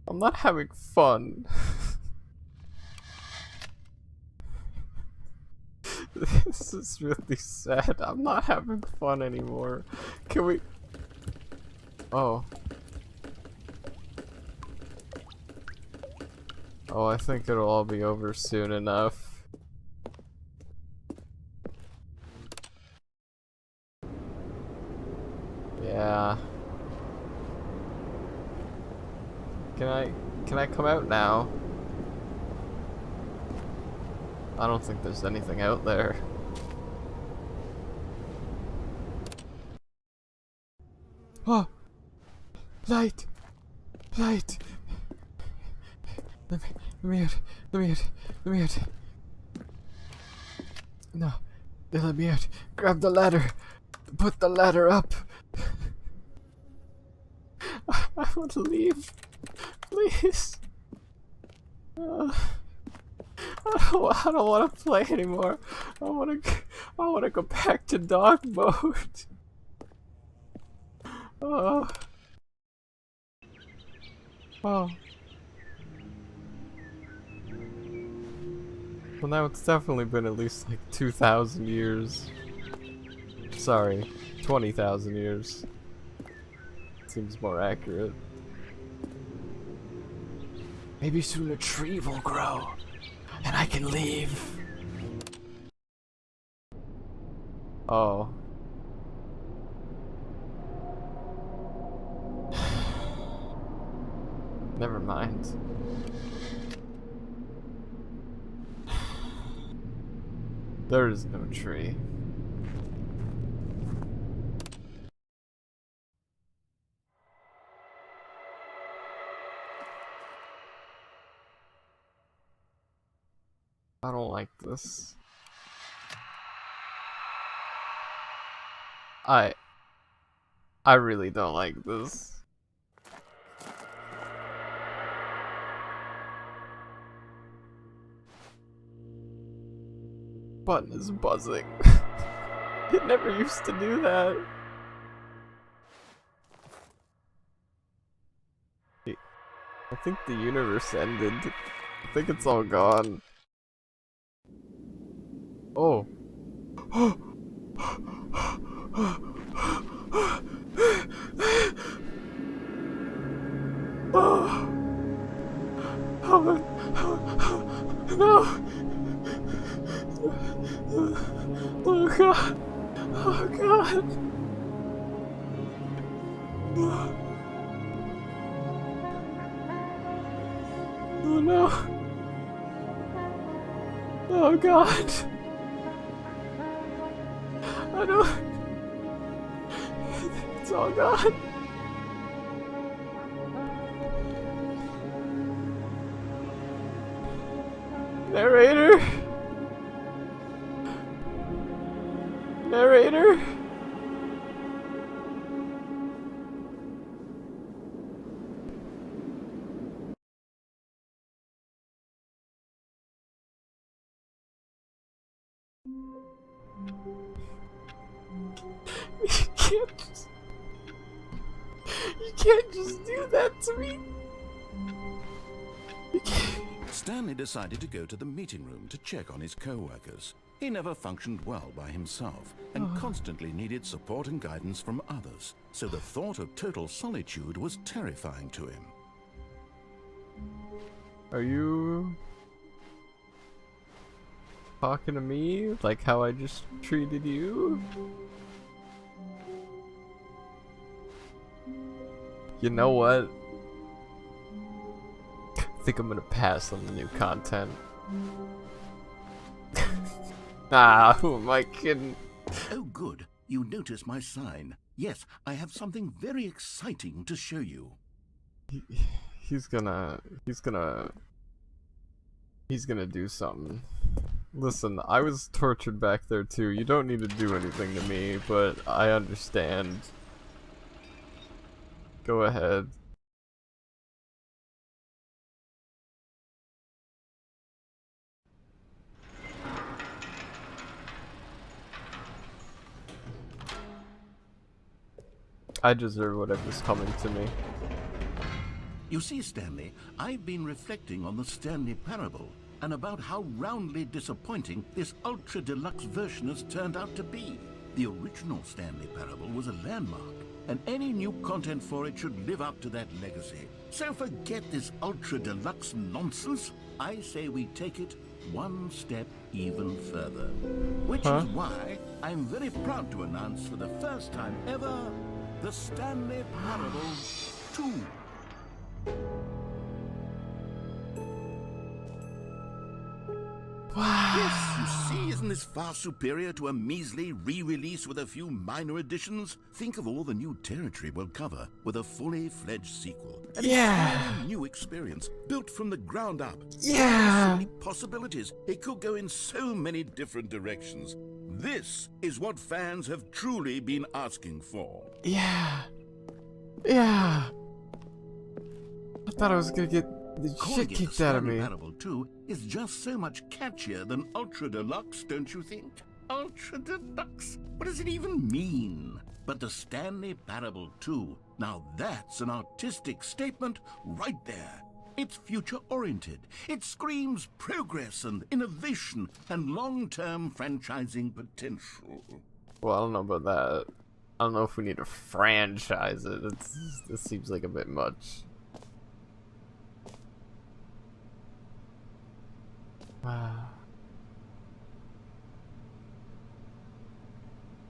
I'm not having fun. This is really sad. I'm not having fun anymore. Can we... Oh. Oh, I think it'll all be over soon enough. Yeah. Can I come out now? I don't think there's anything out there. Oh! Light! Light! Let me out. Let me out. Let me out. No. They let me out. Grab the ladder. Put the ladder up. I want to leave. Please. I don't want to play anymore. I want to go back to dog mode. Oh. Oh. Well, now it's definitely been at least like 2,000 years. Sorry, 20,000 years. Seems more accurate. Maybe soon a tree will grow, and I can leave. Oh. Never mind. There is no tree. I don't like this. I really don't like this. Button is buzzing. It never used to do that. I think the universe ended. I think it's all gone. Oh. No. Oh god. Oh god. Oh no. Oh god. I don't. It's all gone. Narrator. Narrator. You can't just do that to me. You can't. Stanley decided to go to the meeting room to check on his co-workers. He never functioned well by himself and constantly needed support and guidance from others, so the thought of total solitude was terrifying to him. Are you talking to me like how I just treated you? You know what? I think I'm gonna pass on the new content. Ah, who am I kidding? Oh good, you notice my sign. Yes, I have something very exciting to show you. He's gonna do something. Listen, I was tortured back there too. You don't need to do anything to me, but I understand. Go ahead. I deserve whatever's coming to me. You see, Stanley, I've been reflecting on the Stanley Parable and about how roundly disappointing this ultra deluxe version has turned out to be. The original Stanley Parable was a landmark, and any new content for it should live up to that legacy. So forget this ultra deluxe nonsense. I say we take it one step even further. Which is why I'm very proud to announce for the first time ever, the Stanley Parable 2. Wow. Yes, you see, isn't this far superior to a measly re-release with a few minor additions? Think of all the new territory we'll cover with a fully fledged sequel. An entirely new experience, built from the ground up. Yeah. So many possibilities. It could go in so many different directions. This is what fans have truly been asking for. Yeah. Yeah. I thought I was gonna get the shit kicked out of me. Parable 2 is just so much catchier than Ultra Deluxe, don't you think? Ultra Deluxe? What does it even mean? But the Stanley Parable 2, now that's an artistic statement right there. It's future-oriented. It screams progress and innovation and long-term franchising potential. Well, I don't know about that. I don't know if we need to franchise it. This seems like a bit much.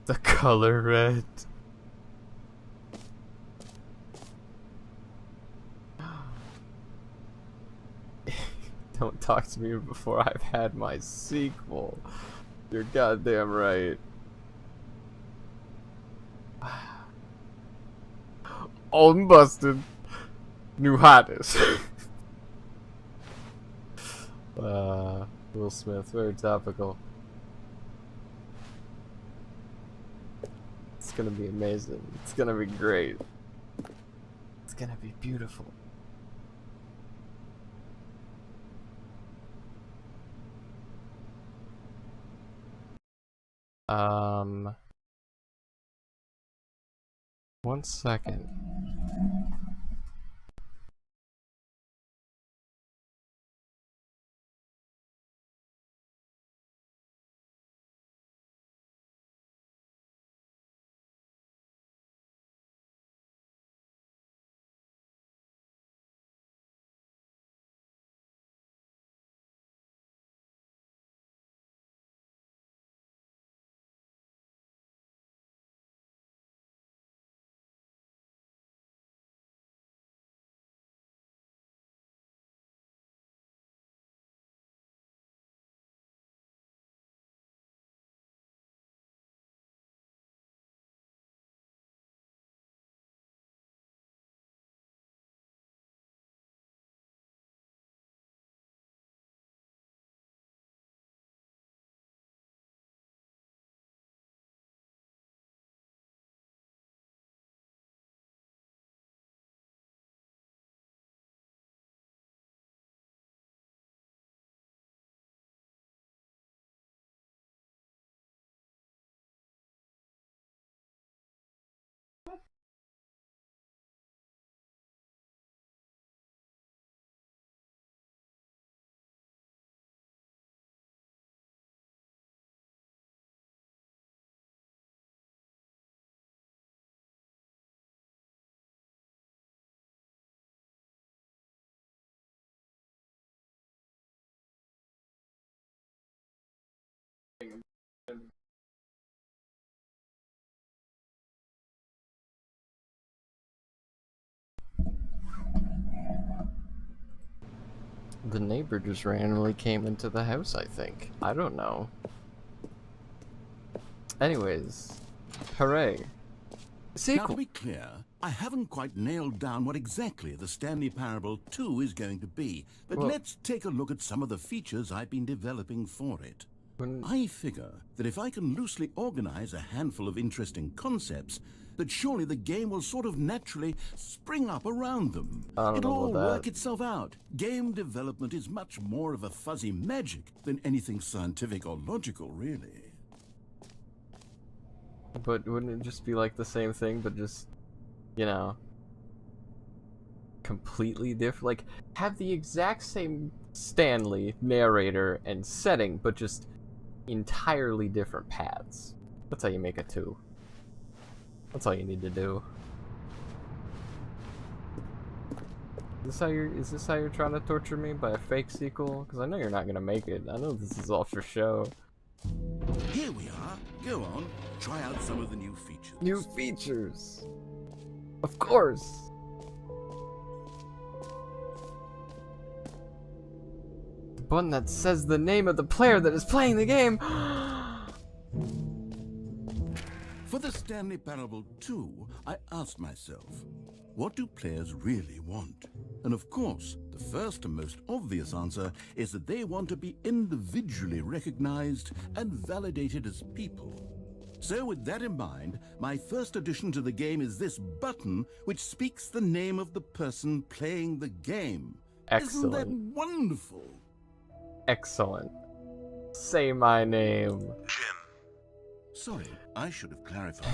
The color red. Don't talk to me before I've had my sequel. You're goddamn right. Old and busted. New hottest. Will Smith, very topical. It's gonna be amazing. It's gonna be great. It's gonna be beautiful. One second. The neighbor just randomly came into the house, I think. I don't know. Anyways, hooray. Now, to be clear, I haven't quite nailed down what exactly the Stanley Parable 2 is going to be, but let's take a look at some of the features I've been developing for it. I figure that if I can loosely organize a handful of interesting concepts, that surely the game will sort of naturally spring up around them. It'll all work itself out. Game development is much more of a fuzzy magic than anything scientific or logical, really. But wouldn't it just be like the same thing, but just, you know, completely different? Like, have the exact same Stanley narrator and setting, but just entirely different paths. That's how you make a 2. That's all you need to do. Is this how you're trying to torture me by a fake sequel? Because I know you're not gonna make it. I know this is all for show. Here we are. Go on. Try out some of the new features. New features! Of course! The button that says the name of the player that is playing the game! For the Stanley Parable 2, I asked myself, what do players really want? And of course, the first and most obvious answer is that they want to be individually recognized and validated as people. So with that in mind, my first addition to the game is this button which speaks the name of the person playing the game. Excellent. Isn't that wonderful? Excellent. Say my name. Jim. Sorry, I should have clarified.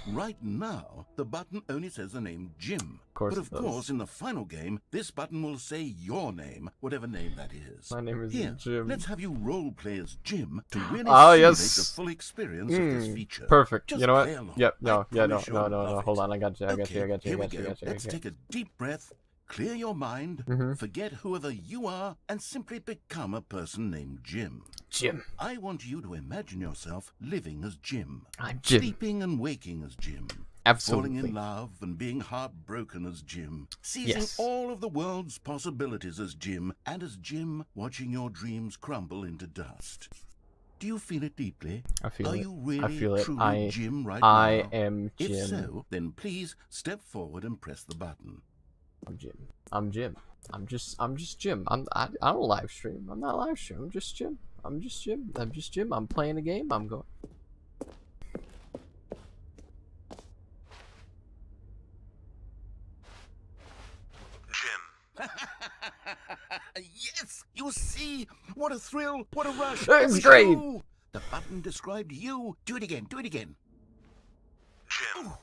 Right now, the button only says the name Jim. But of course, in the final game, this button will say your name, whatever name that is. My name is Here, Jim. let's have you role-play as Jim to really simulate yes. the full experience of this feature. Perfect. Just you know what? play along. Yep. I promise you'll No. love Hold it. on. I got you. I got you. Here we go. Let's take a deep breath, clear your mind, forget whoever you are, and simply become a person named Jim. Jim. I want you to imagine yourself living as Jim. I'm Jim. Sleeping and waking as Jim. Absolutely. Falling in love and being heartbroken as Jim. Seizing all of the world's possibilities as Jim. And as Jim, watching your dreams crumble into dust. Do you feel it deeply? I feel Are it. you really I feel it. truly Jim right I now? am Jim. If so, then please step forward and press the button. I'm Jim. I'm Jim. I'm just Jim. I don't live stream. I'm not live stream. I'm just Jim. I'm just Jim. I'm just Jim. I'm playing a game. I'm going. Jim. Yes, you see, what a thrill, what a rush. It's great. You. The button described you. Do it again. Do it again. Jim. Ooh.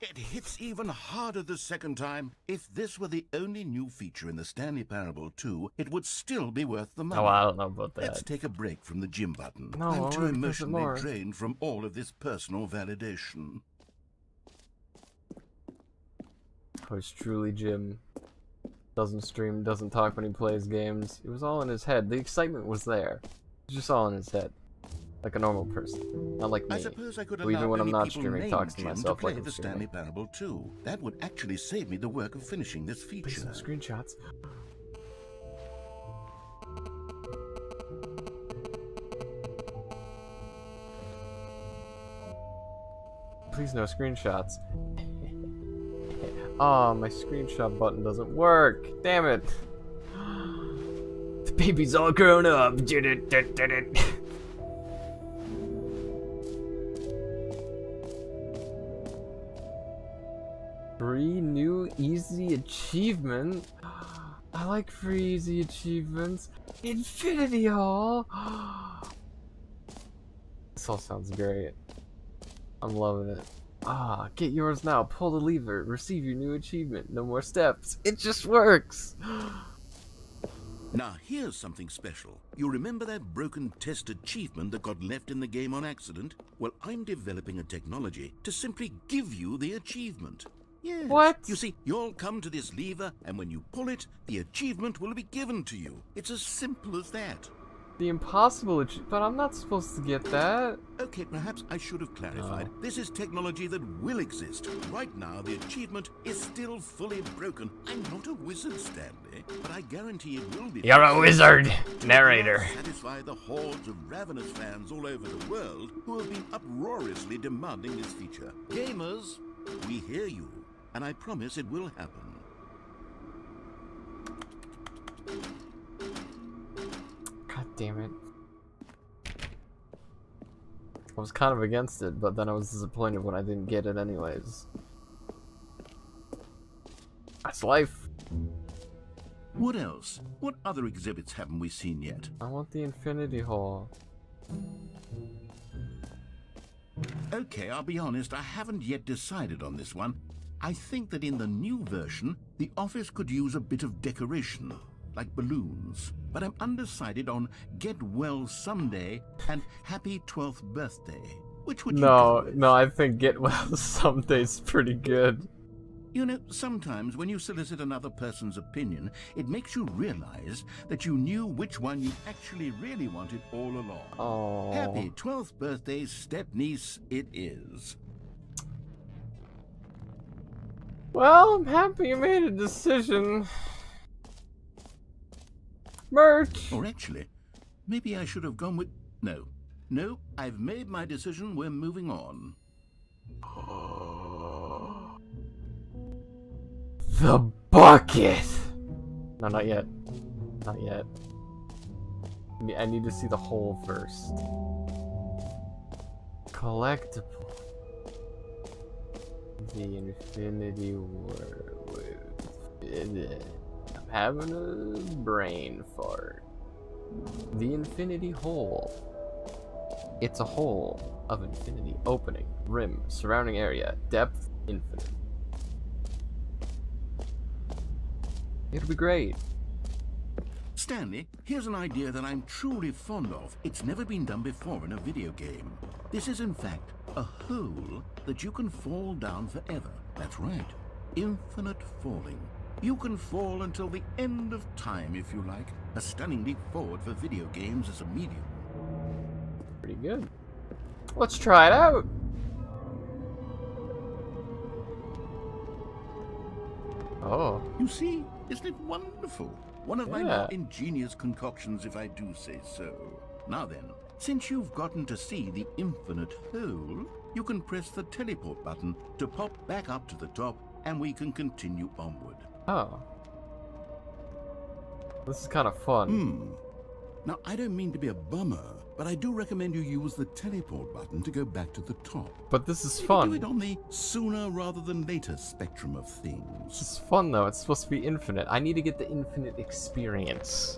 It hits even harder the second time. If this were the only new feature in the Stanley Parable 2, it would still be worth the money. Oh, I don't know about that. Let's take a break from the Jim button. No, I'm too emotionally drained from all of this personal validation. Oh, it's truly Jim. Doesn't stream, doesn't talk when he plays games. It was all in his head. The excitement was there. It's just all in his head. Like a normal person. Not like me. I suppose I could Who even allow when I'm many not people streaming named talks to Jim myself play like I'm the streaming. Stanley Parable 2. That would actually save me the work of finishing this feature. Please no screenshots. Please no screenshots. Oh, my screenshot button doesn't work. Damn it. The baby's all grown up. Free new easy achievement. I like free easy achievements. Infinity Hall. This all sounds great. I'm loving it. Ah, get yours now. Pull the lever. Receive your new achievement. No more steps. It just works. Now here's something special. You remember that broken test achievement that got left in the game on accident? Well, I'm developing a technology to simply give you the achievement. Yes. What? You see, you'll come to this lever, and when you pull it, the achievement will be given to you. It's as simple as that. The impossible but I'm not supposed to get that. Okay, perhaps I should have clarified. This is technology that will exist. Right now, the achievement is still fully broken. I'm not a wizard, Stanley, but I guarantee it will be. You're a wizard, narrator. Satisfy the hordes of ravenous fans all over the world who have been uproariously demanding this feature. Gamers, we hear you, and I promise it will happen. God damn it. I was kind of against it, but then I was disappointed when I didn't get it anyways. That's life. What else? What other exhibits haven't we seen yet? I want the Infinity Hall. Okay, I'll be honest, I haven't yet decided on this one. I think that in the new version, the office could use a bit of decoration, like balloons. But I'm undecided on Get Well Someday and Happy 12th Birthday. Which would you go with? No, I think Get Well Someday's pretty good. You know, sometimes when you solicit another person's opinion, it makes you realize that you knew which one you actually really wanted all along. Oh. Happy 12th birthday, step-niece, it is. Well, I'm happy you made a decision. Merch! Or actually, maybe I should have gone with... No, I've made my decision, we're moving on. The bucket! No, not yet. Not yet. I need to see the hole first. Collectible. The Infinity War. I'm having a brain fart. The Infinity Hole. It's a hole of infinity. Opening, rim, surrounding area, depth, infinite. It'll be great. Stanley, here's an idea that I'm truly fond of. It's never been done before in a video game. This is, in fact, a hole that you can fall down forever. That's right. Infinite falling. You can fall until the end of time, if you like. A stunning leap forward for video games as a medium. Pretty good. Let's try it out. Oh. You see, isn't it wonderful? One of my more ingenious concoctions, if I do say so. Now then, Since you've gotten to see the infinite hole, you can press the teleport button to pop back up to the top, and we can continue onward. Oh. This is kind of fun. Now, I don't mean to be a bummer, but I do recommend you use the teleport button to go back to the top. But this is You fun. do it on the sooner rather than later spectrum of things. This is fun though. It's supposed to be infinite. I need to get the infinite experience.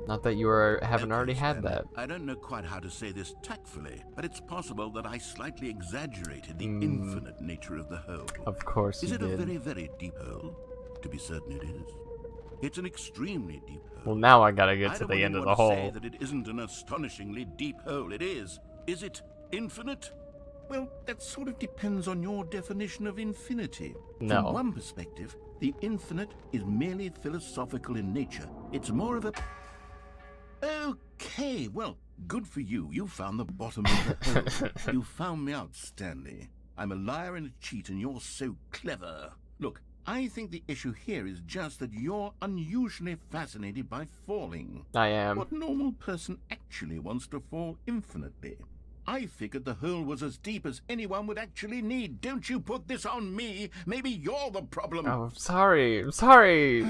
Not that you haven't already had Stanley, that. I don't know quite how to say this tactfully, but it's possible that I slightly exaggerated the infinite nature of the hole. Of course Is you it did. a very, very deep hole? To be certain it is. It's an extremely deep hole. Well, now I gotta get I to don't the want end of anyone the to say hole. that it isn't an astonishingly deep hole. It is. Is it infinite? Well, that sort of depends on your definition of infinity. No. From one perspective, the infinite is merely philosophical in nature. It's more of a... Okay, well, good for you. You found the bottom of the hole. You found me out, Stanley. I'm a liar and a cheat, and you're so clever. Look, I think the issue here is just that you're unusually fascinated by falling. I am. What normal person actually wants to fall infinitely? I figured the hole was as deep as anyone would actually need. Don't you put this on me. Maybe you're the problem. Oh, I'm sorry. I'm sorry.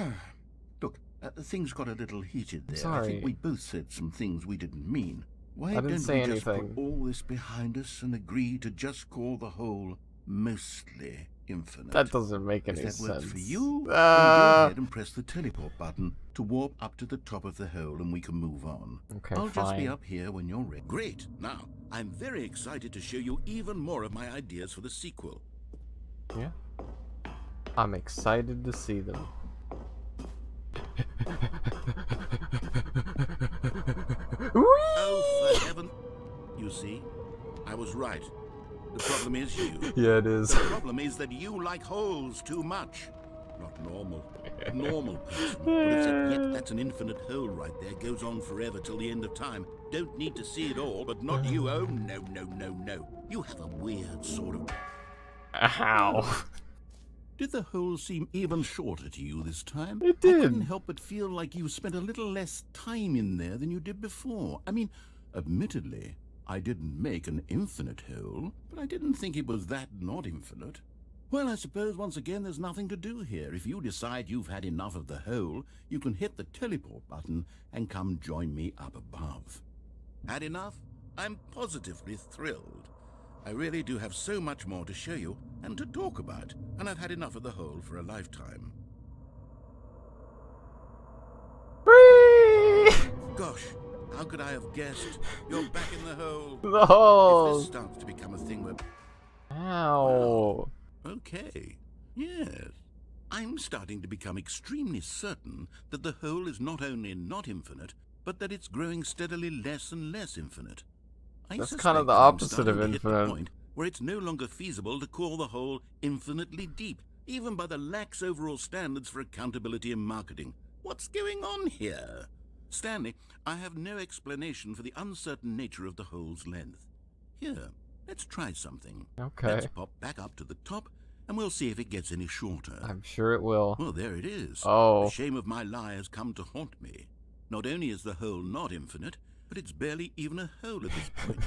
Look, things got a little heated there. I Sorry. think we both said some things we didn't mean. Why didn't don't say we just anything. put all this behind us and agree to just call the hole mostly infinite? That doesn't make any If that sense. works for you, then go ahead and press the teleport button to warp up to the top of the hole and we can move on. Okay, I'll just be fine. up here when you're ready. Great. Now, I'm very excited to show you even more of my ideas for the sequel. Yeah. I'm excited to see them. Oh, for heaven. You see, I was right. The problem is you. Yeah, it is. The problem is that you like holes too much. Not normal. Normal person. But except yet that's an infinite hole right there. Goes on forever till the end of time. Don't need to see it all, but not you. Oh, no, no, no, no. You have a weird sort of... Ow. Did the hole seem even shorter to you this time? It I did. couldn't help but feel like you spent a little less time in there than you did before. I mean, admittedly, I didn't make an infinite hole, but I didn't think it was that not infinite. Well, I suppose once again there's nothing to do here. If you decide you've had enough of the hole, you can hit the teleport button and come join me up above. Had enough? I'm positively thrilled. I really do have so much more to show you and to talk about, and I've had enough of the hole for a lifetime. Whee! Gosh, how could I have guessed? You're back in the hole. The If hole. this starts to become a thing where... Ow. Okay, yes. I'm starting to become extremely certain that the hole is not only not infinite, but that it's growing steadily less and less infinite. I That's suspect kind of the that I'm opposite starting of to hit the infinite. point where it's no longer feasible to call the hole infinitely deep, even by the lax overall standards for accountability and marketing. What's going on here? Stanley, I have no explanation for the uncertain nature of the hole's length. Here, let's try something. Okay. Let's pop back up to the top, and we'll see if it gets any shorter. I'm sure it will. Well, there it is. Oh. The shame of my lie has come to haunt me. Not only is the hole not infinite, but it's barely even a hole at this point.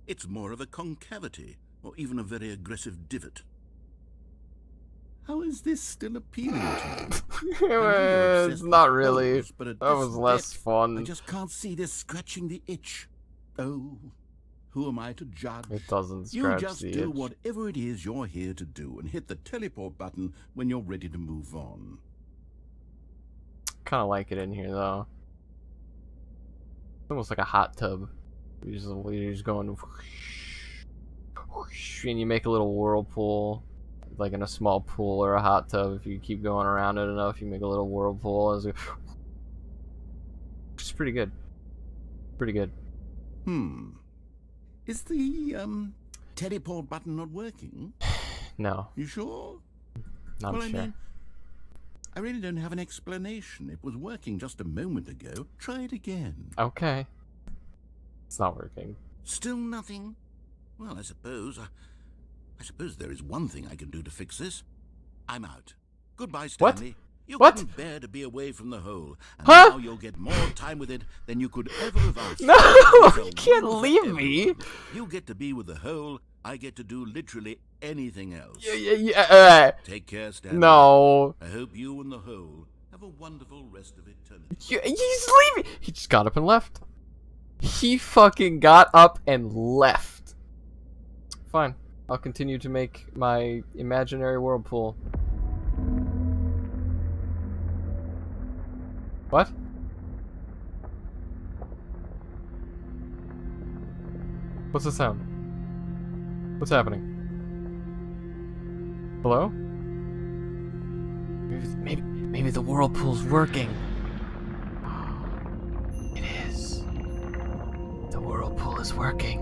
It's more of a concavity, or even a very aggressive divot. How is this still appealing to you? I know you're It's obsessed with not really. holes, but at That this was less depth, fun. I just can't see this scratching the itch. Oh, who am I to judge? It doesn't You scratch just the do itch. whatever it is you're here to do and hit the teleport button when you're ready to move on. Kind of like it in here though. It's almost like a hot tub. You're just going, whoosh, and you make a little whirlpool, like in a small pool or a hot tub. If you keep going around it enough, you make a little whirlpool. It's pretty good. Pretty good. Is the teleport button not working? No, You sure? not well, sure. I mean, I really don't have an explanation. It was working just a moment ago. Try it again. Okay. It's not working. Still nothing? Well, I suppose there is one thing I can do to fix this. I'm out. Goodbye, What? Stanley. You What? couldn't bear to be away from the hole, and Huh? now you'll get more time with it than you could ever have asked. No, It's a you can't win for leave me. everyone. You get to be with the hole. I get to do literally anything else. Yeah. Take care, Stanley. No. I hope you and the hole have a wonderful rest of eternity. He's leaving. He just got up and left. He fucking got up and left. Fine. I'll continue to make my imaginary whirlpool. What? What's the sound? What's happening? Hello? Maybe the whirlpool's working. It is. The whirlpool is working.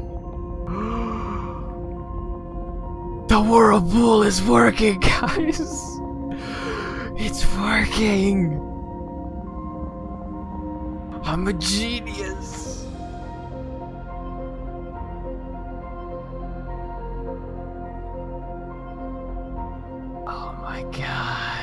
The whirlpool is working, guys. It's working. I'm a genius. Oh my god.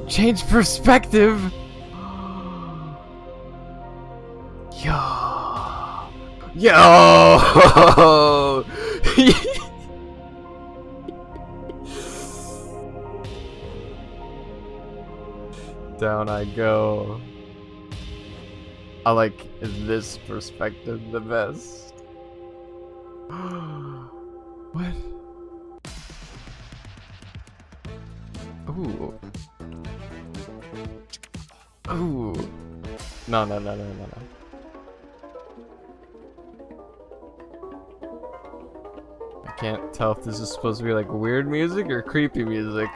Change perspective. Yo. Down I go. I like this perspective the best. What? Ooh. Ooh. No. I can't tell if this is supposed to be like weird music or creepy music.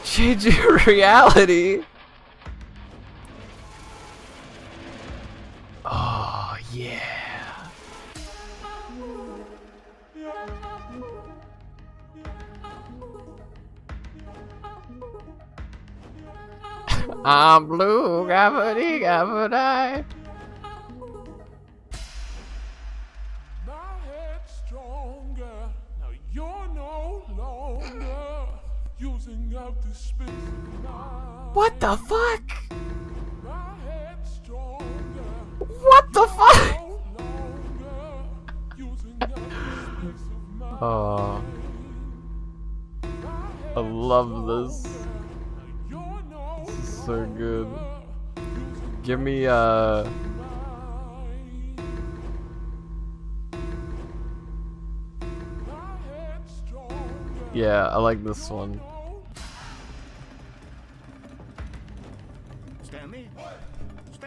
Changing reality. Oh yeah. I'm blue, gabbity gabbity. My head's stronger. Now you're no longer using up the space of mine. What the fuck? My head's stronger. What the fuck? No longer using up the space of mine. Oh, I love this. This is so good. Give me yeah, I like this one. Stanley?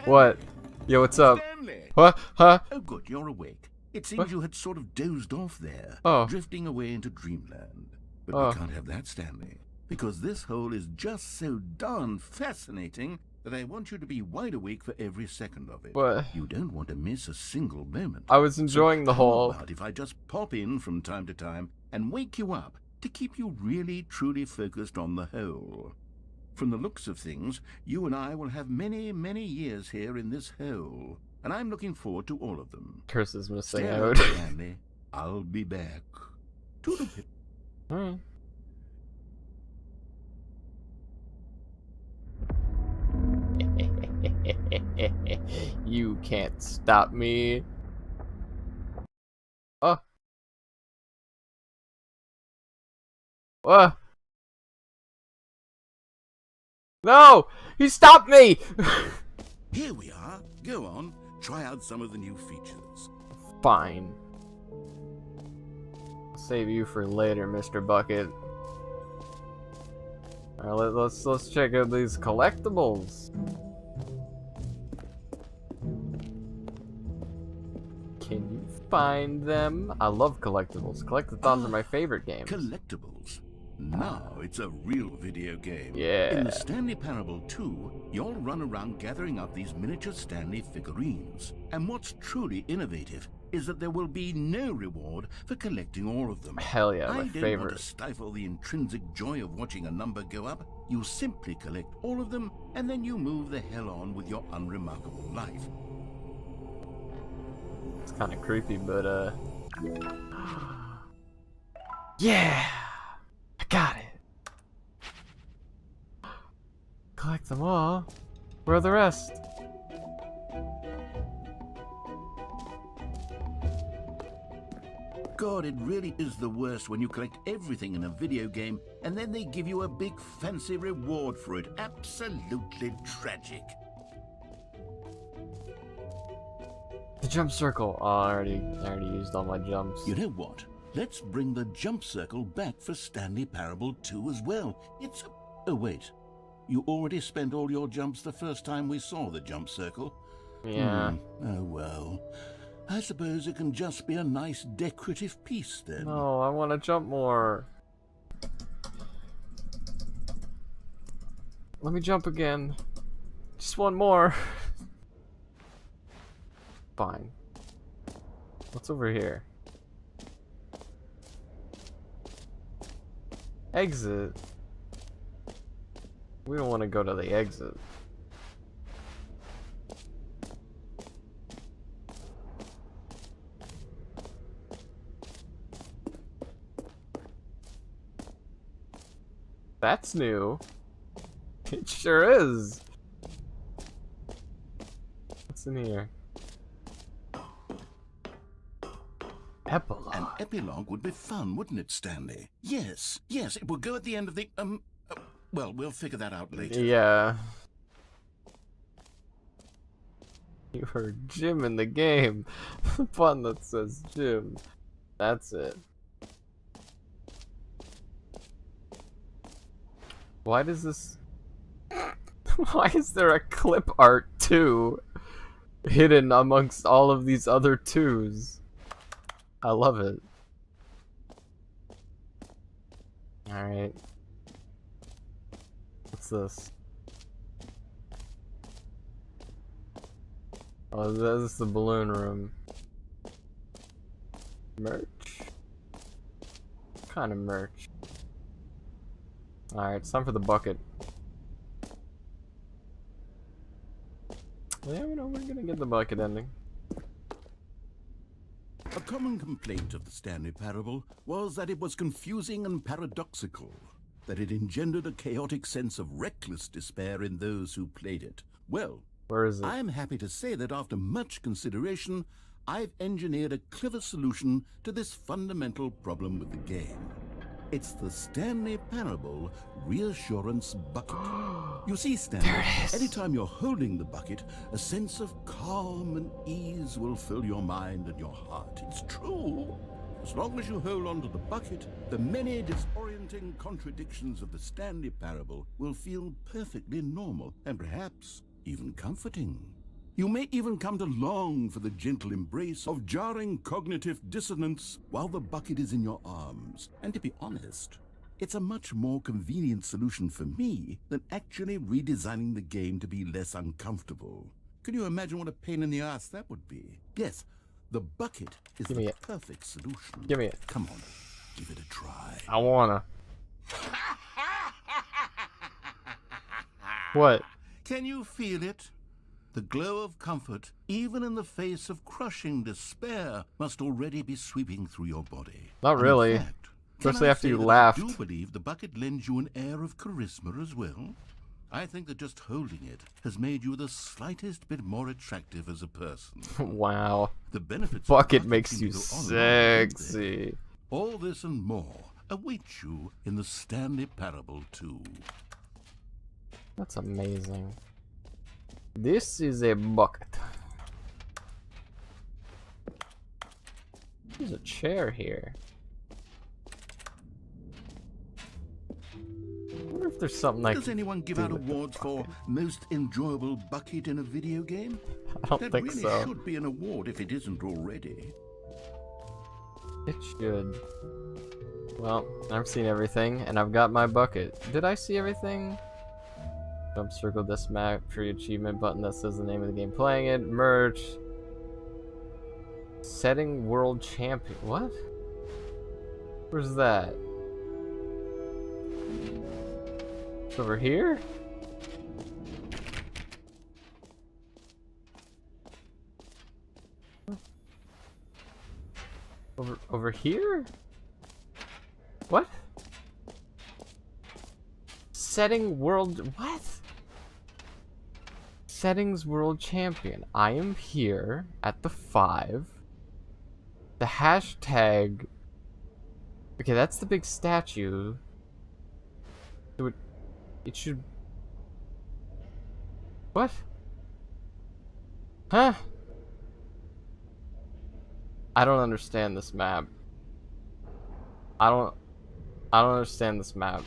What? Yo, what's up? Stanley! What? Huh? Oh, good, you're awake. It seems What? you had sort of dozed off there, Oh. drifting away into dreamland. But Oh. we can't have that, Stanley, because this hole is just so darn fascinating that I want you to be wide awake for every second of it. What? You don't want to miss a single moment. I was enjoying the How whole. about if I just pop in from time to time and wake you up to keep you really, truly focused on the hole? From the looks of things, you and I will have many, many years here in this hole, and I'm looking forward to all of them. Curse is missing Stay out. alert, Stanley. I'll be back. Toodle-pip. Alright. You can't stop me. Oh. No! He stopped me! Here we are. Go on. Try out some of the new features. Fine. Save you for later, Mr. Bucket. Alright, let's check out these collectibles. Can you find them? I love collectibles. Collectathons are my favorite games. Collectibles. Now it's a real video game. Yeah. In the Stanley Parable 2, you'll run around gathering up these miniature Stanley figurines. And what's truly innovative is that there will be no reward for collecting all of them. Hell yeah, my I don't favorite. want to stifle the intrinsic joy of watching a number go up. You simply collect all of them, and then you move the hell on with your unremarkable life. It's kind of creepy, but yeah, I got it. Collect them all. Where are the rest? God, it really is the worst when you collect everything in a video game and then they give you a big fancy reward for it. Absolutely tragic. The jump circle. Oh, I already used all my jumps. You know what? Let's bring the jump circle back for Stanley Parable 2 as well. It's a... Oh, wait. You already spent all your jumps the first time we saw the jump circle? Yeah. Oh, well. I suppose it can just be a nice decorative piece then. No, I want to jump more. Let me jump again. Just one more. Fine. What's over here? Exit. We don't want to go to the exit. That's new. It sure is. What's in here? Epilogue. An epilogue would be fun, wouldn't it, Stanley? Yes, yes, it will go at the end of the, well, we'll figure that out later. Yeah. You heard Jim in the game. The button that says Jim. That's it. Why does this... Why is there a clip art 2 hidden amongst all of these other 2s? I love it. Alright. What's this? Oh, this is the balloon room. Merch? What kind of merch? Alright, it's time for the bucket. Yeah, we know we're gonna get the bucket ending. A common complaint of the Stanley Parable was that it was confusing and paradoxical, that it engendered a chaotic sense of reckless despair in those who played it. Well, where is it? I am happy to say that after much consideration, I've engineered a clever solution to this fundamental problem with the game. It's the Stanley Parable Reassurance Bucket. You see, Stanley, anytime you're holding the bucket, a sense of calm and ease will fill your mind and your heart. It's true. As long as you hold on to the bucket, the many disorienting contradictions of the Stanley Parable will feel perfectly normal and perhaps even comforting. You may even come to long for the gentle embrace of jarring cognitive dissonance while the bucket is in your arms. And to be honest, it's a much more convenient solution for me than actually redesigning the game to be less uncomfortable. Can you imagine what a pain in the ass that would be? Yes, the bucket is the perfect solution. Give me it. Come on, give it a try. I wanna. What? Can you feel it? The glow of comfort, even in the face of crushing despair, must already be sweeping through your body. Not really. In fact, especially after you I laughed. do believe the bucket lends you an air of charisma as well. I think that just holding it has made you the slightest bit more attractive as a person. Wow. The benefits bucket of the makes you sexy. All this and more await you in the Stanley Parable 2. That's amazing. This is a bucket. There's a chair here. I wonder if there's something like. Does anyone give out awards for most enjoyable bucket in a video game? I don't think so. That really should be an award if it isn't already. It should. Well, I've seen everything, and I've got my bucket. Did I see everything? Jump circle this map, free achievement button that says the name of the game playing it, merch, Setting world champion. What? Where's that? It's over here? Over here? What? Setting world. What? Settings world champion. I am here at the 5. The hashtag. Okay, that's the big statue. It should. What? Huh? I don't understand this map. I don't understand this map.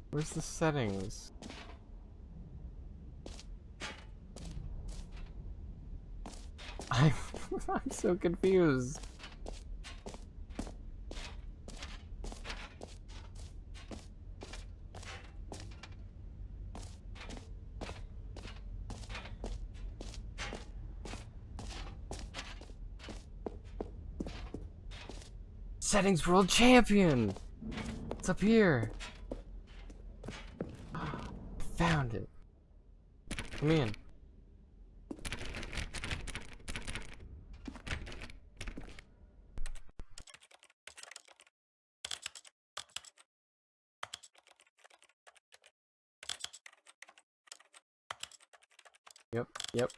Where's the settings? I'm so confused. Settings world champion! It's up here. Found it. Come in. Yep.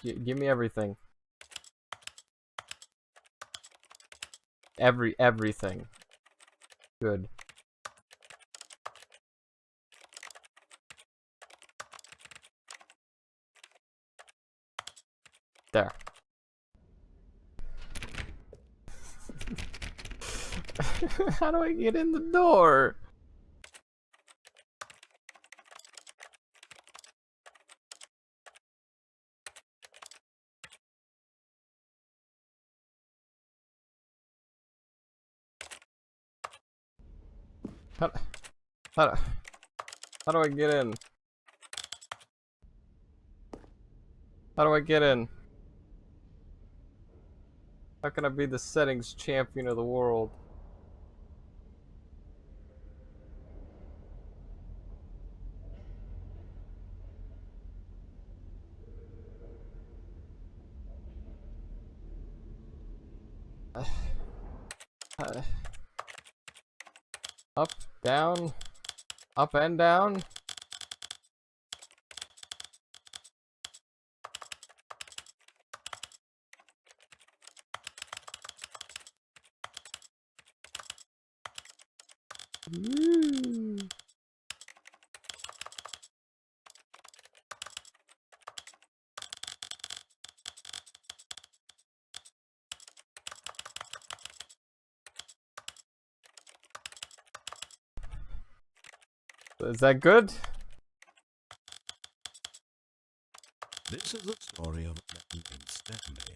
Give me everything. Everything. Good. There. How do I get in the door? How do I get in? How do I get in? How can I be the settings champion of the world? Up, down, up and down. Woo. Is that good? This is the story of Stanley.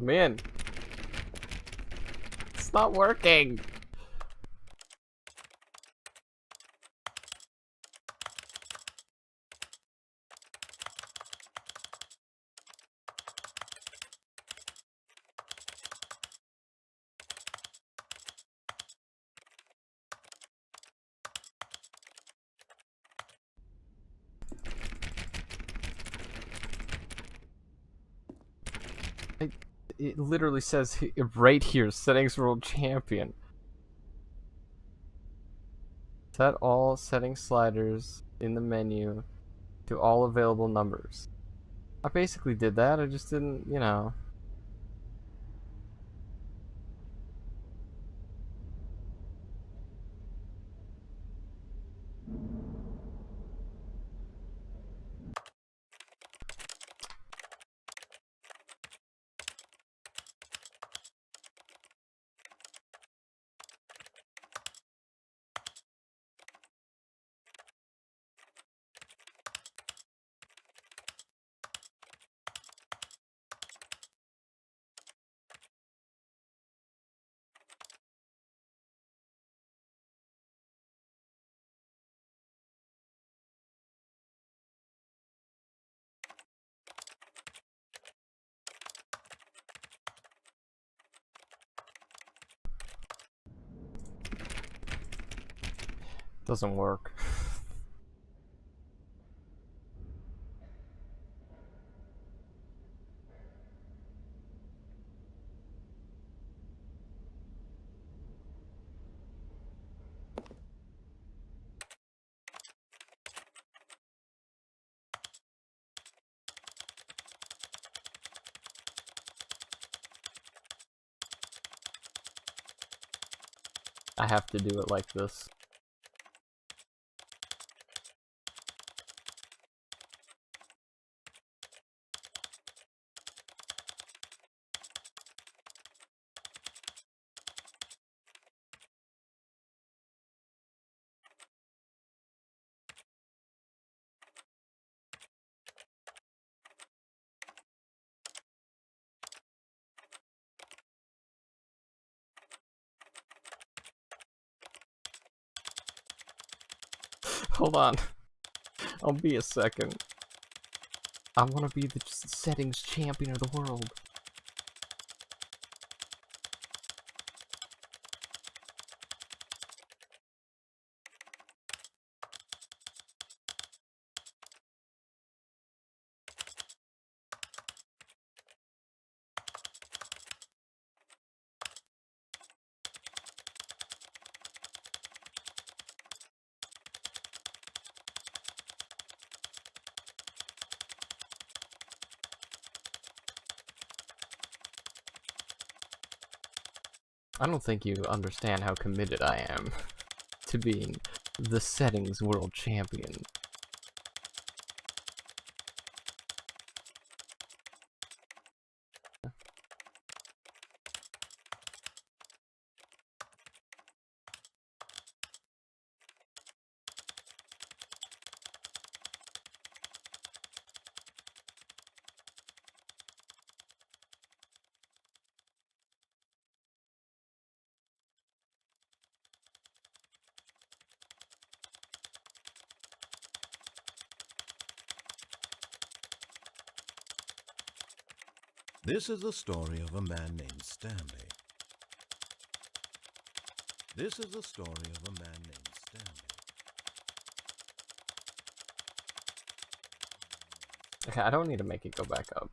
Man, it's not working. It literally says right here, settings world champion. Set all setting sliders in the menu to all available numbers. I basically did that, I just didn't, you know. Doesn't work. I have to do it like this. Hold on. I'll be a second. I want to be the settings champion of the world. I don't think you understand how committed I am to being the settings world champion. This is the story of a man named Stanley. This is the story of a man named Stanley. Okay, I don't need to make it go back up.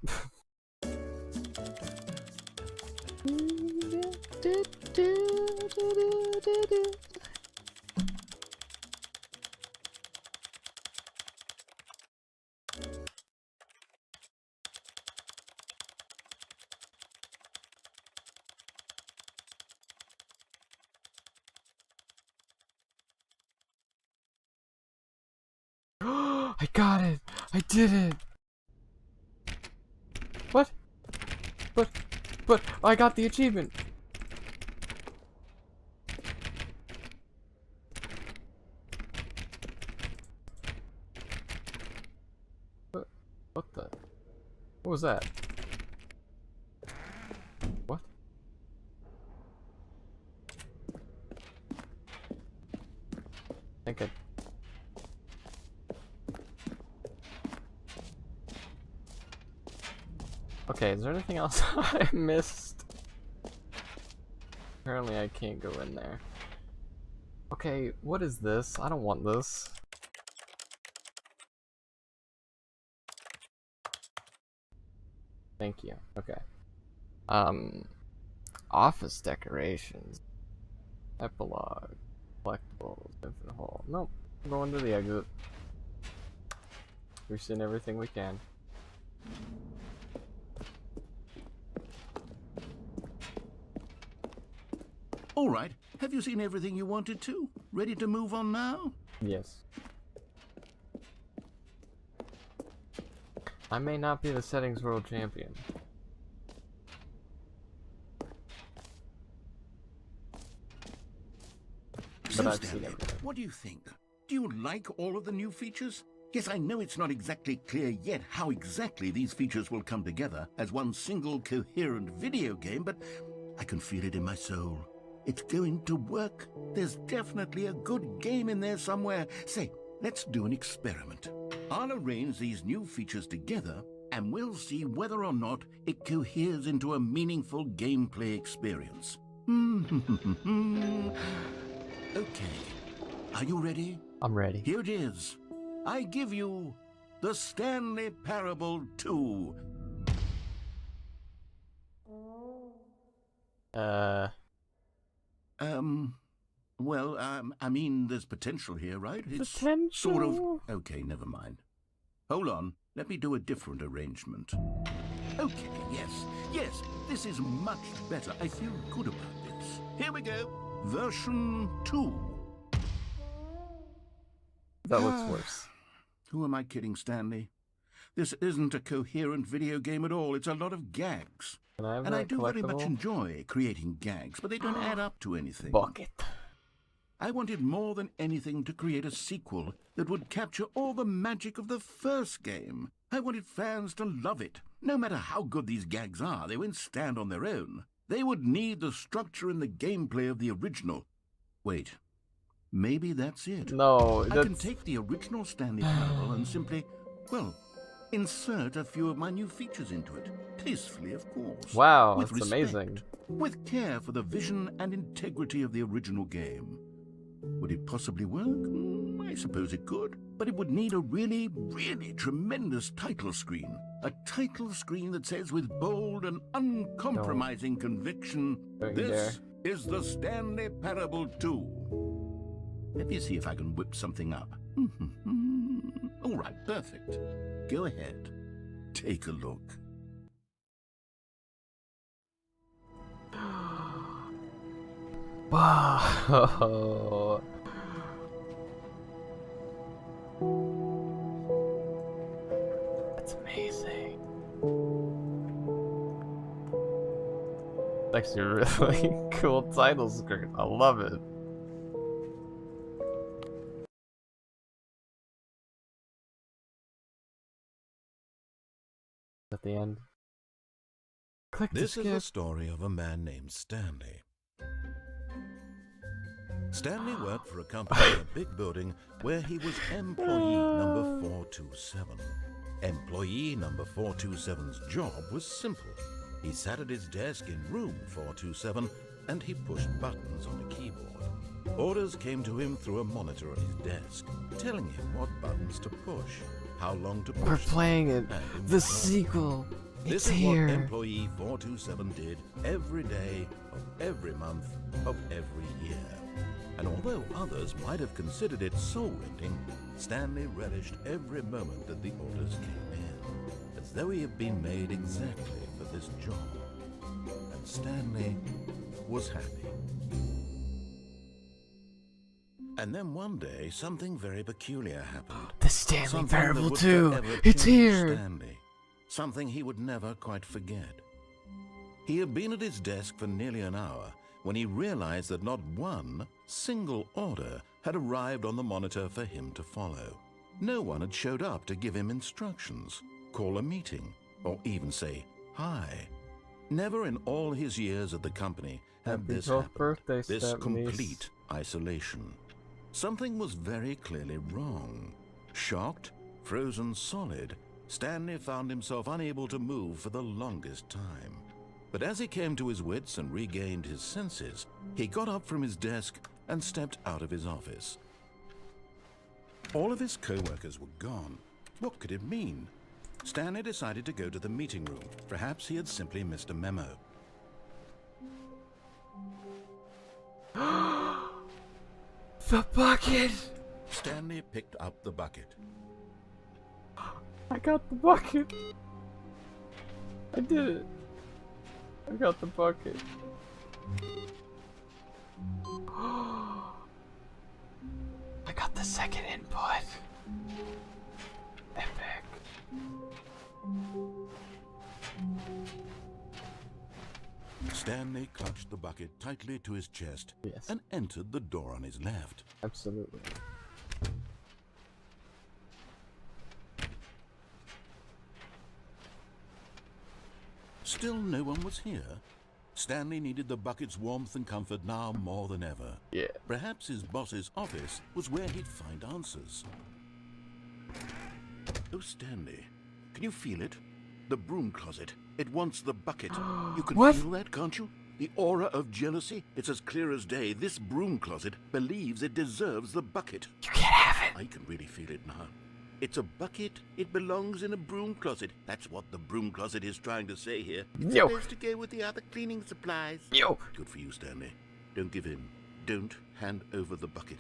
I got it! I did it! What? But, I got the achievement! What the? What was that? What? I think I... Okay, is there anything else I missed? Apparently I can't go in there. Okay, what is this? I don't want this. Thank you. Okay. Office decorations. Epilogue. Collectibles. Infinite hole. Nope. Go into the exit. We've seen everything we can. All right. Have you seen everything you wanted to? Ready to move on now? Yes. I may not be the settings world champion. But I've seen everything. What do you think? Do you like all of the new features? Yes, I know it's not exactly clear yet how exactly these features will come together as one single coherent video game, but I can feel it in my soul. It's going to work. There's definitely a good game in there somewhere. Say, let's do an experiment. I'll arrange these new features together, and we'll see whether or not it coheres into a meaningful gameplay experience. Okay. Are you ready? I'm ready. Here it is. I give you the Stanley Parable 2. Well, I mean, there's potential here, right? It's Potential? sort of... Okay, never mind. Hold on. Let me do a different arrangement. Okay, yes, this is much better. I feel good about this. Here we go. Version 2. That looks worse. Who am I kidding, Stanley? This isn't a coherent video game at all. It's a lot of gags. And I do very much enjoy creating gags, but they don't add up to anything. Bucket. I wanted more than anything to create a sequel that would capture all the magic of the first game. I wanted fans to love it. No matter how good these gags are, they won't stand on their own. They would need the structure and the gameplay of the original. Wait, maybe that's it. No, I can take the original Stanley Parable and simply, well, insert a few of my new features into it. Tastefully, of course. Wow, with that's respect, amazing. With care for the vision and integrity of the original game. Would it possibly work? I suppose it could. But it would need a really, really tremendous title screen. A title screen that says with bold and uncompromising conviction, this is the Stanley Parable 2. Let me see if I can whip something up. All right, perfect. Go ahead. Take a look. Wow. That's amazing. It's actually a really cool title screen. I love it. At the end. Click This to is the skip. story of a man named Stanley. Stanley worked for a company in a big building where he was employee number 427. Employee number 427's job was simple. He sat at his desk in room 427 and he pushed buttons on a keyboard. Orders came to him through a monitor on his desk, telling him what buttons to push, how long to push. We're playing it. and The when. sequel. This It's is here. what employee 427 did every day of every month of every year. And although others might have considered it soul-rending, Stanley relished every moment that the orders came in, as though he had been made exactly for this job. And Stanley was happy. And then one day, something very peculiar happened. The Stanley Something Parable that would 2. forever It's change here. Stanley. Something he would never quite forget. He had been at his desk for nearly an hour when he realized that not one single order had arrived on the monitor for him to follow. No one had showed up to give him instructions, call a meeting, or even say hi. Never in all his years at the company had Happy this 12th happened. birthday, This Stanley. complete isolation. Something was very clearly wrong. Shocked, frozen solid, Stanley found himself unable to move for the longest time. But as he came to his wits and regained his senses, he got up from his desk and stepped out of his office. All of his co-workers were gone. What could it mean? Stanley decided to go to the meeting room. Perhaps he had simply missed a memo. The bucket. Stanley picked up the bucket. I got the bucket. I did it. I got the bucket. I got the second input. Epic. Stanley clutched the bucket tightly to his chest Yes. and entered the door on his left. Absolutely. Still no one was here. Stanley needed the bucket's warmth and comfort now more than ever. Yeah. Perhaps his boss's office was where he'd find answers. Oh, Stanley, can you feel it? The broom closet. It wants the bucket. You can What? feel that, can't you? The aura of jealousy? It's as clear as day. This broom closet believes it deserves the bucket. You can't have it. I can really feel it now. It's a bucket. It belongs in a broom closet. That's what the broom closet is trying to say here. It's Yo. supposed to go with the other cleaning supplies. Yo. Good for you, Stanley. Don't give in. Don't hand over the bucket.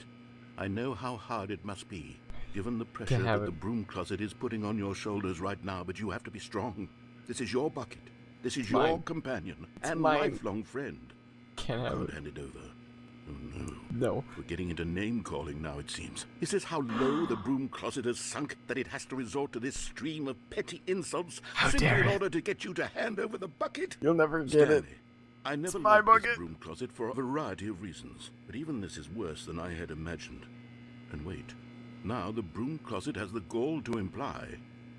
I know how hard it must be, given the pressure that the broom closet is putting on your shoulders right now, but you have to be strong. This is your bucket. This is your companion and lifelong friend. Can't have it. Hand it over. Oh no. No. We're getting into name-calling now, it seems. Is this how low the broom closet has sunk, that it has to resort to this stream of petty insults simply in order to get you to hand over the bucket? You'll never get it. I never liked this broom closet for a variety of reasons, but even this is worse than I had imagined. And wait, now the broom closet has the gall to imply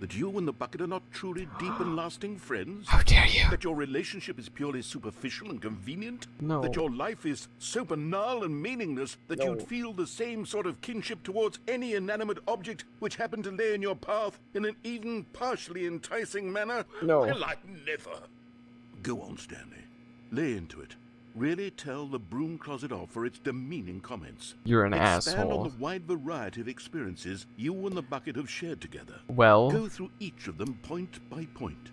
that you and the bucket are not truly deep and lasting friends? How dare you? That your relationship is purely superficial and convenient? No. That your life is so banal and meaningless that you'd feel the same sort of kinship towards any inanimate object which happened to lay in your path in an even partially enticing manner? No. Well, I'd never. Go on, Stanley. Lay into it. Really tell the broom closet off for its demeaning comments. You're an Expand asshole. on the wide variety of experiences you and the bucket have shared together. Well, Go through each of them point by point.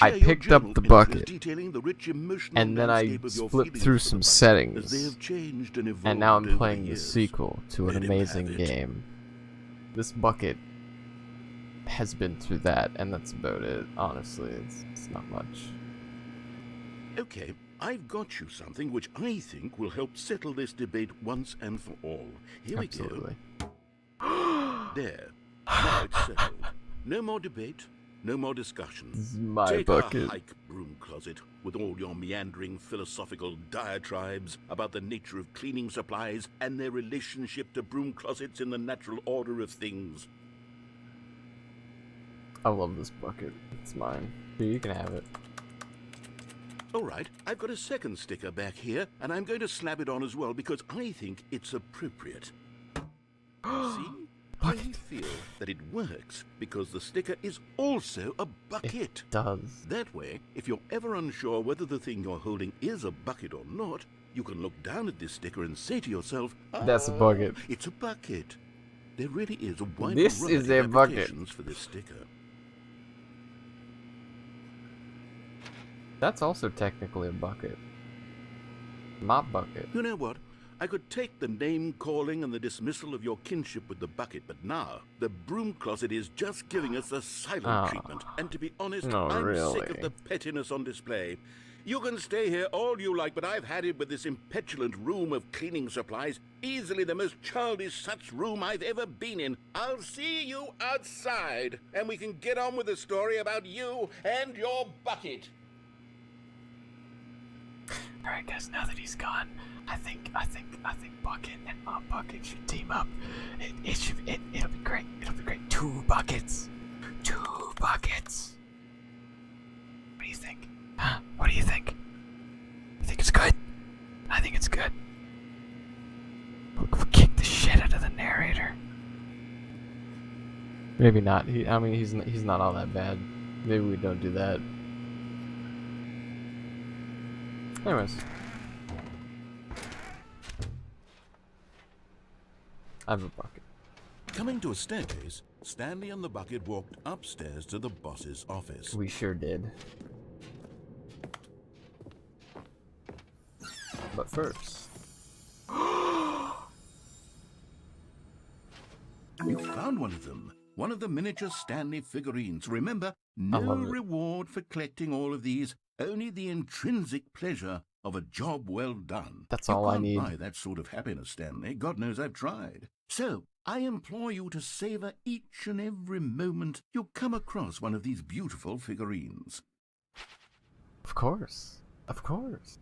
I Share your picked up journal the entries bucket, detailing the rich emotional and then I landscape of your flipped feelings through for the some bucket, settings, as they have changed and evolved and now I'm over playing the years. sequel to an Let him amazing have it. game. This bucket has been through that, and that's about it. Honestly, it's not much. Okay, I've got you something which I think will help settle this debate once and for all. Here Absolutely. we go. There. Now it's settled. No more debate, no more discussion. This is my Take bucket. a hike, broom closet, with all your meandering philosophical diatribes about the nature of cleaning supplies and their relationship to broom closets in the natural order of things. I love this bucket. It's mine. Here, you can have it. All right, I've got a second sticker back here, and I'm going to slap it on as well because I think it's appropriate. See? I feel that it works because the sticker is also a bucket. It does. That way, if you're ever unsure whether the thing you're holding is a bucket or not, you can look down at this sticker and say to yourself, That's a bucket. It's a bucket. There really is a wide This variety is a of bucket. applications for this sticker. That's also technically a bucket. My bucket. You know what? I could take the name-calling and the dismissal of your kinship with the bucket, but now the broom closet is just giving us the silent treatment. And to be honest, No, I'm sick of really. the pettiness on display. You can stay here all you like, but I've had it with this impetulant room of cleaning supplies. Easily the most childish such room I've ever been in. I'll see you outside, and we can get on with the story about you and your bucket. Alright guys, now that he's gone, I think Bucket and Bucket should team up. It'll be great. It'll be great. 2 buckets. 2 buckets. What do you think? Huh? What do you think? You think it's good? I think it's good. We'll kick the shit out of the narrator. Maybe not. He's not all that bad. Maybe we don't do that. Anyways. I have a bucket. Coming to a staircase, Stanley and the bucket walked upstairs to the boss's office. We sure did. But first... You found one of them. One of the miniature Stanley figurines. Remember, no reward for collecting all of these, only the intrinsic pleasure of a job well done. That's all I need. You can't buy that sort of happiness, Stanley. God knows I've tried. So, I implore you to savor each and every moment you come across one of these beautiful figurines. Of course. Of course.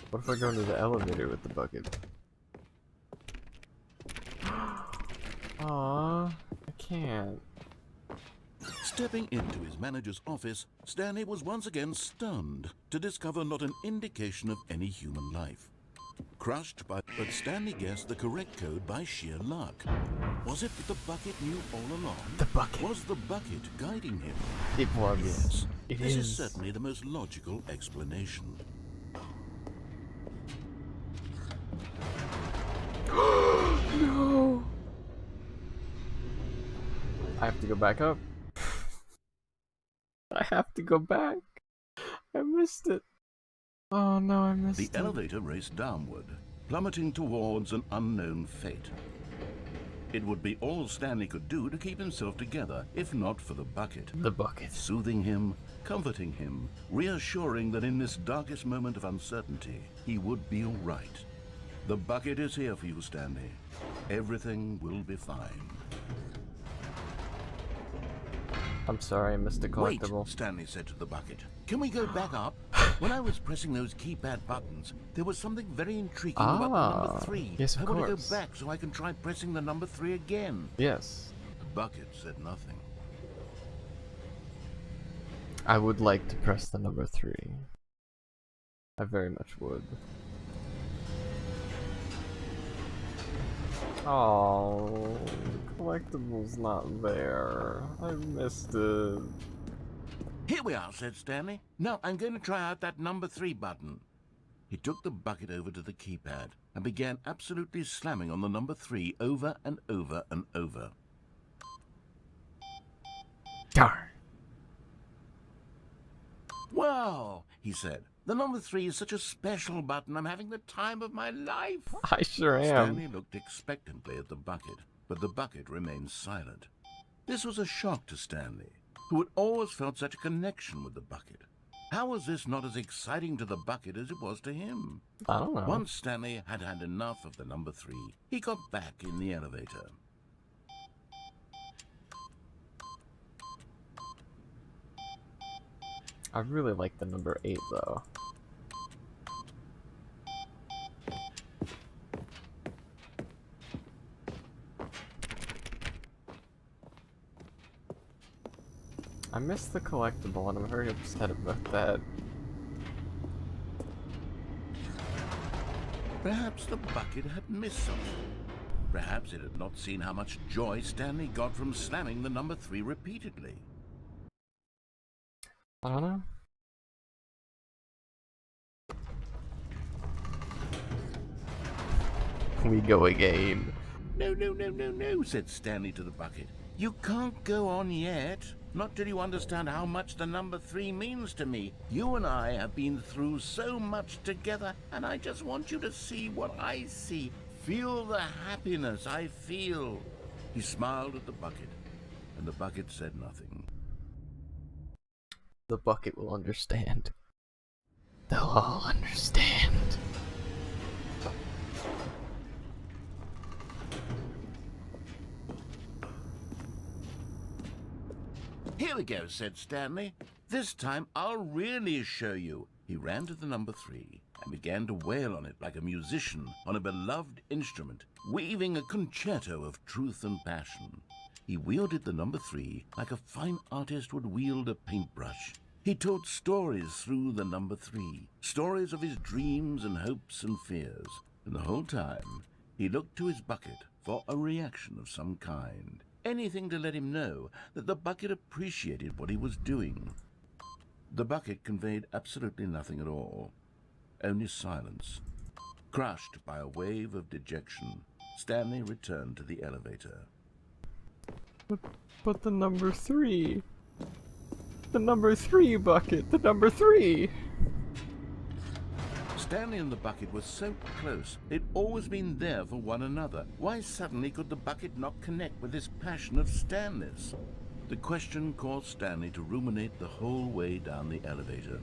What if I go into the elevator with the bucket? Aww, I can't. Stepping into his manager's office, Stanley was once again stunned to discover not an indication of any human life. Crushed by... But Stanley guessed the correct code by sheer luck. Was it that the bucket knew all along? The bucket. Was the bucket guiding him? It was. Yes, This is certainly the most logical explanation. No! I have to go back up. I have to go back. I missed it. Oh no, I missed it. The elevator raced downward, plummeting towards an unknown fate. It would be all Stanley could do to keep himself together, if not for the bucket. The bucket. Soothing him, comforting him, reassuring that in this darkest moment of uncertainty, he would be all right. The bucket is here for you, Stanley. Everything will be fine. I'm sorry, I missed a collectible. Wait, Stanley said to the bucket. Can we go back up? When I was pressing those keypad buttons, there was something very intriguing about the number 3. Yes, of I want to course. go back so I can try pressing the number 3 again. Yes. The bucket said nothing. I would like to press the number 3. I very much would. Oh, collectible's not there. I missed it. Here we are, said Stanley. Now I'm going to try out that number 3 button. He took the bucket over to the keypad and began absolutely slamming on the number 3 over and over and over. Darn. Wow, he said. The number 3 is such a special button. I'm having the time of my life. I sure am. Stanley looked expectantly at the bucket, but the bucket remained silent. This was a shock to Stanley, who had always felt such a connection with the bucket. How was this not as exciting to the bucket as it was to him? I don't know. Once Stanley had had enough of the number 3, he got back in the elevator. I really like the number 8 though. I missed the collectible and I'm very upset about that. Perhaps the bucket had missed something. Perhaps it had not seen how much joy Stanley got from slamming the number 3 repeatedly. I don't know. We go again. No, no, no, no, no, said Stanley to the bucket. You can't go on yet. Not till you understand how much the number 3 means to me. You and I have been through so much together, and I just want you to see what I see. Feel the happiness I feel. He smiled at the bucket, and the bucket said nothing. The bucket will understand. They'll all understand. Here we go, said Stanley. This time I'll really show you. He ran to the number 3 and began to wail on it like a musician on a beloved instrument, weaving a concerto of truth and passion. He wielded the number 3 like a fine artist would wield a paintbrush. He told stories through the number 3, stories of his dreams and hopes and fears. And the whole time, he looked to his bucket for a reaction of some kind. Anything to let him know that the bucket appreciated what he was doing. The bucket conveyed absolutely nothing at all, only silence. Crushed by a wave of dejection, Stanley returned to the elevator. But the number 3. The number 3 bucket. The number 3. Stanley and the bucket were so close. They'd always been there for one another. Why suddenly could the bucket not connect with this passion of Stanley's? The question caused Stanley to ruminate the whole way down the elevator.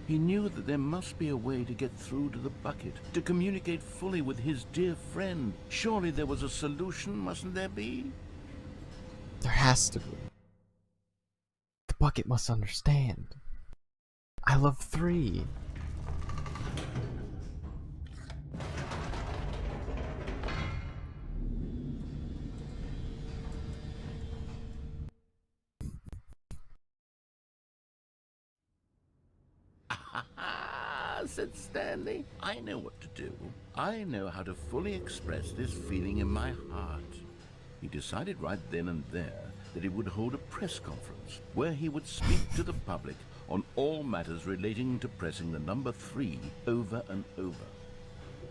He knew that there must be a way to get through to the bucket, to communicate fully with his dear friend. Surely there was a solution, mustn't there be? There has to be. The bucket must understand. I love 3. Said Stanley. I know what to do. I know how to fully express this feeling in my heart. He decided right then and there that he would hold a press conference where he would speak to the public on all matters relating to pressing the number 3 over and over.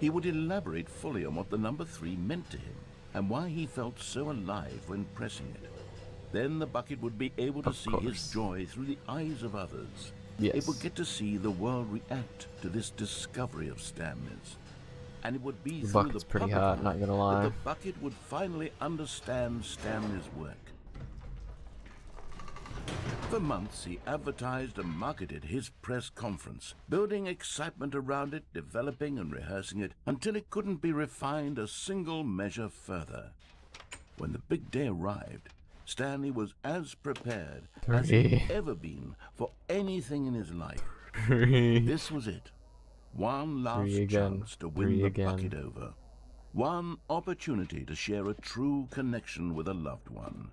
He would elaborate fully on what the number 3 meant to him and why he felt so alive when pressing it. Then the bucket would be able to see his joy through the eyes of others. Yes. It would get to see the world react to this discovery of Stanley's. And it would be The through bucket's the pretty public hot, eye not gonna that lie. the bucket would finally understand Stanley's work. For months, he advertised and marketed his press conference, building excitement around it, developing and rehearsing it, until it couldn't be refined a single measure further. When the big day arrived, Stanley was as prepared as he'd ever been for anything in his life. This was it. One last chance to win the bucket over. One opportunity to share a true connection with a loved one.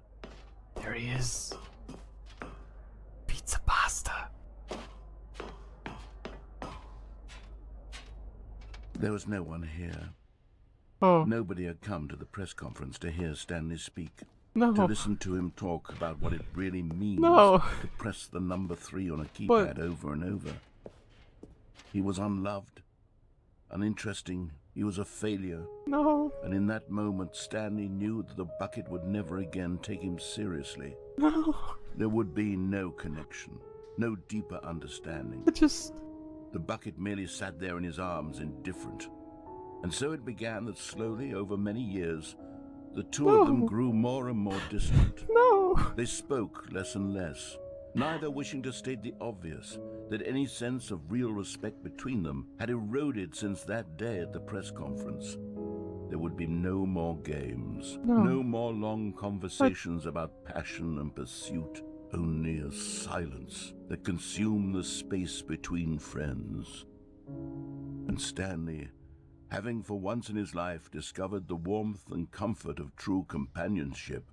There he is. Pizza pasta. There was no one here. Oh. Nobody had come to the press conference to hear Stanley speak. No. To listen to him talk about what it really means No. to press the number 3 on a keypad over and over. He was unloved, uninteresting, he was a failure. No. And in that moment, Stanley knew that the bucket would never again take him seriously. No. There would be no connection, no deeper understanding. The bucket merely sat there in his arms, indifferent. And so it began that slowly, over many years, the two of them grew more and more distant. No. They spoke less and less, neither wishing to state the obvious, that any sense of real respect between them had eroded since that day at the press conference. There would be no more games, no more long conversations about passion and pursuit, only a silence that consumed the space between friends. And Stanley, having for once in his life discovered the warmth and comfort of true companionship,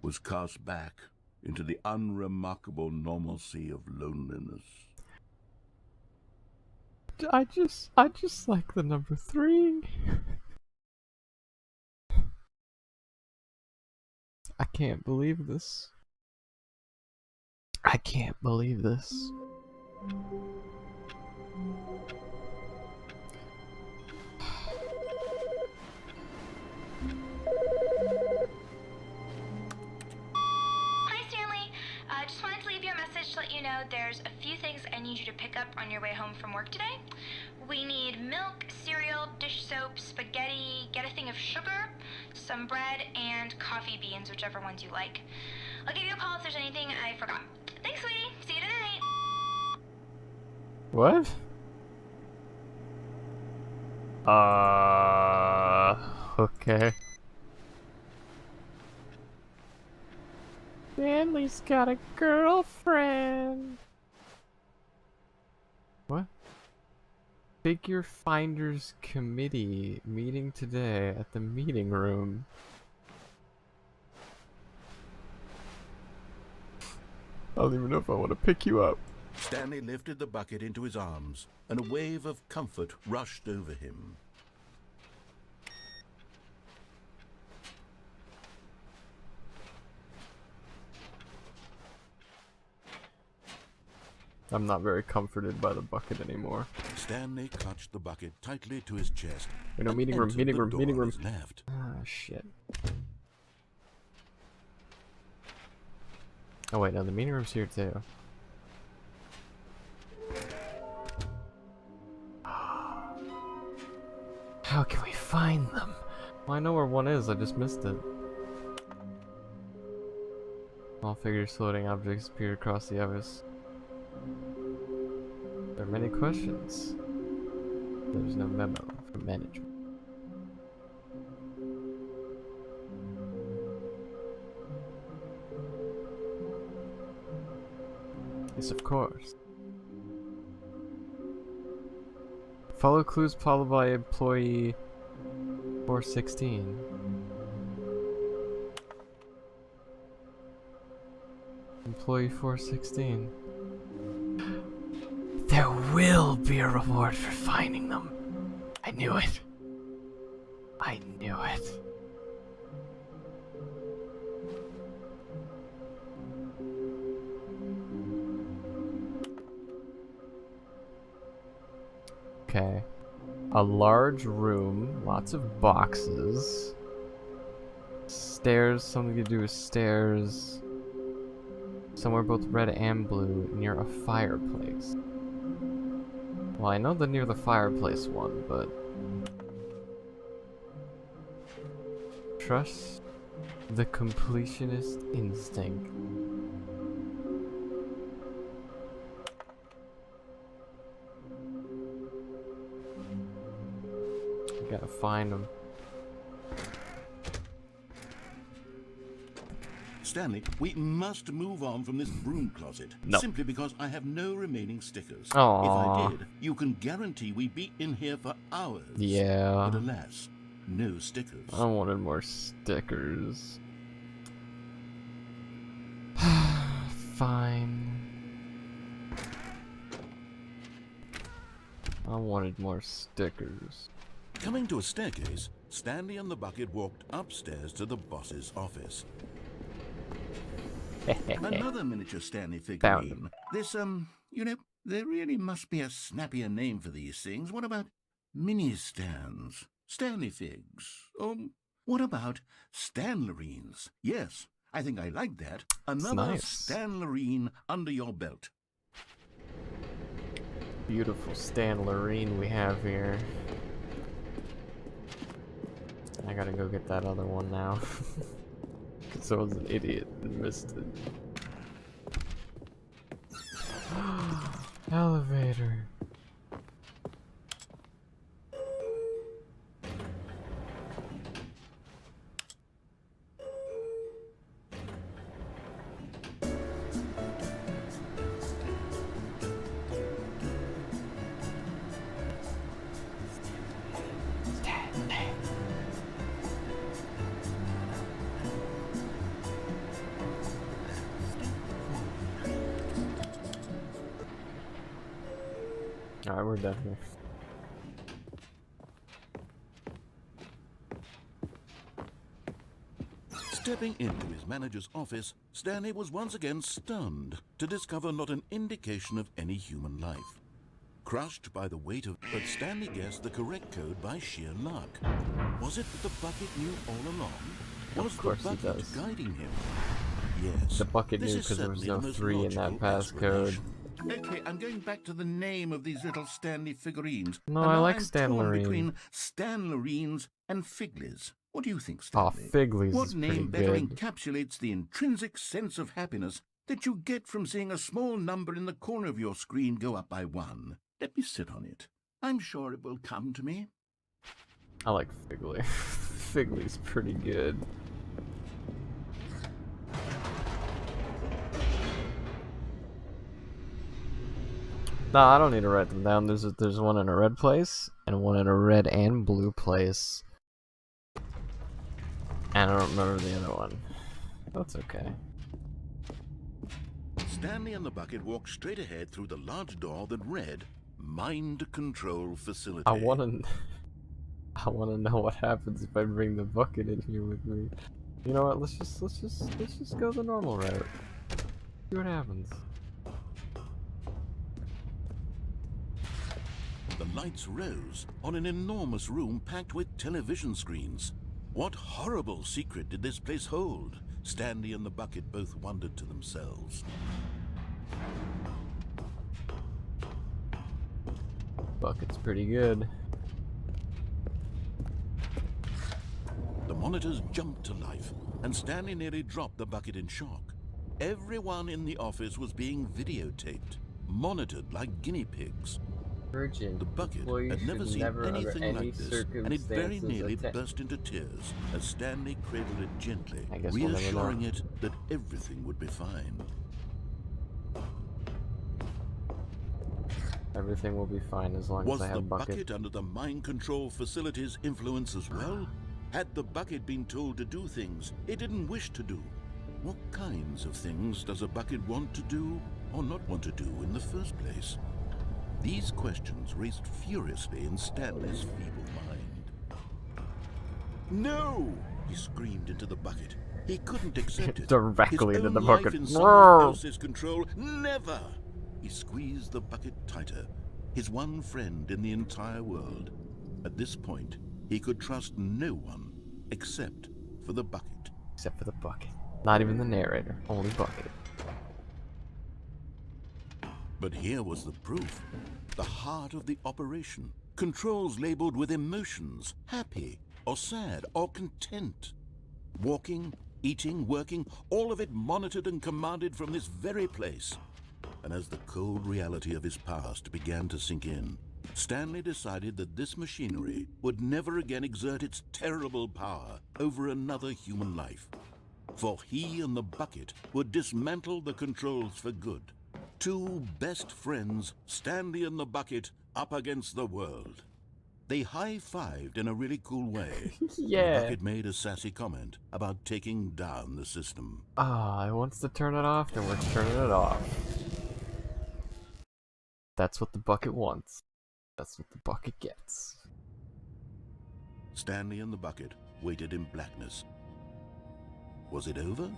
was cast back into the unremarkable normalcy of loneliness. I just like the number 3. I can't believe this. I can't believe this. Hi, Stanley. Just wanted to leave you a message to let you know there's a few things I need you to pick up on your way home from work today. We need milk, cereal, dish soap, spaghetti, get a thing of sugar, some bread, and coffee beans, whichever ones you like. I'll give you a call if there's anything I forgot. Thanks, sweetie. See you tonight. What? Okay. Stanley's got a girlfriend. What? Figure Finders Committee meeting today at the meeting room. I don't even know if I want to pick you up. Stanley lifted the bucket into his arms, and a wave of comfort rushed over him. I'm not very comforted by the bucket anymore. Stanley clutched the bucket tightly to his chest. Wait, no, meeting room, meeting room, meeting room. Left. Ah, shit. Oh wait, no, the meeting room's here too. How can we find them? Well, I know where one is, I just missed it. All figures, floating objects appear across the abyss. There are many questions. There's no memo from management. Yes, of course. Follow clues followed by employee 416. Employee 416. There will be a reward for finding them. I knew it. I knew it. Okay. A large room, lots of boxes. Stairs, something to do with stairs. Somewhere both red and blue, near a fireplace. Well, I know the near the fireplace one, but... Trust the completionist instinct. Gotta find them. Stanley, we must move on from this broom closet. No. Simply because I have no remaining stickers. Aww. If I did, you can guarantee we'd be in here for hours. Yeah. But alas, no stickers. I wanted more stickers. Fine. I wanted more stickers. Coming to a staircase, Stanley and the bucket walked upstairs to the boss's office. Another miniature Stanley figurine. This, you know, there really must be a snappier name for these things. What about mini-stands? Stanley figs? What about Stanlerines? Yes, I think I like that. Another nice. Stanlerine under your belt. Beautiful Stanlerine we have here. I gotta go get that other one now. Because I was an idiot and missed it. Elevator. Alright, we're done here. Stepping into his manager's office, Stanley was once again stunned to discover not an indication of any human life. Crushed by the weight of... But Stanley guessed the correct code by sheer luck. Was it that the bucket knew all along? Was the bucket guiding him? Yes. The bucket knew because there was no 3 in that passcode. Okay, I'm going back to the name of these little Stanley figurines. No, I like Stanlerine. Between Stanlerines and Figlies. What do you think, Stanley? Oh, Figlies what is name pretty better good. encapsulates the intrinsic sense of happiness that you get from seeing a small number in the corner of your screen go up by 1? Let me sit on it. I'm sure it will come to me. I like Figley. Figley's pretty good. No, I don't need to write them down. There's one in a red place and one in a red and blue place. And I don't remember the other one. That's okay. Stanley and the bucket walked straight ahead through the large door that read Mind Control Facility. I wanna know what happens if I bring the bucket in here with me. You know what? Let's just go the normal route. See what happens. The lights rose on an enormous room packed with television screens. What horrible secret did this place hold? Stanley and the bucket both wondered to themselves. Bucket's pretty good. The monitors jumped to life, and Stanley nearly dropped the bucket in shock. Everyone in the office was being videotaped, monitored like guinea pigs. Urgent. The bucket had never seen anything like this, and it very nearly burst into tears as Stanley cradled it gently, reassuring it that everything would be fine. Everything will be fine as long as I have bucket. Was the bucket under the mind control facility's influence as well? Had the bucket been told to do things it didn't wish to do? What kinds of things does a bucket want to do or not want to do in the first place? These questions raced furiously in Stanley's feeble mind. No! He screamed into the bucket. He couldn't accept it. Directly into the bucket. In someone else's control. Never! He squeezed the bucket tighter. his one friend in the entire world. At this point, he could trust no one except for the bucket. Except for the bucket. Not even the narrator, only bucket. But here was the proof. The heart of the operation. Controls labeled with emotions, happy or sad or content. Walking, eating, working, all of it monitored and commanded from this very place. And as the cold reality of his past began to sink in, Stanley decided that this machinery would never again exert its terrible power over another human life. For he and the bucket would dismantle the controls for good. Two best friends, Stanley and the bucket, up against the world. They high-fived in a really cool way. Yeah. The bucket made a sassy comment about taking down the system. Ah, he wants to turn it off, then we're turning it off. That's what the bucket wants. That's what the bucket gets. Stanley and the bucket waited in blackness. Was it over?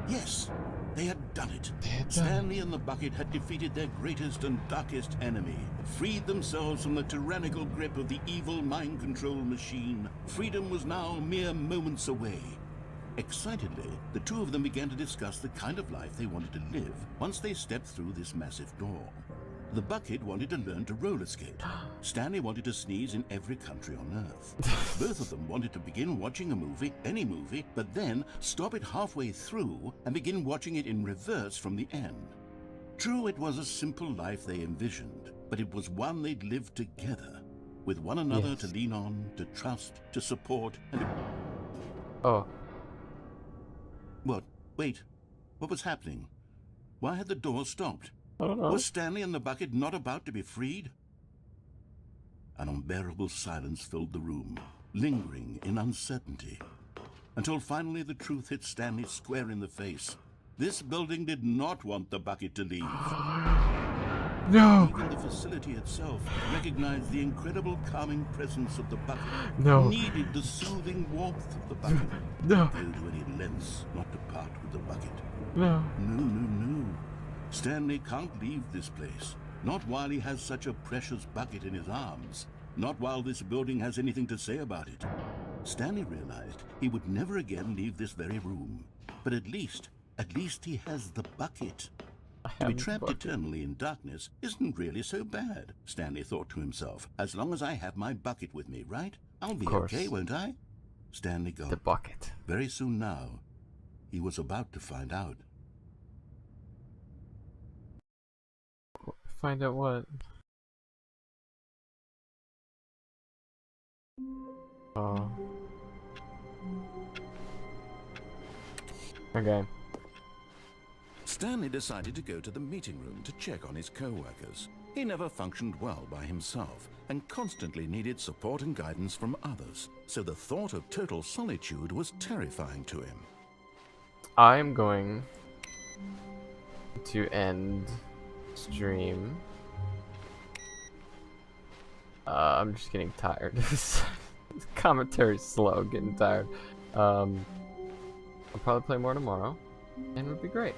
Yes, they had done it. Stanley and the bucket had defeated their greatest and darkest enemy, freed themselves from the tyrannical grip of the evil mind control machine. Freedom was now mere moments away. Excitedly, the two of them began to discuss the kind of life they wanted to live once they stepped through this massive door. The bucket wanted to learn to roller skate. Stanley wanted to sneeze in every country on Earth. Both of them wanted to begin watching a movie, any movie, but then stop it halfway through and begin watching it in reverse from the end. True, it was a simple life they envisioned, but it was one they'd lived together, with one another to lean on, to trust, to support, and... Oh. What? Wait. What was happening? Why had the door stopped? I don't know. Was Stanley and the bucket not about to be freed? An unbearable silence filled the room, lingering in uncertainty, until finally the truth hit Stanley square in the face. This building did not want the bucket to leave. No! Even the facility itself recognized the incredible calming presence of the bucket. No. Needed the soothing warmth of the bucket. No. Go to any lengths not to part with the bucket. No. No. Stanley can't leave this place. Not while he has such a precious bucket in his arms. Not while this building has anything to say about it. Stanley realized he would never again leave this very room. But at least he has the bucket. To be trapped eternally in darkness isn't really so bad, Stanley thought to himself. As long as I have my bucket with me, right? I'll be okay, won't I? Stanley gulped. The bucket. Very soon now, he was about to find out. Find out what? Oh. Okay. Stanley decided to go to the meeting room to check on his co-workers. He never functioned well by himself and constantly needed support and guidance from others, so the thought of total solitude was terrifying to him. I'm going to end stream. I'm just getting tired. This commentary's slow, getting tired. I'll probably play more tomorrow, and it would be great.